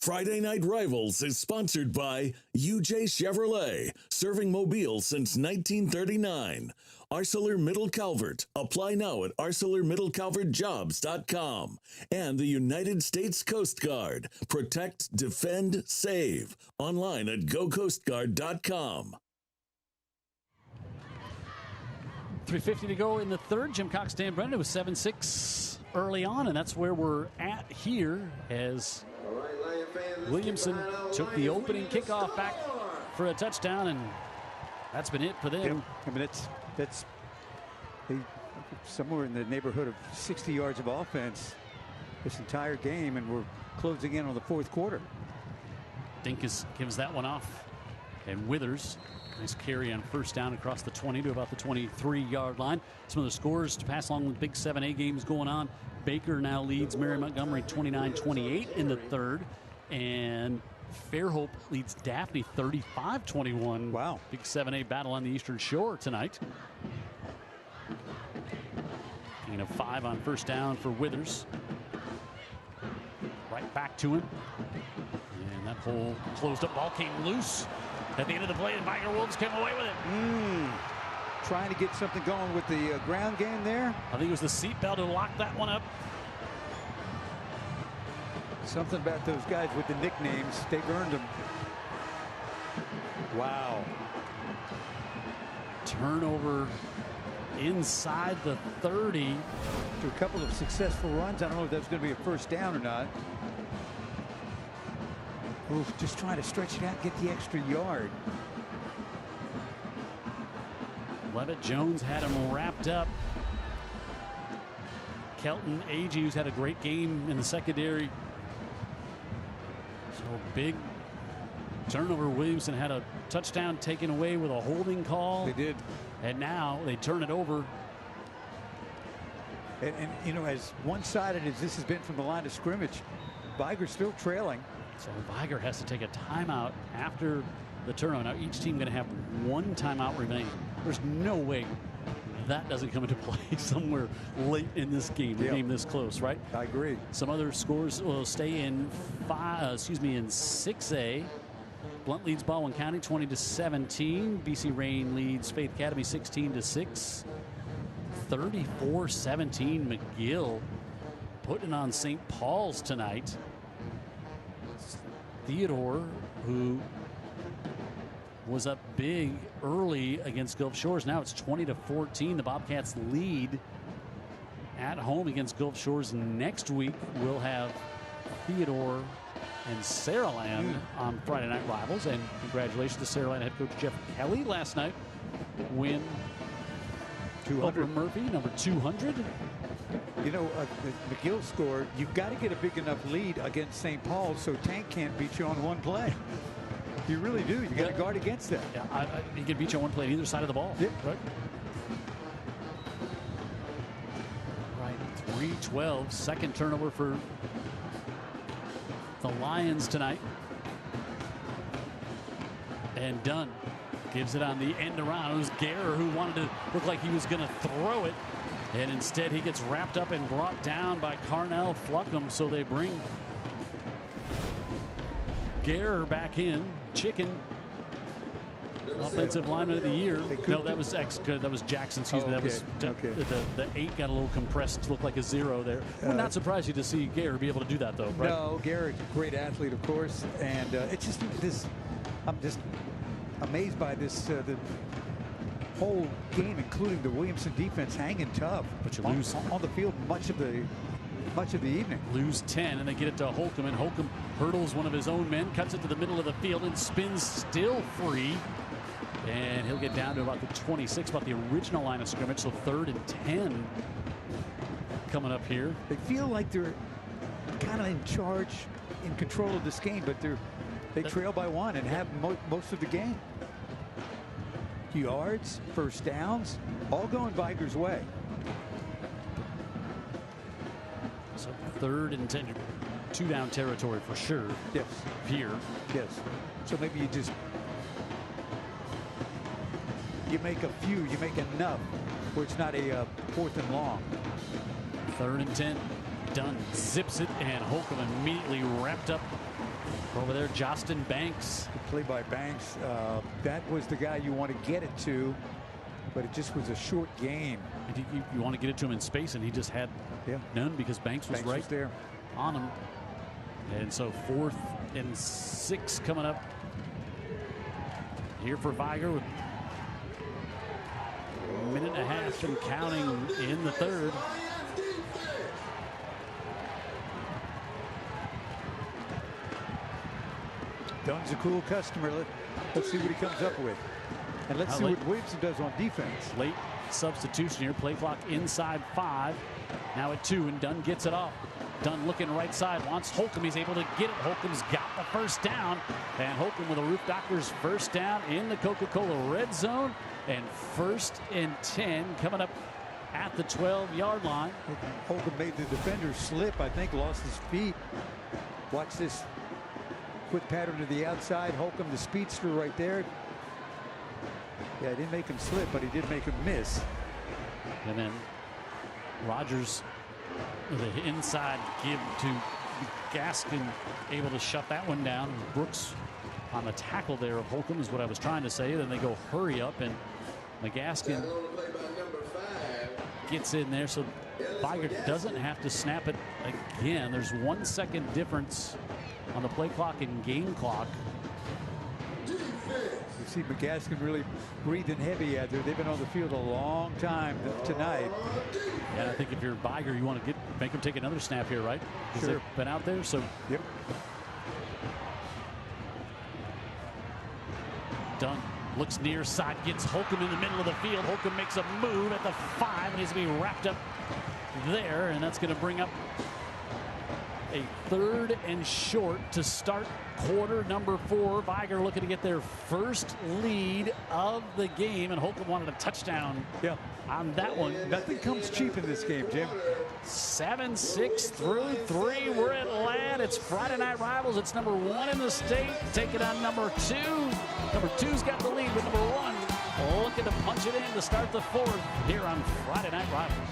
Friday Night Rivals is sponsored by UJ Chevrolet, serving Mobile since 1939. ArcelorMittal Calvert. Apply now at ArcelorMittalCalvertJobs.com. And the United States Coast Guard. Protect, defend, save. Online at GoCoastGuard.com. 3:50 to go in the third. Jim Cox, Dan Brennan was 7-6 early on, and that's where we're at here as Williamson took the opening kickoff back for a touchdown, and that's been it for them. I mean, that's somewhere in the neighborhood of 60 yards of offense this entire game, and we're closing in on the fourth quarter. Dinkus gives that one off, and Withers, nice carry on first down across the 20 to about the 23-yard line. Some of the scores to pass along with big 7A games going on. Baker now leads Mary Montgomery 29-28 in the third, and Fairhope leads Daphne 35-21. Wow. Big 7A battle on the Eastern Shore tonight. Gain of 5 on first down for Withers. Right back to him. And that hole closed up. Ball came loose at the end of the play, and Vigor Wolves came away with it. Trying to get something going with the ground game there. I think it was the seatbelt who locked that one up. Something about those guys with the nicknames. They've earned them. Wow. Turnover inside the 30. After a couple of successful runs, I don't know if that's going to be a first down or not. Oof, just trying to stretch it out, get the extra yard. Levitt Jones had him wrapped up. Kelton Agee, who's had a great game in the secondary. So big turnover. Williamson had a touchdown taken away with a holding call. They did. And now they turn it over. And you know, as one-sided as this has been from the line of scrimmage, Vigor's still trailing. So Vigor has to take a timeout after the turnover. Now each team going to have one timeout remaining. There's no way that doesn't come into play somewhere late in this game, a game this close, right? I agree. Some other scores will stay in in 6A. Blunt leads Baldwin County 20-17. BC Rain leads Faith Academy 16-6. 34-17. McGill putting on St. Paul's tonight. Theodore, who was up big early against Gulf Shores. Now it's 20-14. The Bobcats lead at home against Gulf Shores. Next week we'll have Theodore and Saraland on Friday Night Rivals. And congratulations to Saraland head coach Jeff Kelly last night. Win 200. over Murphy, number 200. You know, the McGill score, you've got to get a big enough lead against St. Paul so Tank can't beat you on one play. You really do. You got to guard against that. Yeah, he can beat you on one play on either side of the ball. Yep. Right. 3-12. Second turnover for the Lions tonight. And Dunn gives it on the end around. It was Guerra who wanted to look like he was going to throw it. And instead he gets wrapped up and brought down by Carnell Fluckham. So they bring Guerra back in. Chicken, offensive lineman of the year. No, that was that was Jackson. Excuse me. That was the 8 got a little compressed, looked like a 0 there. Would not surprise you to see Guerra be able to do that, though. Right? No, Guerra's a great athlete, of course, and it's just this. I'm just amazed by this. The whole game, including the Williamson defense, hanging tough. But you lose on the field much of the evening. Lose 10, and they get it to Holcomb, and Holcomb hurdles one of his own men, cuts it to the middle of the field, and spins still free. And he'll get down to about the 26, about the original line of scrimmage. So 3rd and 10 coming up here. They feel like they're kind of in charge, in control of this game, but they trail by 1 and have most of the game. Yards, first downs, all going Vigor's way. So 3rd and 10, 2-down territory for sure. Yes. Here. Yes. So maybe you make a few, you make enough where it's not a 4th and long. 3rd and 10. Dunn zips it, and Holcomb immediately wrapped up over there. Jostin Banks. Good play by Banks. That was the guy you want to get it to, but it just was a short game. You want to get it to him in space, and he just had none because Banks was right there on him. And so 4th and 6 coming up here for Vigor with a minute and a half and counting in the 3rd. Dunn's a cool customer. Let's see what he comes up with. And let's see what Williamson does on defense. Late substitution here. Play clock inside 5. Now at 2, and Dunn gets it off. Dunn looking right side, wants Holcomb. He's able to get it. Holcomb's got the first down. And Holcomb with a Roof Doctors first down in the Coca-Cola red zone. And 1st and 10 coming up at the 12-yard line. Holcomb made the defender slip. I think lost his feet. Watch this quick pattern to the outside. Holcomb, the speedster right there. Yeah, he didn't make him slip, but he did make him miss. And then Rogers with an inside give to Gaskin, able to shut that one down. Brooks on the tackle there of Holcomb is what I was trying to say. Then they go hurry up, and McGaskin gets in there, so Vigor doesn't have to snap it again. There's 1 second difference on the play clock and game clock. You see McGaskin really breathing heavy out there. They've been on the field a long time tonight. And I think if you're Vigor, you want to make them take another snap here, right? Because they've been out there. So yep. Dunn looks near side, gets Holcomb in the middle of the field. Holcomb makes a move at the 5, and he's going to be wrapped up there, and that's going to bring up a 3rd and short to start quarter number 4. Vigor looking to get their first lead of the game, and Holcomb wanted a touchdown on that one. Nothing comes cheap in this game, Jim. 7-6 through 3. We're at Ladd. It's Friday Night Rivals. It's number 1 in the state taking on number 2. Number 2's got the lead with number 1. looking to punch it in to start the fourth here on Friday Night Rivals.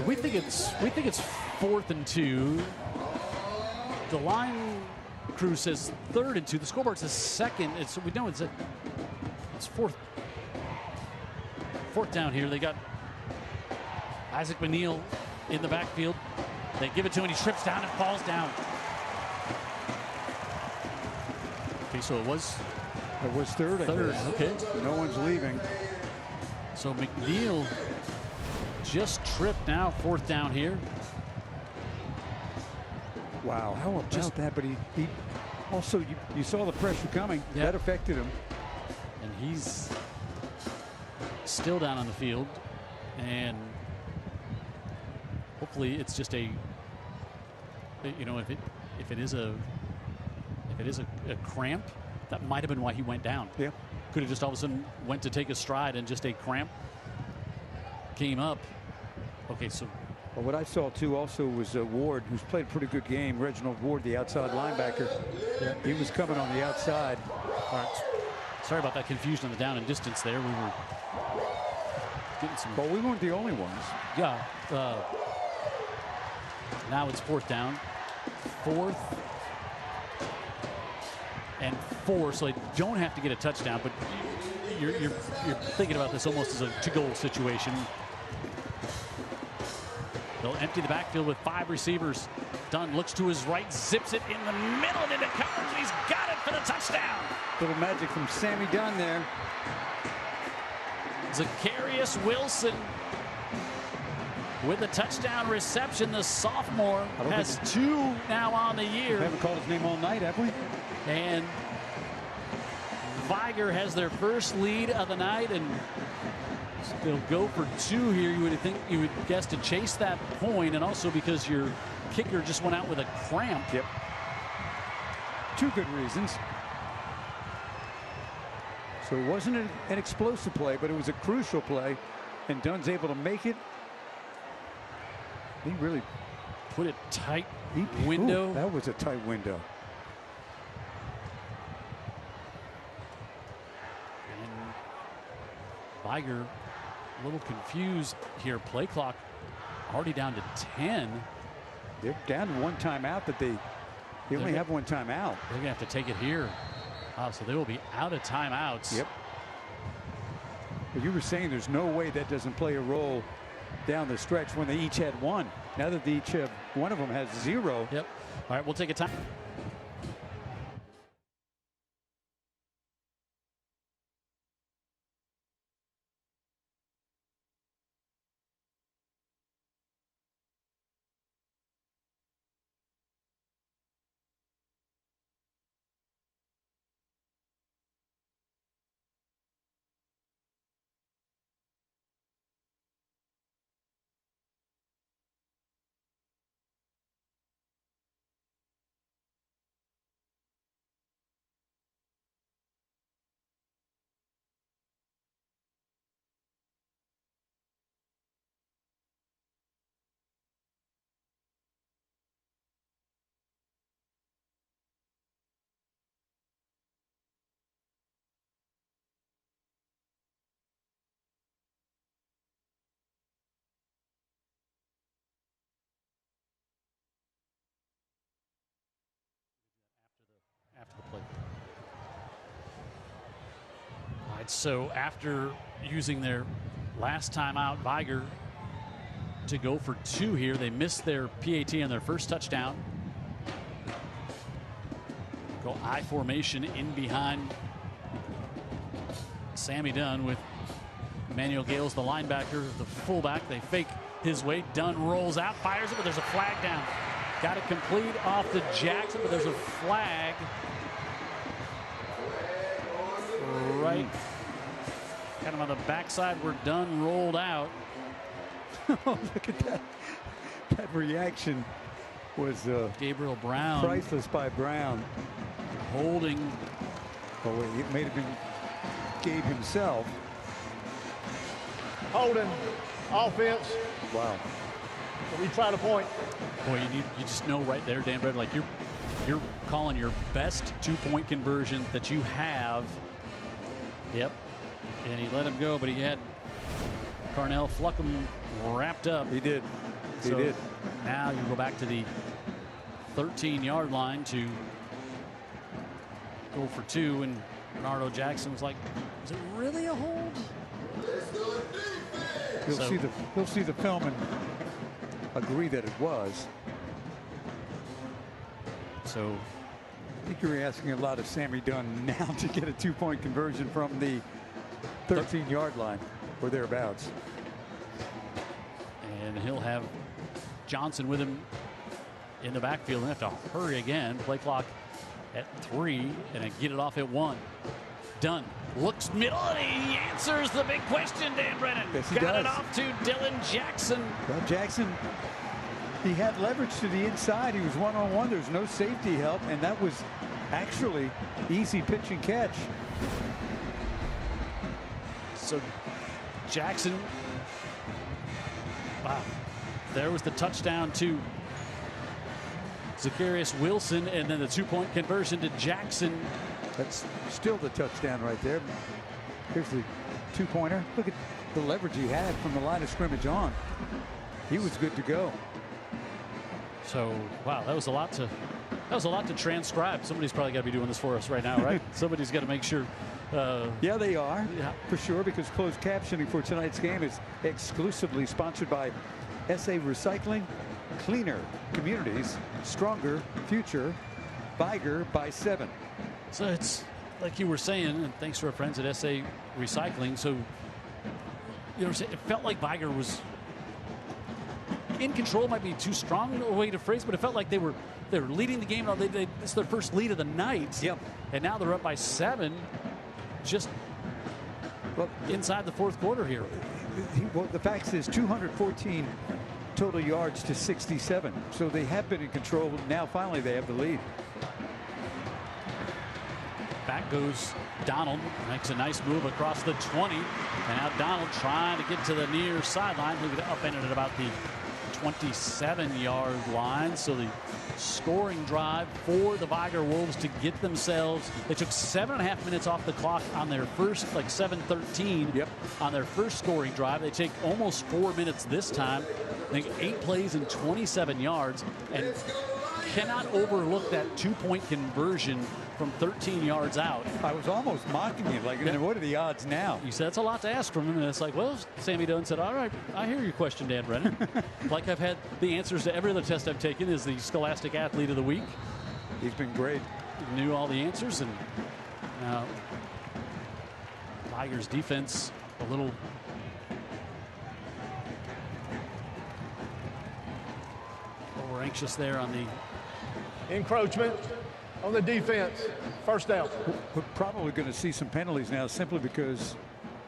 We think it's 4th and 2. The line crew says 3rd and 2. The scoreboard says 2nd. We know it's fourth down here. They got Isaac McNeil in the backfield. They give it to him. He trips down and falls down. Okay, so it was 3rd. Third. Okay. No one's leaving. So McNeil just tripped now, 4th down here. Wow, how about that? But he also, you saw the pressure coming. Yep. That affected him. And he's still down on the field. And hopefully it's just a, you know, if it is a cramp, that might have been why he went down. Yeah. Could have just all of a sudden went to take a stride and just a cramp came up. Okay, so. Well, what I saw too also was Ward, who's played a pretty good game. Reginald Ward, the outside linebacker. Yeah. He was coming on the outside. All right. Sorry about that confusion on the down and distance there. We were getting some. Well, we weren't the only ones. Yeah. Now it's 4th down. 4th and 4, so they don't have to get a touchdown, but you're thinking about this almost as a to-goal situation. They'll empty the backfield with 5 receivers. Dunn looks to his right, zips it in the middle and into coverage, and he's got it for the touchdown. Little magic from Sammy Dunn there. Zacharias Wilson with a touchdown reception. The sophomore has 2 now on the year. We haven't called his name all night, have we? And Vigor has their first lead of the night, and they'll go for 2 here. You would guess to chase that point, and also because your kicker just went out with a cramp. Yep. 2 good reasons. So it wasn't an explosive play, but it was a crucial play, and Dunn's able to make it. He really put it tight window. Ooh, that was a tight window. And Vigor a little confused here. Play clock already down to 10. They're down to 1 timeout, but they only have 1 timeout. They're gonna have to take it here. Wow, so they will be out of timeouts. Yep. But you were saying there's no way that doesn't play a role down the stretch when they each had 1. Now that they each have, one of them has 0. Yep. All right, we'll take a time. After the play. All right, so after using their last time out, Vigor to go for 2 here. They missed their PAT on their first touchdown. Go I formation in behind Sammy Dunn with Emmanuel Gales, the linebacker, the fullback. They fake his way. Dunn rolls out, fires it, but there's a flag down. Got it complete off to Jackson, but there's a flag right kind of on the backside where Dunn rolled out. Oh, look at that. That reaction was Gabriel Brown. Priceless by Brown. Holding. Oh, wait, it may have been Gabe himself. Holding. Offense. Wow. We try to point. Boy, you just know right there, Dan Brett, like you're calling your best 2-point conversion that you have. Yep. And he let him go, but he had Carnell Fluckham wrapped up. He did. He So did. Now you go back to the 13-yard line to go for 2, and Bernardo Jackson was like, is it really a hold? He'll see the film and agree that it was. So I think you're asking a lot of Sammy Dunn now to get a 2-point conversion from the 13-yard line or thereabouts. And he'll have Johnson with him in the backfield. They have to hurry again. Play clock at 3, and then get it off at 1. Dunn looks middle, and he answers the big question, Dan Brennan. Yes, he Got does. it off to Dylan Jackson. Well, Jackson, he had leverage to the inside. He was one-on-one. There's no safety help, and that was actually easy pitch and catch. So Jackson, wow, there was the touchdown to Zacharias Wilson, and then the 2-point conversion to Jackson. That's still the touchdown right there. Here's the 2-pointer. Look at the leverage he had from the line of scrimmage on. He was good to go. So wow, that was a lot to transcribe. Somebody's probably got to be doing this for us right now, right? Somebody's got to make sure. Yeah, they are, for sure, because closed captioning for tonight's game is exclusively sponsored by SA Recycling, Cleaner Communities, Stronger Future, Vigor by 7. So it's like you were saying, and thanks to our friends at SA Recycling. So you know, it felt like Vigor was in control. Might be too strong a way to phrase, but it felt like they were leading the game. This is their first lead of the night. Yep. And now they're up by 7, just inside the 4th quarter here. Well, the fact is 214 total yards to 67. So they have been in control. Now finally they have the lead. Back goes Donald, makes a nice move across the 20. And now Donald trying to get to the near sideline. He'll get upended at about the 27-yard line. So the scoring drive for the Vigor Wolves to get themselves. They took 7.5 minutes off the clock on their first, like 7:13. Yep. On their first scoring drive. They take almost 4 minutes this time. I think 8 plays and 27 yards. And cannot overlook that 2-point conversion from 13 yards out. I was almost mocking you, like, what are the odds now? You said that's a lot to ask from him, and it's like, well, Sammy Dunn said, all right, I hear your question, Dan Brennan. Like I've had the answers to every other test I've taken as the Scholastic Athlete of the Week. He's been great. Knew all the answers, and now Tigers defense a little over anxious there on the encroachment on the defense. First down. We're probably going to see some penalties now simply because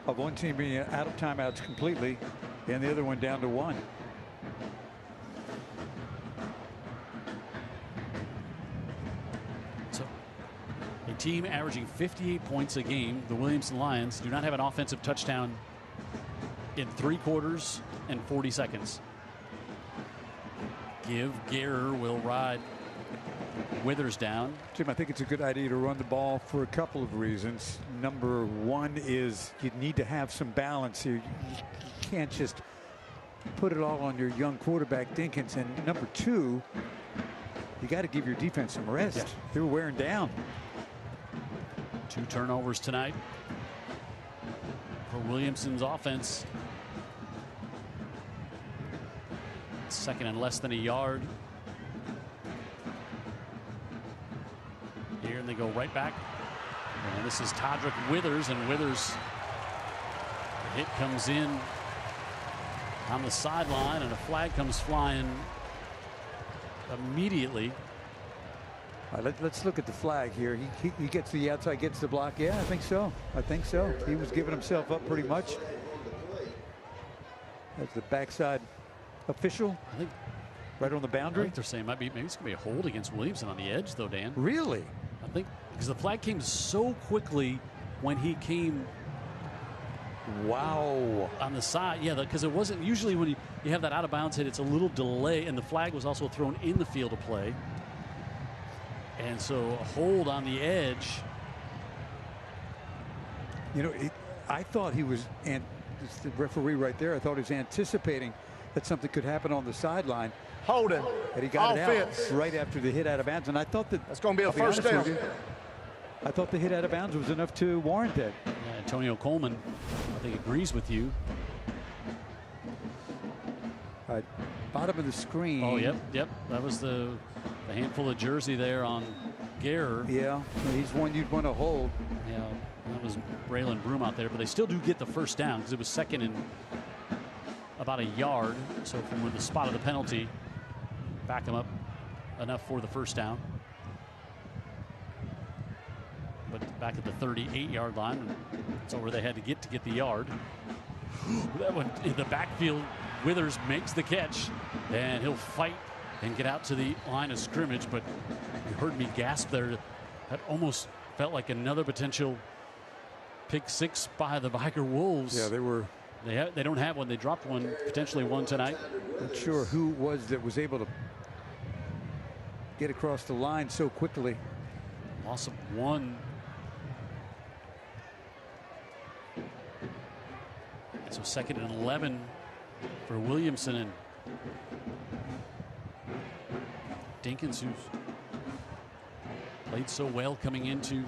of one team being out of timeouts completely and the other one down to 1. So a team averaging 58 points a game, the Williamson Lions, do not have an offensive touchdown in 3 quarters and 40 seconds. Vigor will ride Withers down. Jim, I think it's a good idea to run the ball for a couple of reasons. Number one is you need to have some balance here. You can't just put it all on your young quarterback Dinkins. And number two, you got to give your defense some rest. Yeah. They were wearing down. 2 turnovers tonight for Williamson's offense. Second and less than a yard. Here, and they go right back. And this is Todrick Withers, and Withers, the hit comes in on the sideline, and a flag comes flying immediately. All right, let's look at the flag here. He gets the outside, gets the block. Yeah, I think so. I think so. He was giving himself up pretty much. That's the backside official. I think right on the boundary. I think they're saying maybe it's going to be a hold against Williamson on the edge, though, Dan. Really? I think because the flag came so quickly when he came. Wow. On the side, yeah, because it wasn't usually when you have that out of bounds hit, it's a little delay, and the flag was also thrown in the field of play. And so a hold on the edge. You know, I thought he was, and it's the referee right there, I thought he was anticipating that something could happen on the sideline. Holding. And he got Offense. it out right after the hit out of bounds. And I thought that's going to be a first down. I thought the hit out of bounds was enough to warrant that. Yeah, Antonio Coleman, I think, agrees with you. All right, bottom of the screen. Oh, yep. That was the handful of jersey there on Vigor. Yeah, he's one you'd want to hold. Yeah, that was Braylon Broom out there, but they still do get the first down because it was second and about a yard. So from where the spot of the penalty, back them up enough for the first down. But back at the 38-yard line, that's where they had to get the yard. That one in the backfield, Withers makes the catch, and he'll fight and get out to the line of scrimmage. But you heard me gasp there. That almost felt like another potential pick six by the Vigor Wolves. Yeah, they were. They don't have one. They dropped one, potentially one tonight. Not sure who it was that was able to get across the line so quickly. Loss of one. And so second and 11 for Williamson, and Dinkins, who's played so well coming into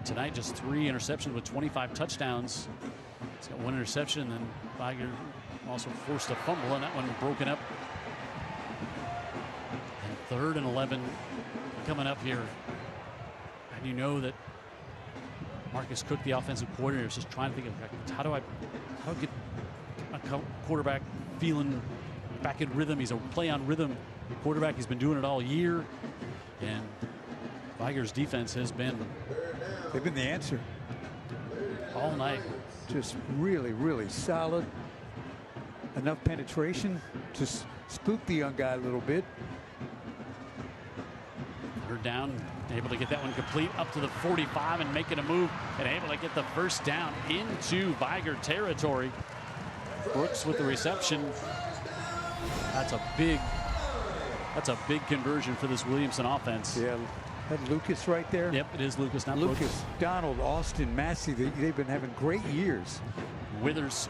tonight, just 3 interceptions with 25 touchdowns. He's got 1 interception, and Vigor also forced a fumble, and that one broken up. And 3rd and 11 coming up here. And you know that Marcus Cook, the offensive coordinator, is just trying to think of how do I get a quarterback feeling back in rhythm. He's a play on rhythm quarterback. He's been doing it all year. And Vigor's defense has been. They've been the answer. All night. Just really, really solid. Enough penetration to spook the young guy a little bit. Third down, able to get that one complete up to the 45 and making a move and able to get the first down into Vigor territory. Brooks with the reception. That's a big conversion for this Williamson offense. Yeah, that Lucas right there. Yep, it is Lucas, not Lucas, Brooks. Donald, Austin, Massey, they've been having great years. Withers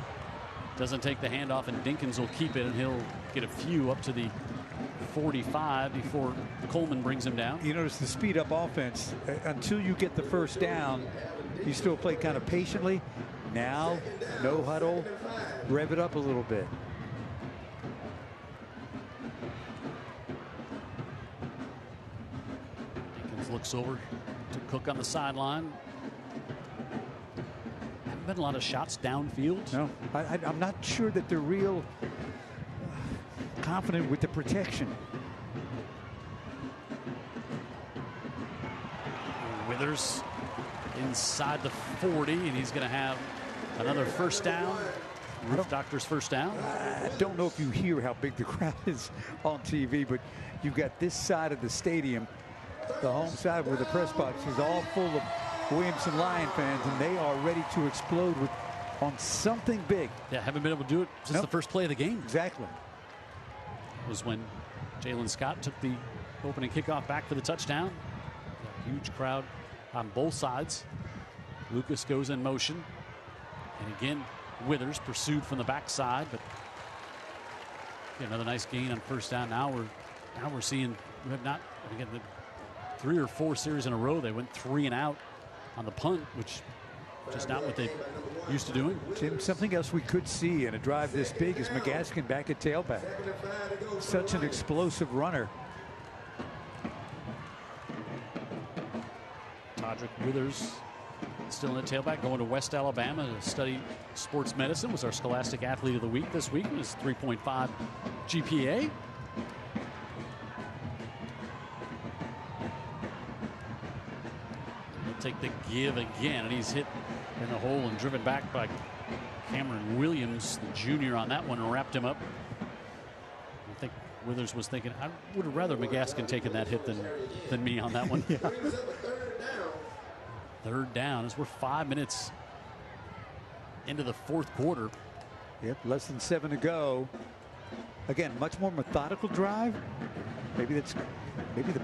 doesn't take the handoff, and Dinkins will keep it, and he'll get a few up to the 45 before Coleman brings him down. You notice the speed up offense, until you get the first down, you still play kind of patiently. Now, no huddle, rev it up a little bit. Dinkins looks over to Cook on the sideline. Haven't been a lot of shots downfield. No, I'm not sure that they're real confident with the protection. Withers inside the 40, and he's going to have another first down. Roof Doctor's first down. I don't know if you hear how big the crowd is on TV, but you've got this side of the stadium, the home side where the press box is all full of Williamson Lion fans, and they are ready to explode on something big. Yeah, haven't been able to do it since the first play of the game. Exactly. Was when Jalen Scott took the opening kickoff back for the touchdown. A huge crowd on both sides. Lucas goes in motion. And again, Withers pursued from the backside, but another nice gain on first down. Now we're seeing, we have not, again, the 3 or 4 series in a row, they went 3 and out on the punt, which just not what they used to doing. Jim, something else we could see in a drive this big is McGaskin back at tailback. Such an explosive runner. Todrick Withers still in the tailback, going to West Alabama to study sports medicine. Was our Scholastic Athlete of the Week this week. His 3.5 GPA. He'll take the give again, and he's hit in the hole and driven back by Cameron Williams, the junior, on that one, and wrapped him up. I think Withers was thinking, I would have rather McGaskin taken that hit than me on that one. Yeah. Third down as we're 5 minutes into the fourth quarter. Yep, less than 7 to go. Again, much more methodical drive. Maybe the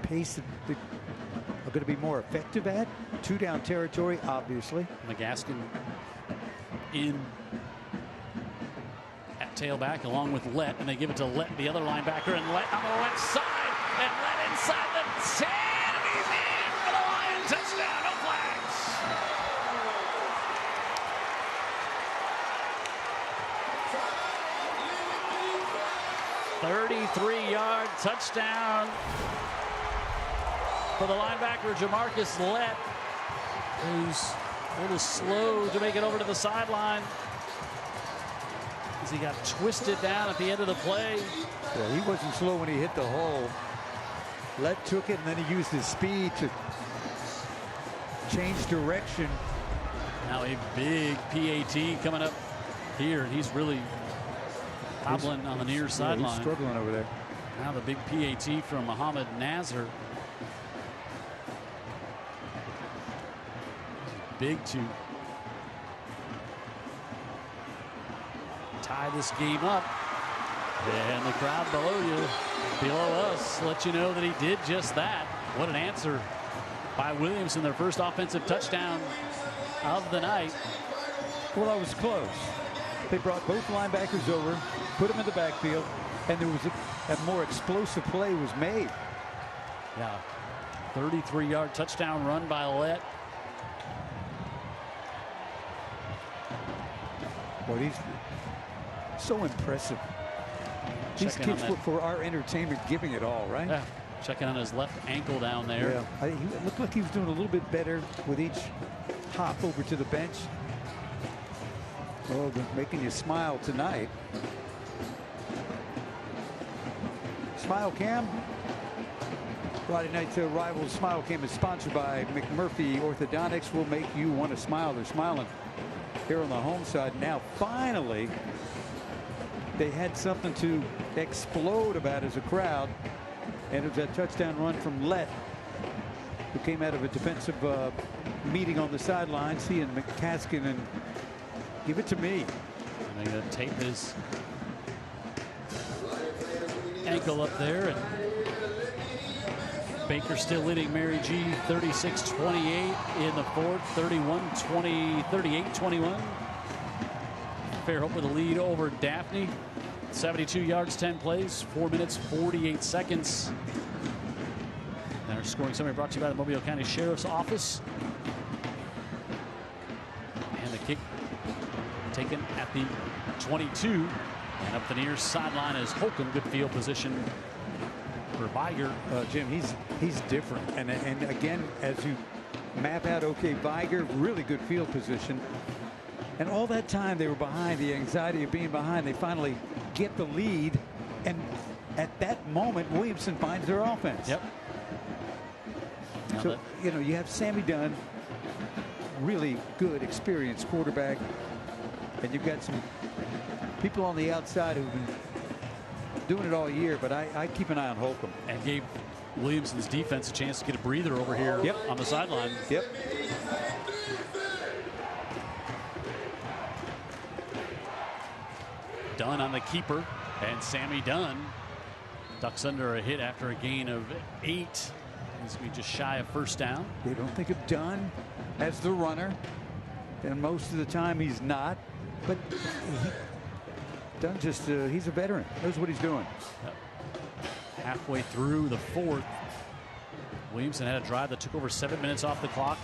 pace that they are going to be more effective at. 2 down territory, obviously. McGaskin in at tailback along with Lett, and they give it to Lett, the other linebacker, and Lett on the left side, and Lett inside the 10, and he's in for the Lions touchdown. No flags. 33-yard touchdown for the linebacker Jamarcus Lett, who's a little slow to make it over to the sideline as he got twisted down at the end of the play. Well, he wasn't slow when he hit the hole. Lett took it, and then he used his speed to change direction. Now a big PAT coming up here, and he's really hobbling on the near sideline. He's struggling over there. Now the big PAT from Muhammad Nazar. Big to tie this game up. And the crowd below us, let you know that he did just that. What an answer by Williamson, their first offensive touchdown of the night. Well, that was close. They brought both linebackers over, put them in the backfield, and there was a more explosive play was made. Yeah, 33-yard touchdown run by Lett. Well, he's so impressive. These kids for our entertainment giving it all, right? Yeah, checking on his left ankle down there. Yeah, he looked like he was doing a little bit better with each hop over to the bench. Oh, they're making you smile tonight. Smile Cam. Friday Night Rivals Smile Cam is sponsored by McMurphy Orthodontics. Will make you want to smile. They're smiling here on the home side. Now, finally, they had something to explode about as a crowd. And it was that touchdown run from Lett, who came out of a defensive meeting on the sideline, seeing McCaskin and give it to me. And they're going to tape his ankle up there. And Baker still leading Mary G 36-28 in the fourth, 38-21. Fairhope with a lead over Daphne. 72 yards, 10 plays, 4 minutes, 48 seconds. And our scoring summary brought to you by the Mobile County Sheriff's Office. And the kick taken at the 22. And up the near sideline is Holcomb. Good field position for Vigor. Jim, he's different. And again, as you map out, okay, Vigor, really good field position. And all that time they were behind, the anxiety of being behind, they finally get the lead. And at that moment, Williamson finds their offense. Yep. So, you know, you have Sammy Dunn, really good, experienced quarterback. And you've got some people on the outside who've been doing it all year, but I keep an eye on Holcomb. And gave Williamson's defense a chance to get a breather over here on the sideline. Yep. Dunn on the keeper, and Sammy Dunn ducks under a hit after a gain of 8. He's going to be just shy of first down. They don't think of Dunn as the runner, and most of the time he's not. But Dunn just, he's a veteran, knows what he's doing. Halfway through the 4th, Williamson had a drive that took over 7 minutes off the clock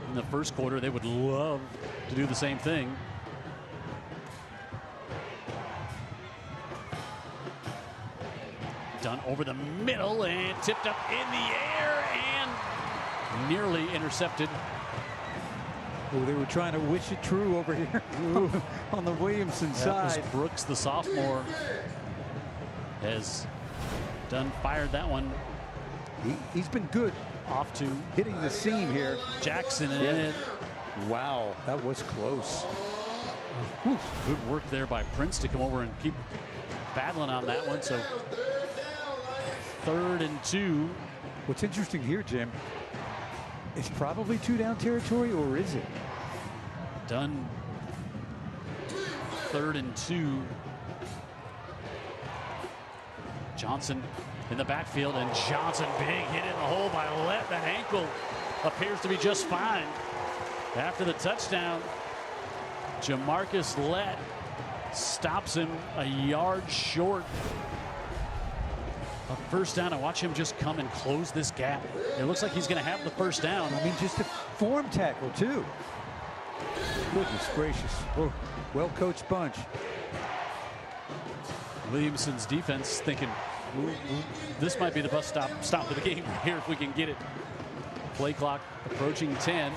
in the first quarter. They would love to do the same thing. Dunn over the middle and tipped up in the air and nearly intercepted. Oh, they were trying to wish it true over here on the Williamson side. That was Brooks, the sophomore, as Dunn fired that one. He's been good off to hitting the seam here. Jackson in it. Wow, that was close. Good work there by Prince to come over and keep battling on that one. So 3rd and 2. What's interesting here, Jim, it's probably 2-down territory, or is it? Dunn, 3rd and 2. Johnson in the backfield, and Johnson big hit in the hole by Lett. That ankle appears to be just fine. After the touchdown, Jamarcus Lett stops him a yard short of first down. And watch him just come and close this gap. It looks like he's going to have the first down. I mean, just a form tackle, too. Goodness gracious. Oh, well-coached bunch. Williamson's defense thinking, this might be the best stop of the game here if we can get it. Play clock approaching 10.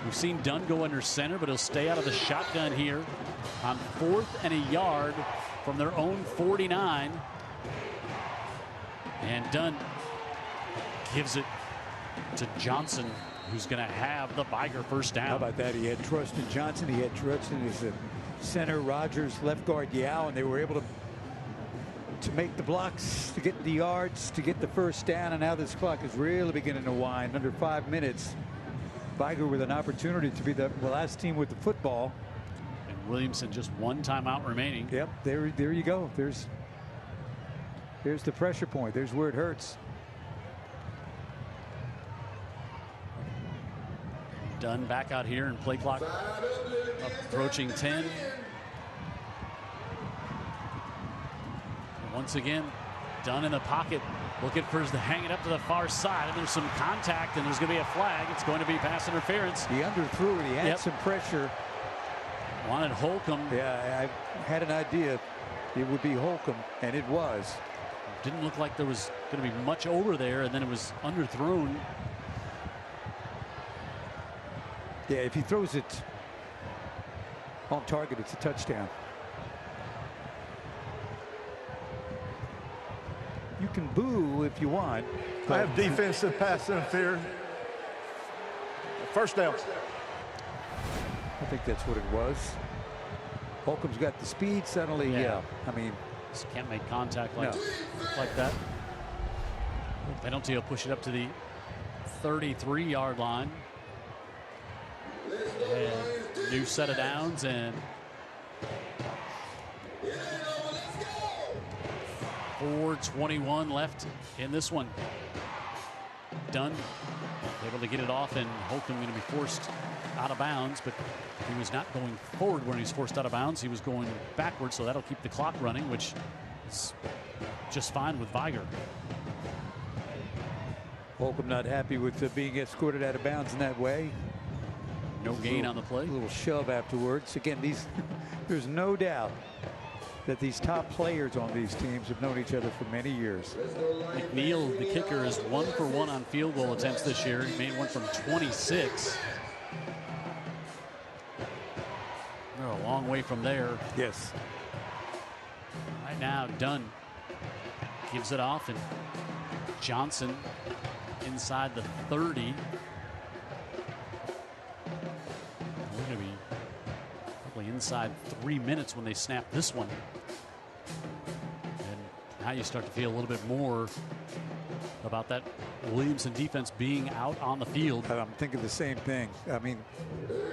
We've seen Dunn go under center, but he'll stay out of the shotgun here on 4th and a yard from their own 49. And Dunn gives it to Johnson, who's going to have the Vigor first down. How about that? He had trust in Johnson. He had trust in his center, Rogers, left guard, Yao, and they were able to make the blocks, to get the yards, to get the first down. And now this clock is really beginning to wind. Under 5 minutes, Vigor with an opportunity to be the last team with the football. And Williamson just 1 timeout remaining. Yep, there you go. There's the pressure point. There's where it hurts. Dunn back out here and play clock approaching 10. Once again, Dunn in the pocket, looking for the hang it up to the far side, and there's some contact, and there's going to be a flag. It's going to be pass interference. He underthrew it. He had some pressure. Wanted Holcomb. Yeah, I had an idea it would be Holcomb, and it was. Didn't look like there was going to be much over there, and then it was underthrown. Yeah, if he throws it on target, it's a touchdown. You can boo if you want. I have defensive pass interference. First down. I think that's what it was. Holcomb's got the speed suddenly. Yeah. I mean, just can't make contact like that. Penalty will push it up to the 33-yard line. And new set of downs, and 4:21 left in this one. Dunn able to get it off, and Holcomb going to be forced out of bounds, but he was not going forward when he was forced out of bounds. He was going backwards, so that'll keep the clock running, which is just fine with Vigor. Holcomb not happy with being escorted out of bounds in that way. No gain on the play. A little shove afterwards. Again, there's no doubt that these top players on these teams have known each other for many years. McNeil, the kicker, is 1 for 1 on field goal attempts this year. He made one from 26. They're a long way from there. Yes. Right now, Dunn gives it off, and Johnson inside the 30. We're going to be probably inside 3 minutes when they snap this one. And now you start to feel a little bit more about that Williamson defense being out on the field. I'm thinking the same thing. I mean,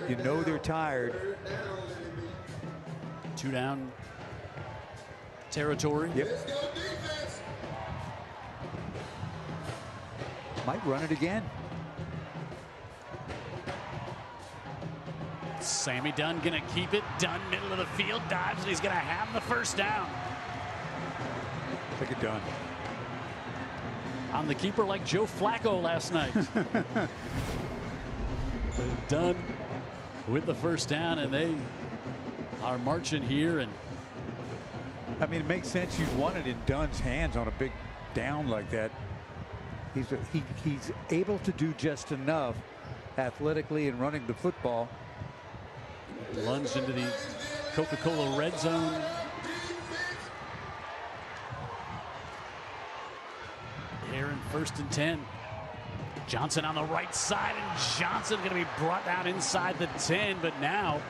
you know they're tired. 2 down territory. Yep. Might run it again. Sammy Dunn gonna keep it. Dunn, middle of the field, dives, and he's gonna have the first down. Take it, Dunn. On the keeper like Joe Flacco last night. Dunn with the first down, and they are marching here. And I mean, it makes sense. You'd want it in Dunn's hands on a big down like that. He's able to do just enough athletically and running the football. Lunged into the Coca-Cola red zone. Here in 1st and 10. Johnson on the right side, and Johnson going to be brought down inside the 10, but now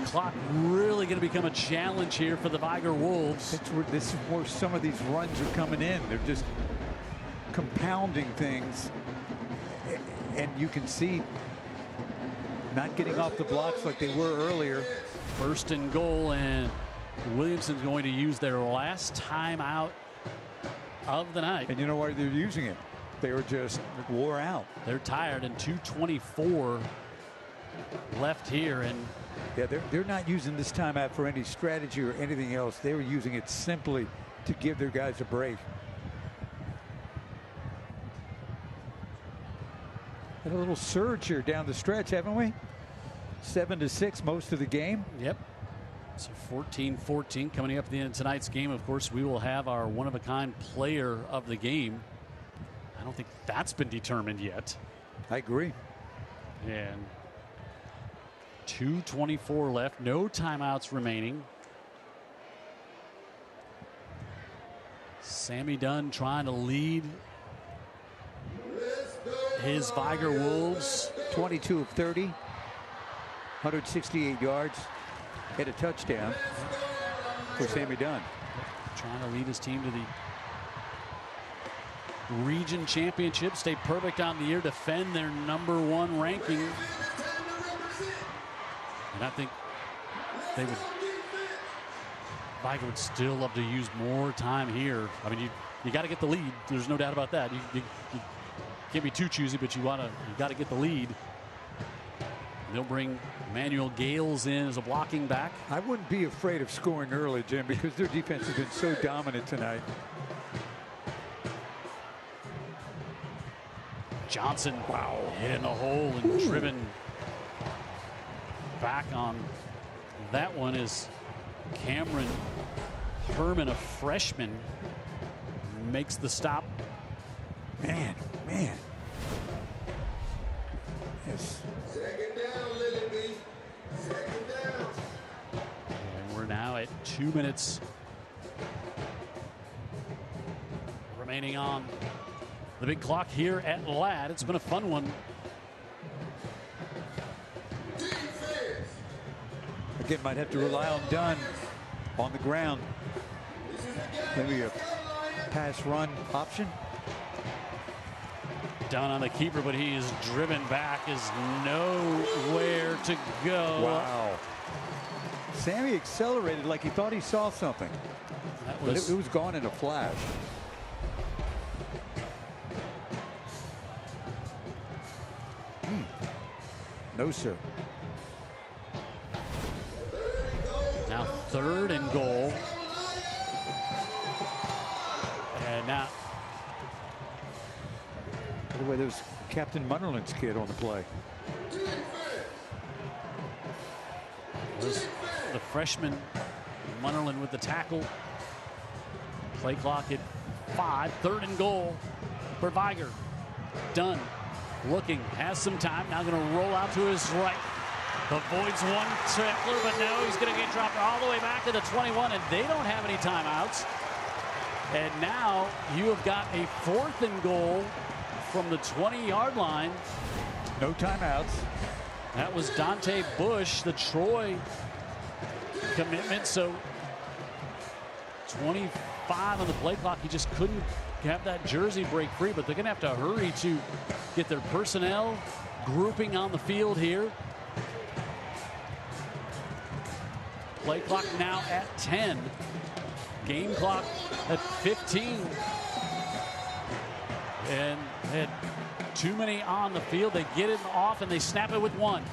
clock really going to become a challenge here for the Vigor Wolves. This is where some of these runs are coming in. They're just compounding things, and you can see not getting off the blocks like they were earlier. 1st and goal, and Williamson's going to use their last timeout of the night. And you know why they're using it? They were just wore out. They're tired, and 2:24 left here, and yeah, they're not using this timeout for any strategy or anything else. They were using it simply to give their guys a break. Had a little surge here down the stretch, haven't we? 7-6 most of the game. Yep. So 14-14 coming up at the end of tonight's game. Of course, we will have our one-of-a-kind player of the game. I don't think that's been determined yet. I agree. And 2:24 left. No timeouts remaining. Sammy Dunn trying to lead his Vigor Wolves. 22 of 30, 168 yards, hit a touchdown for Sammy Dunn. Trying to lead his team to the region championship, stay perfect on the year, defend their #1 ranking. And I think they would, Vigor would still love to use more time here. I mean, you got to get the lead. There's no doubt about that. You can't be too choosy, but you got to get the lead. And they'll bring Emmanuel Gales in as a blocking back. I wouldn't be afraid of scoring early, Jim, because their defense has been so dominant tonight. Johnson, wow, hit in the hole and driven back on that one is Cameron Herman, a freshman, makes the stop. Man. Yes. Second down, Lily B. Second down. And we're now at 2 minutes remaining on the big clock here at Ladd. It's been a fun one. Again, might have to rely on Dunn on the ground. Maybe a pass run option. Dunn on the keeper, but he is driven back, is nowhere to go. Wow. Sammy accelerated like he thought he saw something. But it was gone in a flash. No, sir. Now 3rd and goal. And now. By the way, there's Captain Munnerlin's kid on the play. Was the freshman Munnerlin with the tackle. Play clock at 5. 3rd and goal for Vigor. Dunn looking, has some time. Now going to roll out to his right. Avoids one tackler, but no, he's going to get dropped all the way back to the 21, and they don't have any timeouts. And now you have got a 4th and goal from the 20-yard line. No timeouts. That was Dante Bush, the Troy commitment. So 25 on the play clock. He just couldn't have that jersey break free, but they're going to have to hurry to get their personnel grouping on the field here. Play clock now at 10. Game clock at 15. And they had too many on the field. They get it off and they snap it with 1.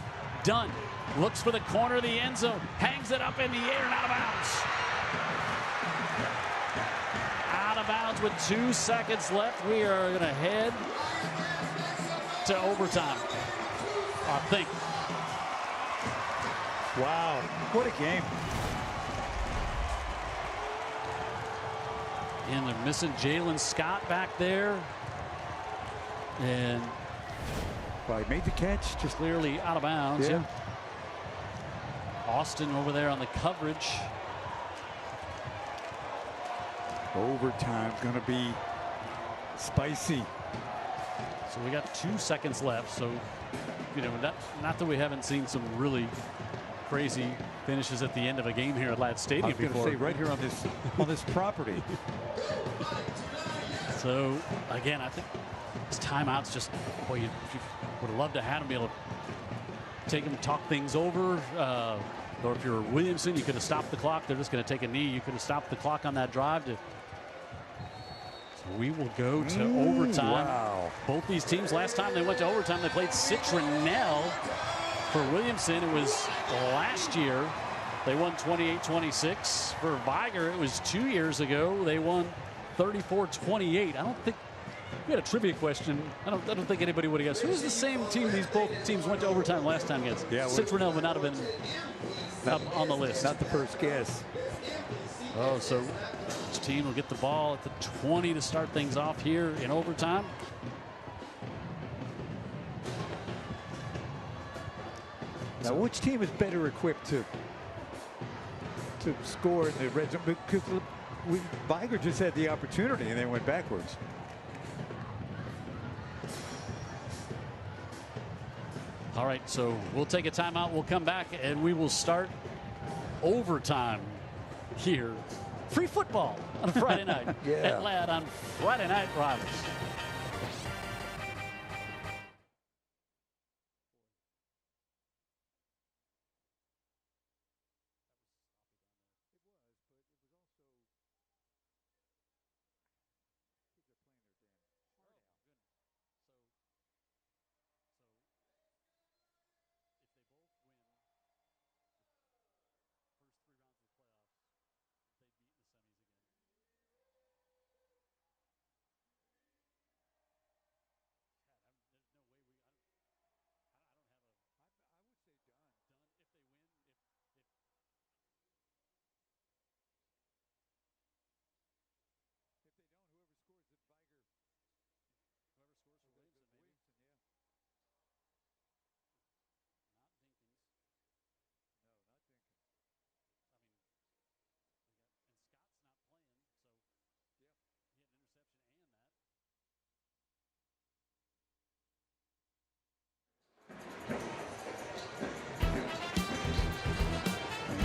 Dunn looks for the corner of the end zone, hangs it up in the air and out of bounds. Out of bounds with 2 seconds left. We are going to head to overtime, I think. Wow, what a game. And they're missing Jalen Scott back there. And well, he made the catch, just clearly out of bounds. Yeah. Austin over there on the coverage. Overtime's going to be spicy. So we got 2 seconds left. So, you know, not that we haven't seen some really crazy finishes at the end of a game here at Ladd Stadium before. I was going to say right here on this property. So again, I think this timeout's just, boy, you would have loved to have him be able to take them, talk things over. Or if you're Williamson, you could have stopped the clock. They're just going to take a knee. You could have stopped the clock on that drive. So we will go to overtime. Wow. Both these teams, last time they went to overtime, they played Citronelle. For Williamson, it was last year. They won 28-26. For Vigor, it was 2 years ago. They won 34-28. I don't think we had a trivia question. I don't think anybody would have guessed. Who's the same team these both teams went to overtime last time against? Yeah, Citronelle would not have been up on the list. Not the first guess. Oh, so each team will get the ball at the 20 to start things off here in overtime. Now, which team is better equipped to score in the red zone? Because Vigor just had the opportunity and then went backwards. All right, so we'll take a timeout. We'll come back and we will start overtime here. Free football on a Friday night at Ladd on Friday Night Rivals.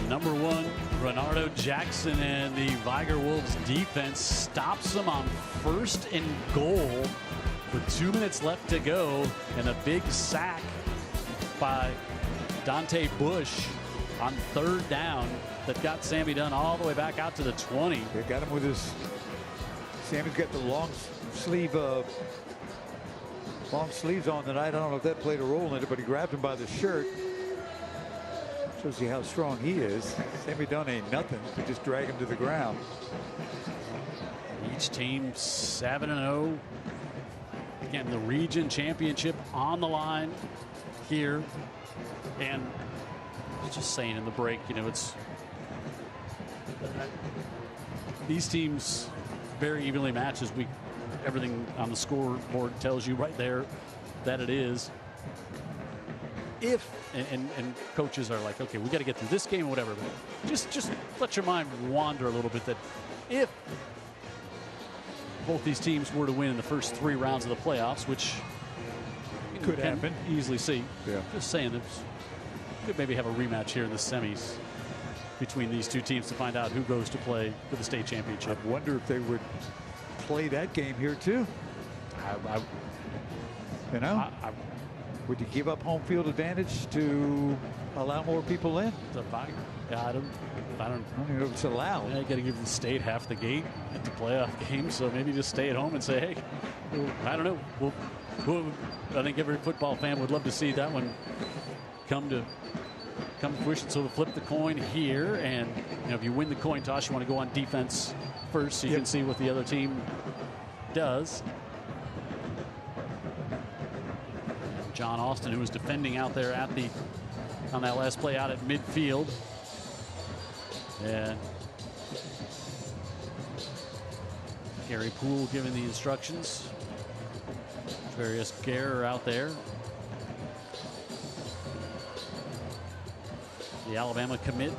Number 1, Renardo Jackson, and the Vigor Wolves defense stops them on 1st and goal with 2 minutes left to go, and a big sack by Dante Bush on 3rd down that got Sammy Dunn all the way back out to the 20. They got him with his. Sammy's got the long sleeve Long sleeves on tonight. I don't know if that played a role in it, but he grabbed him by the shirt. Shows you how strong he is. Sammy Dunn ain't nothing. He just drag him to the ground. Each team 7-0. Again, the region championship on the line here. And I was just saying in the break, you know, it's these teams very evenly matched, as everything on the scoreboard tells you right there that it is. If and coaches are like, okay, we got to get through this game or whatever, but just let your mind wander a little bit, that if both these teams were to win in the first 3 rounds of the playoffs, which could happen, easily see. Yeah. Just saying that could maybe have a rematch here in the semis between these two teams to find out who goes to play for the state championship. I wonder if they would play that game here too. You know, would you give up home field advantage to allow more people in? I don't even know if it's allowed. Yeah, you got to give the state half the gate at the playoff game, so maybe just stay at home and say, hey, I don't know. I think every football fan would love to see that one come to fruition. So we'll flip the coin here, and you know, if you win the coin toss, you want to go on defense first, so you can see what the other team does. John Austin, who was defending out there on that last play out at midfield. And Gary Poole giving the instructions. Various Gare out there. The Alabama commit,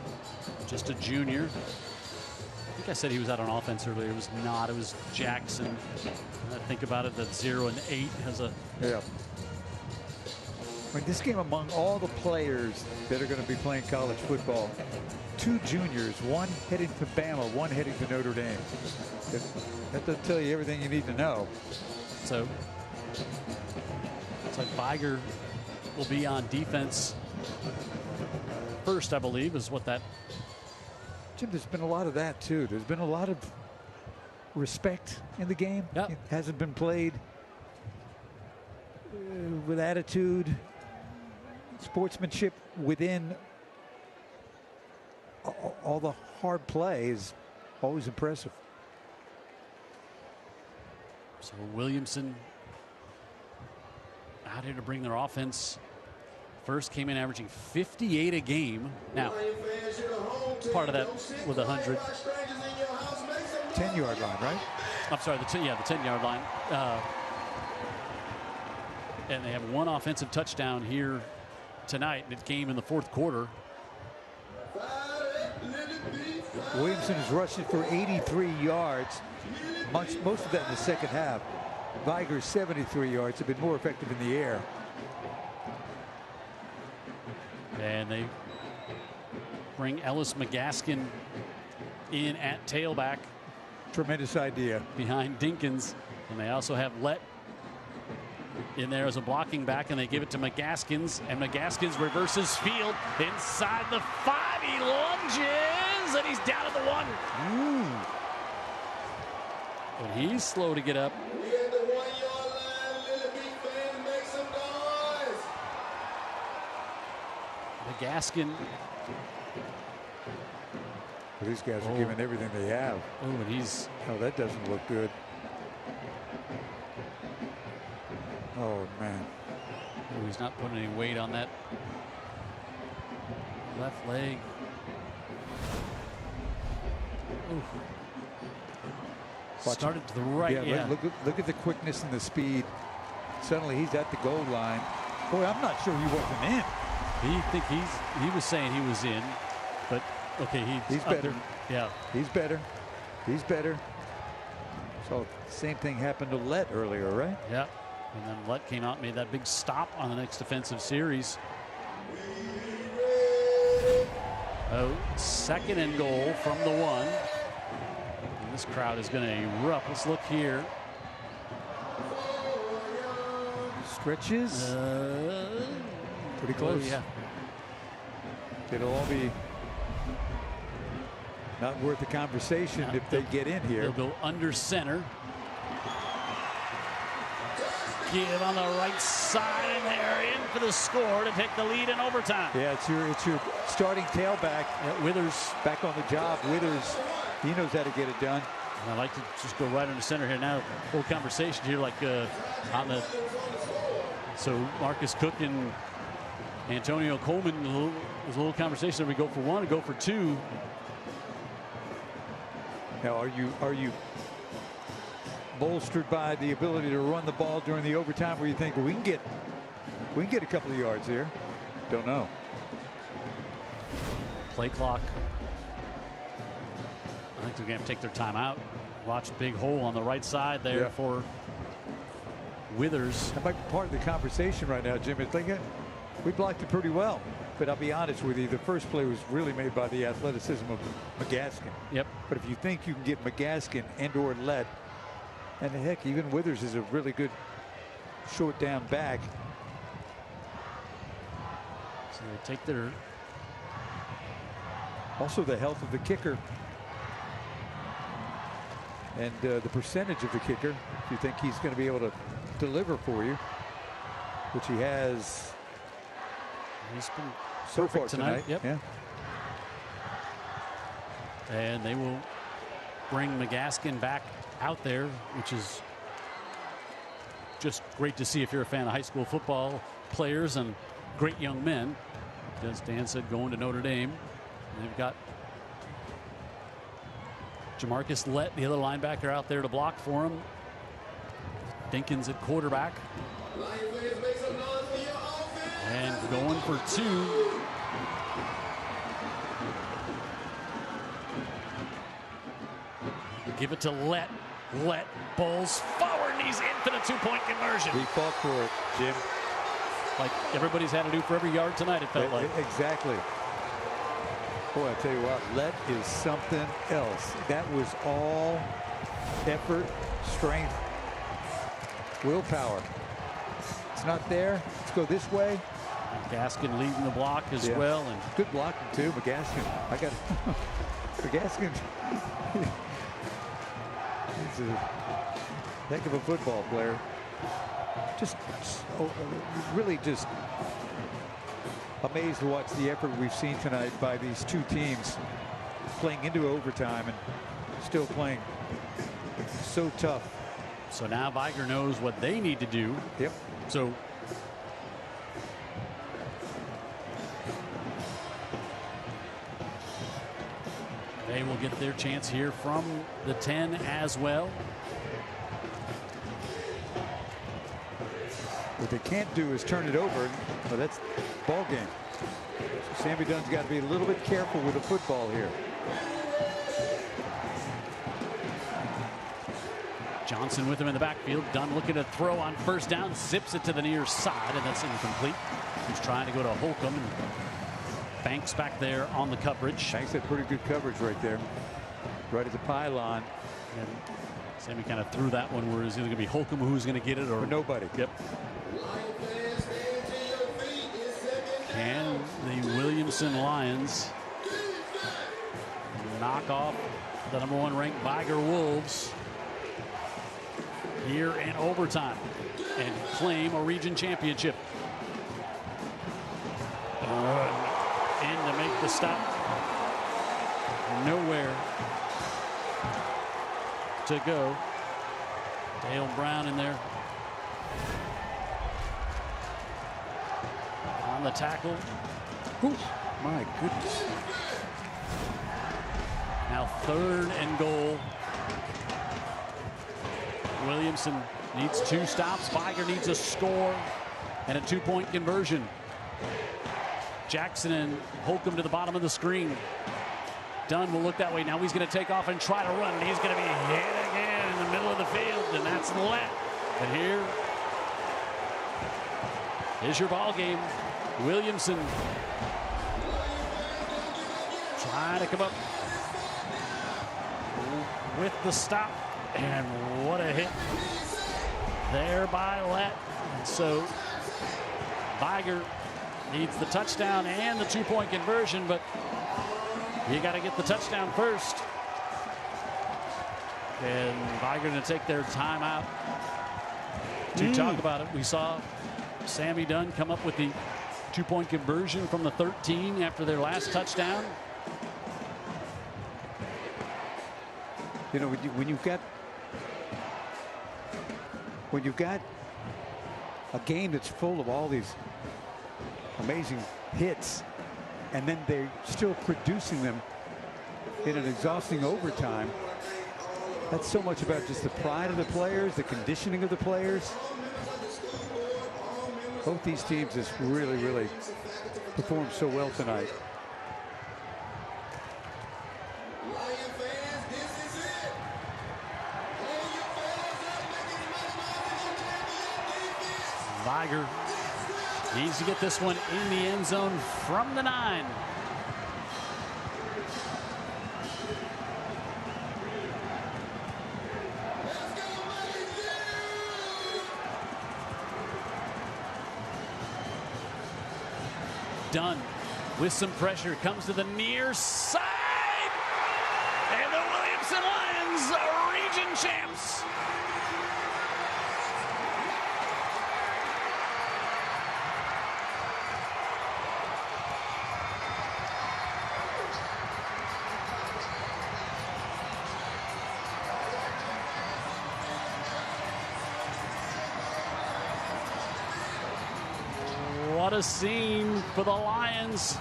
just a junior. I think I said he was out on offense earlier. It was not. It was Jackson. I think about it, that 0 and 8 has a... Yeah. I mean, this game, among all the players that are going to be playing college football, 2 juniors, one heading to Bama, one heading to Notre Dame. That doesn't tell you everything you need to know. So it's like Vigor will be on defense first, I believe, is what that... Jim, there's been a lot of that, too. There's been a lot of respect in the game. Yep. It hasn't been played with attitude, sportsmanship within. All the hard play is always impressive. So Williamson out here to bring their offense. First came in averaging 58 a game. Now, part of that with 100. 10-yard line, right? I'm sorry, the 10-yard line. And they have 1 offensive touchdown here tonight. It came in the 4th quarter. Williamson is rushing for 83 yards. Most of that in the second half. Vigor's 73 yards have been more effective in the air. And they bring Ellis McGaskin in at tailback. Tremendous idea. Behind Dinkins. And they also have Lett in there as a blocking back, and they give it to McGaskins, and McGaskins reverses field inside the 5. He lunges, and he's down at the 1. And he's slow to get up. McGaskin. These guys are giving everything they have. Oh, and he's... Oh, that doesn't look good. Oh, man. Oh, he's not putting any weight on that left leg. Ooh. Started to the right. Yeah, look at the quickness and the speed. Suddenly he's at the goal line. Boy, I'm not sure he wasn't in. He was saying he was in, but okay, he's better. Yeah, he's better. He's better. So same thing happened to Lett earlier, right? Yeah. And then Lett came out and made that big stop on the next defensive series. Oh, 2nd and goal from the 1. And this crowd is going to erupt. Let's look here. Stretches. Pretty close. Oh, yeah. It'll all be not worth the conversation if they get in here. They'll go under center. give on the right side, and they're in for the score to take the lead in overtime. Yeah, it's your starting tailback. Yeah, Withers back on the job. Withers, he knows how to get it done. And I like to just go right in the center here now. Whole conversation here, like on the. So Marcus Cook and Antonio Coleman. There's a little conversation. We go for one, go for two. Now, are you bolstered by the ability to run the ball during the overtime, where you think, well, we can get a couple of yards here? Don't know. Play clock. I think they're going to take their time out. Watch a big hole on the right side there for Withers. That might be part of the conversation right now, Jim. It's like, we blocked it pretty well. But I'll be honest with you, the first play was really made by the athleticism of McGaskin. Yep. But if you think you can get McGaskin and/or Lett, and heck, even Withers is a really good short down back. So they take their. Also, the health of the kicker and the percentage of the kicker. If you think he's going to be able to deliver for you, which he has. He's been so perfect far tonight. Yep. Yeah. And they will bring McGaskin back out there, which is just great to see if you're a fan of high school football players and great young men. As Dan said, going to Notre Dame. And they've got Jamarcus Lett, the other linebacker, out there to block for him. Dinkins at quarterback. And going for two. Give it to Lett. Lett bowls forward, and he's in for the two-point conversion. He fought for it, Jim. Like everybody's had to do for every yard tonight, it felt like. Exactly. Boy, I tell you what, Lett is something else. That was all effort, strength, willpower. It's not there. Let's go this way. McGaskin leading the block as well. And good blocking, too. McGaskin. I got McGaskin. He's a heck of a football player. Just really just amazed to watch the effort we've seen tonight by these two teams playing into overtime and still playing so tough. So now Vigor knows what they need to do. Yep. So they will get their chance here from the 10 as well. What they can't do is turn it over. Well, that's ball game. So Sammy Dunn's got to be a little bit careful with the football here. Johnson with him in the backfield. Dunn looking to throw on first down, zips it to the near side, and that's incomplete. He's trying to go to Holcomb, and Banks back there on the coverage. Banks had pretty good coverage right there, right at the pylon. And Sammy kind of threw that one where it's either going to be Holcomb who's going to get it or nobody. Yep. Can the Williamson Lions knock off the #1 ranked Vigor Wolves here in overtime and claim a region championship? In to make the stop. Nowhere to go. Dale Brown in there on the tackle. Ooh, my goodness. Now 3rd and goal. Williamson needs 2 stops. Vigor needs a score and a 2-point conversion. Jackson and Holcomb to the bottom of the screen. Dunn will look that way. Now he's going to take off and try to run. And he's going to be hit again in the middle of the field. And that's Lett. And here is your ball game. Williamson trying to come up with the stop. And what a hit there by Lett. And so Vigor needs the touchdown and the 2-point conversion, but you got to get the touchdown first. And Vigor going to take their timeout. To talk about it, we saw Sammy Dunn come up with the 2-point conversion from the 13 after their last touchdown. You know, when you've got a game that's full of all these amazing hits, and then they're still producing them in an exhausting overtime, that's so much about just the pride of the players, the conditioning of the players. Both these teams just really, really performed so well tonight. Vigor needs to get this one in the end zone from the 9. Dunn with some pressure comes to the near side, and the Williamson Lions are region champs. What a scene for the Lions,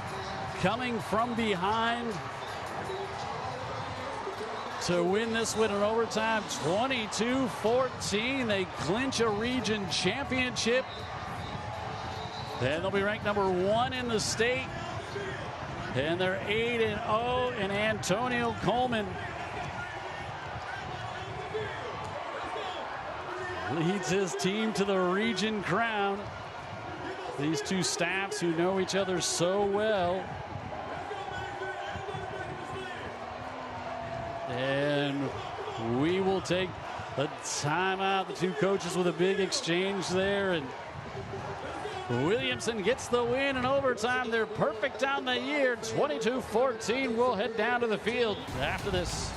coming from behind to win this one in overtime. 22-14. They clinch a region championship. And they'll be ranked number 1 in the state. And they're 8-0. And Antonio Coleman leads his team to the region crown. These two staffs who know each other so well. And we will take the timeout. The two coaches with a big exchange there. And Williamson gets the win in overtime. They're perfect on the year. 22-14. We'll head down to the field after this.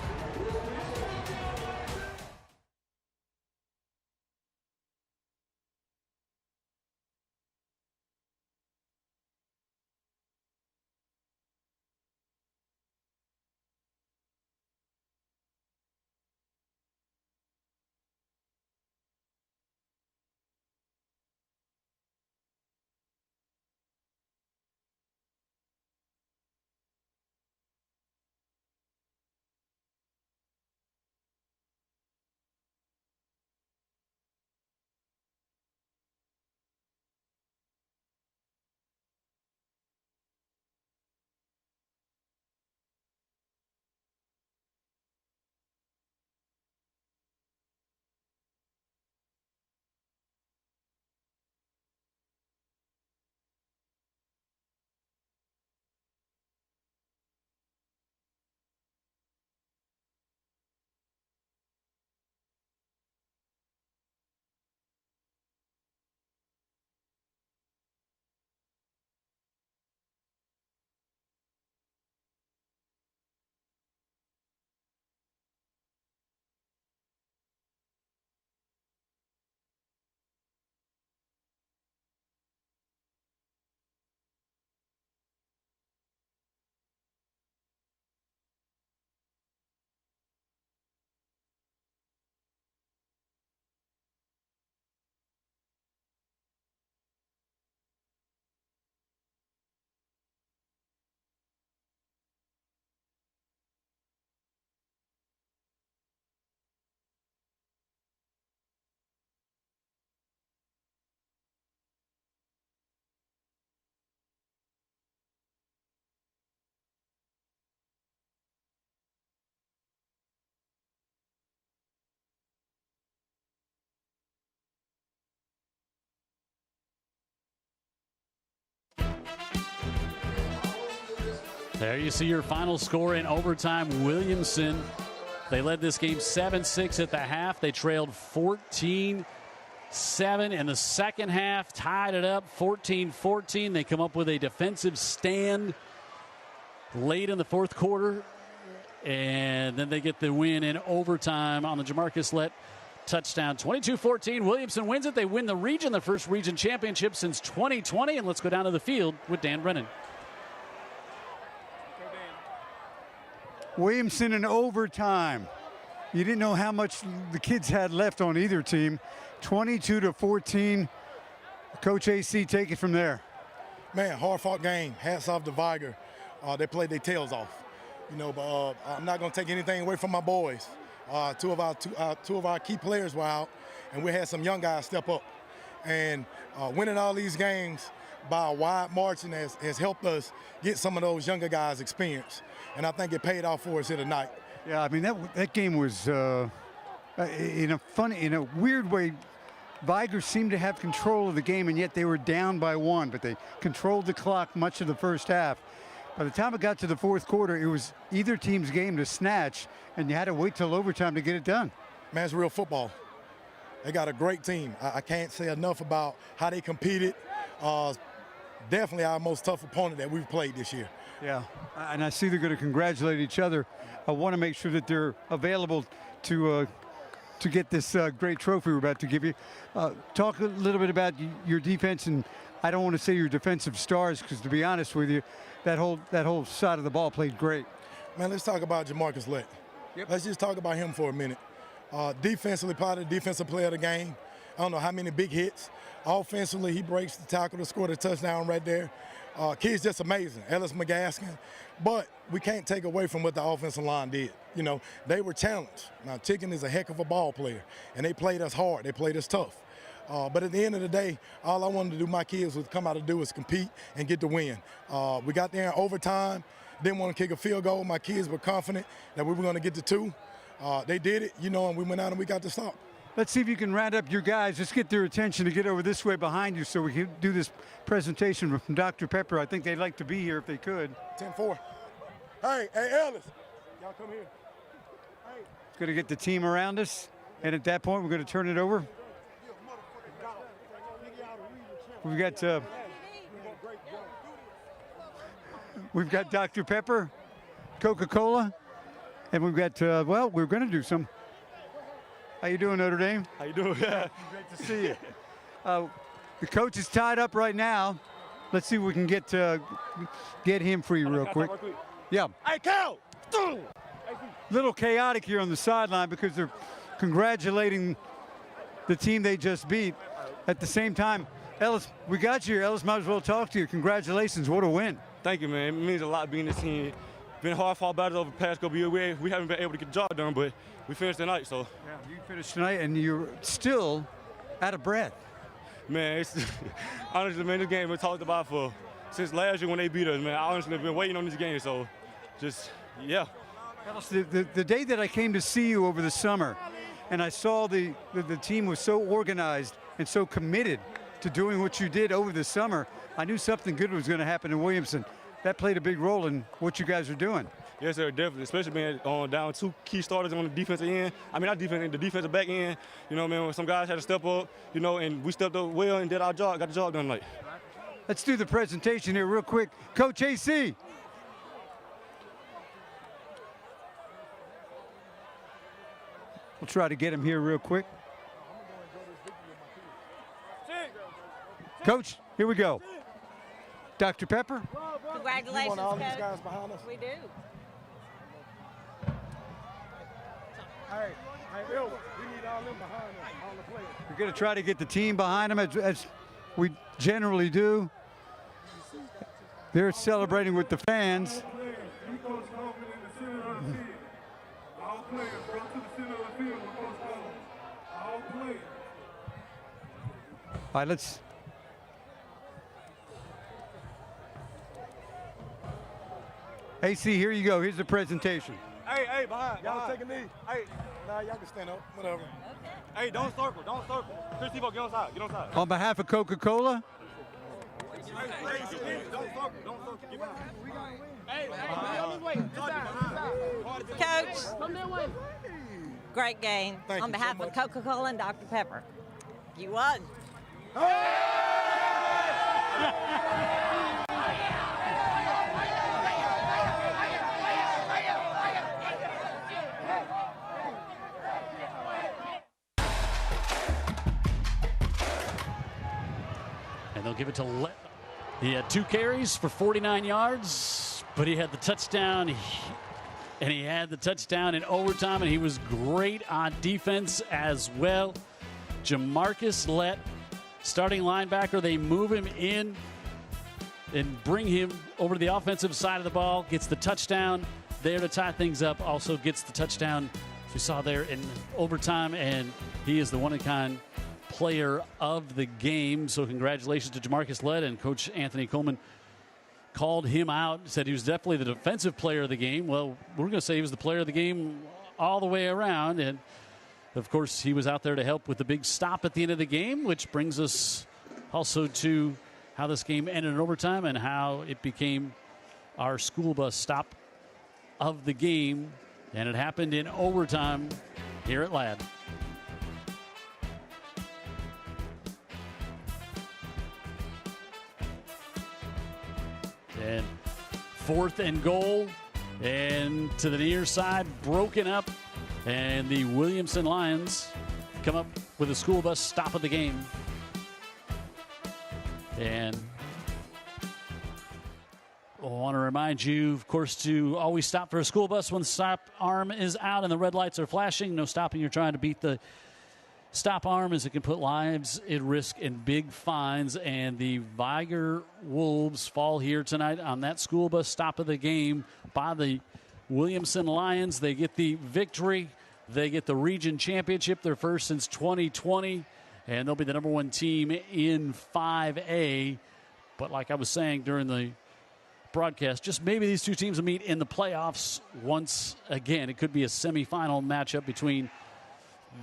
There you see your final score in overtime. Williamson, they led this game 7-6 at the half. They trailed 14-7 in the second half, tied it up 14-14. They come up with a defensive stand late in the fourth quarter, and then they get the win in overtime on the Jamarcus Lett touchdown. 22-14. Williamson wins it. They win the region, the first region championship since 2020. And let's go down to the field with Dan Brennan. Williamson in overtime. You didn't know how much the kids had left on either team. 22-14. Coach AC, take it from there. Man, hard-fought game. Hats off to Vigor. They played their tails off. You know, but I'm not going to take anything away from my boys. Two of our key players were out, and we had some young guys step up. And winning all these games by a wide margin has helped us get some of those younger guys experience. And I think it paid off for us here tonight. Yeah, I mean, that game was, in a weird way, Vigor seemed to have control of the game, and yet they were down by 1, but they controlled the clock much of the first half. By the time it got to the fourth quarter, it was either team's game to snatch, and you had to wait till overtime to get it done. Man, it's real football. They got a great team. I can't say enough about how they competed. Definitely our most tough opponent that we've played this year. Yeah, and I see they're going to congratulate each other. I want to make sure that they're available to get this great trophy we're about to give you. Talk a little bit about your defense, and I don't want to say your defensive stars, because to be honest with you, that whole side of the ball played great. Man, let's talk about Jamarcus Lett. Yep. Let's just talk about him for a minute. Defensively, part of the defensive player of the game. I don't know how many big hits. Offensively, he breaks the tackle to score the touchdown right there. Kid's just amazing. Ellis McGaskin. But we can't take away from what the offensive line did. You know, they were challenged. Now, Chicken is a heck of a ball player, and they played us hard. They played us tough. But at the end of the day, all I wanted to do, my kids would come out to do is compete and get the win. We got there in overtime, didn't want to kick a field goal. My kids were confident that we were going to get to 2. They did it, you know, and we went out and we got the stop. Let's see if you can round up your guys. Let's get their attention to get over this way behind you so we can do this presentation from Dr. Pepper. I think they'd like to be here if they could. 10-4. Hey, Ellis, y'all come here. Hey. It's going to get the team around us, and at that point, we're going to turn it over. We've got Dr. Pepper, Coca-Cola, and we've got, well, we're going to do some. How you doing, Notre Dame? How you doing? Great to see you. The coach is tied up right now. Let's see if we can get him for you real quick. Yeah. Hey, Cal! Little chaotic here on the sideline because they're congratulating the team they just beat. At the same time, Ellis, we got you here. Ellis, might as well talk to you. Congratulations. What a win. Thank you, man. It means a lot being this team. Been hard-fought battles over the past couple years. We haven't been able to get the job done, but we finished tonight, so. Yeah, you finished tonight, and you're still out of breath. Man, it's honestly, man, this game been talked about since last year when they beat us, man. I honestly have been waiting on this game, so just, yeah. Ellis, the day that I came to see you over the summer, and I saw the team was so organized and so committed to doing what you did over the summer, I knew something good was going to happen in Williamson. That played a big role in what you guys are doing. Yes, sir, definitely, especially being down 2 key starters on the defensive end. I mean, not defense, the defensive back end. You know, man, when some guys had to step up, you know, and we stepped up well and did our job, got the job done tonight. Let's do the presentation here real quick. Coach AC. We'll try to get him here real quick. Coach, here we go. Dr. Pepper. Congratulations, you want all Coach. these guys behind us? We do. Hey, Bill, we need all them behind us, all the players. We're going to try to get the team behind them as we generally do. They're celebrating with the fans. All right, let's. AC, here you go. Here's the presentation. Hey, behind. Y'all take a knee. Hey, nah, y'all can stand up, whatever. Okay. Hey, don't circle. Chris Tebow, get on side. On behalf of Coca-Cola. Hey, don't circle. Get behind. Hey, Coach, come that way. great game. Thank On you behalf so of much. Coca-Cola and Dr. Pepper, you won. they'll give it to Lett. He had 2 carries for 49 yards, but he had the touchdown. And he had the touchdown in overtime, and he was great on defense as well. Jamarcus Lett, starting linebacker, they move him in and bring him over to the offensive side of the ball, gets the touchdown there to tie things up, also gets the touchdown, as we saw there in overtime, and he is the one-of-a-kind player of the game. So congratulations to Jamarcus Lett, and Coach Anthony Coleman called him out, said he was definitely the defensive player of the game. Well, we're going to say he was the player of the game all the way around, and of course he was out there to help with the big stop at the end of the game, which brings us also to how this game ended in overtime and how it became our school bus stop of the game, and it happened in overtime here at Ladd. And 4th and goal, and to the near side, broken up, and the Williamson Lions come up with a school bus stop of the game. And I want to remind you, of course, to always stop for a school bus when the stop arm is out and the red lights are flashing. No stopping. You're trying to beat the stop arm, as it can put lives at risk and big fines. And the Vigor Wolves fall here tonight on that school bus stop of the game by the Williamson Lions. They get the victory. They get the region championship, their first since 2020. And they'll be the number 1 team in 5A. But like I was saying during the broadcast, just maybe these 2 teams will meet in the playoffs once again. It could be a semifinal matchup between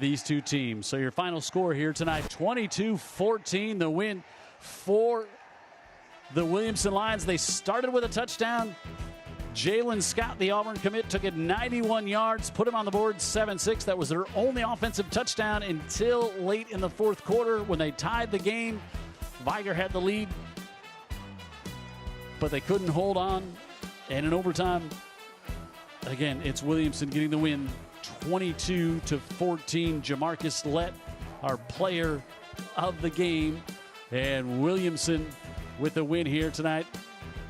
these 2 teams. So your final score here tonight, 22-14, the win for the Williamson Lions. They started with a touchdown. Jalen Scott, the Auburn commit, took it 91 yards, put him on the board 7-6. That was their only offensive touchdown until late in the 4th quarter when they tied the game. Vigor had the lead, but they couldn't hold on. And in overtime, again, it's Williamson getting the win, 22-14. Jamarcus Lett, our player of the game, and Williamson with the win here tonight.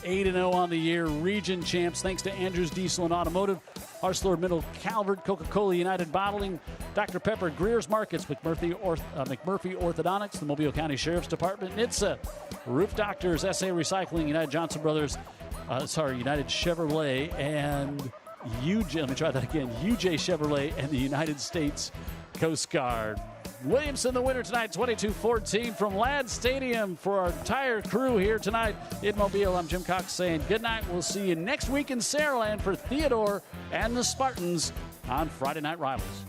8-0 on the year, region champs, thanks to Andrews Diesel and Automotive, ArcelorMittal, Calvert, Coca-Cola United Bottling, Dr. Pepper, Greer's Markets, McMurphy Orthodontics, the Mobile County Sheriff's Department, NHTSA, Roof Doctors, SA Recycling, United Johnson Brothers, United Chevrolet, and UJ Chevrolet, and the United States Coast Guard. Williamson the winner tonight, 22-14 from Ladd Stadium. For our entire crew here tonight in Mobile, I'm Jim Cox saying good night. We'll see you next week in Saraland for Theodore and the Spartans on Friday Night Rivals.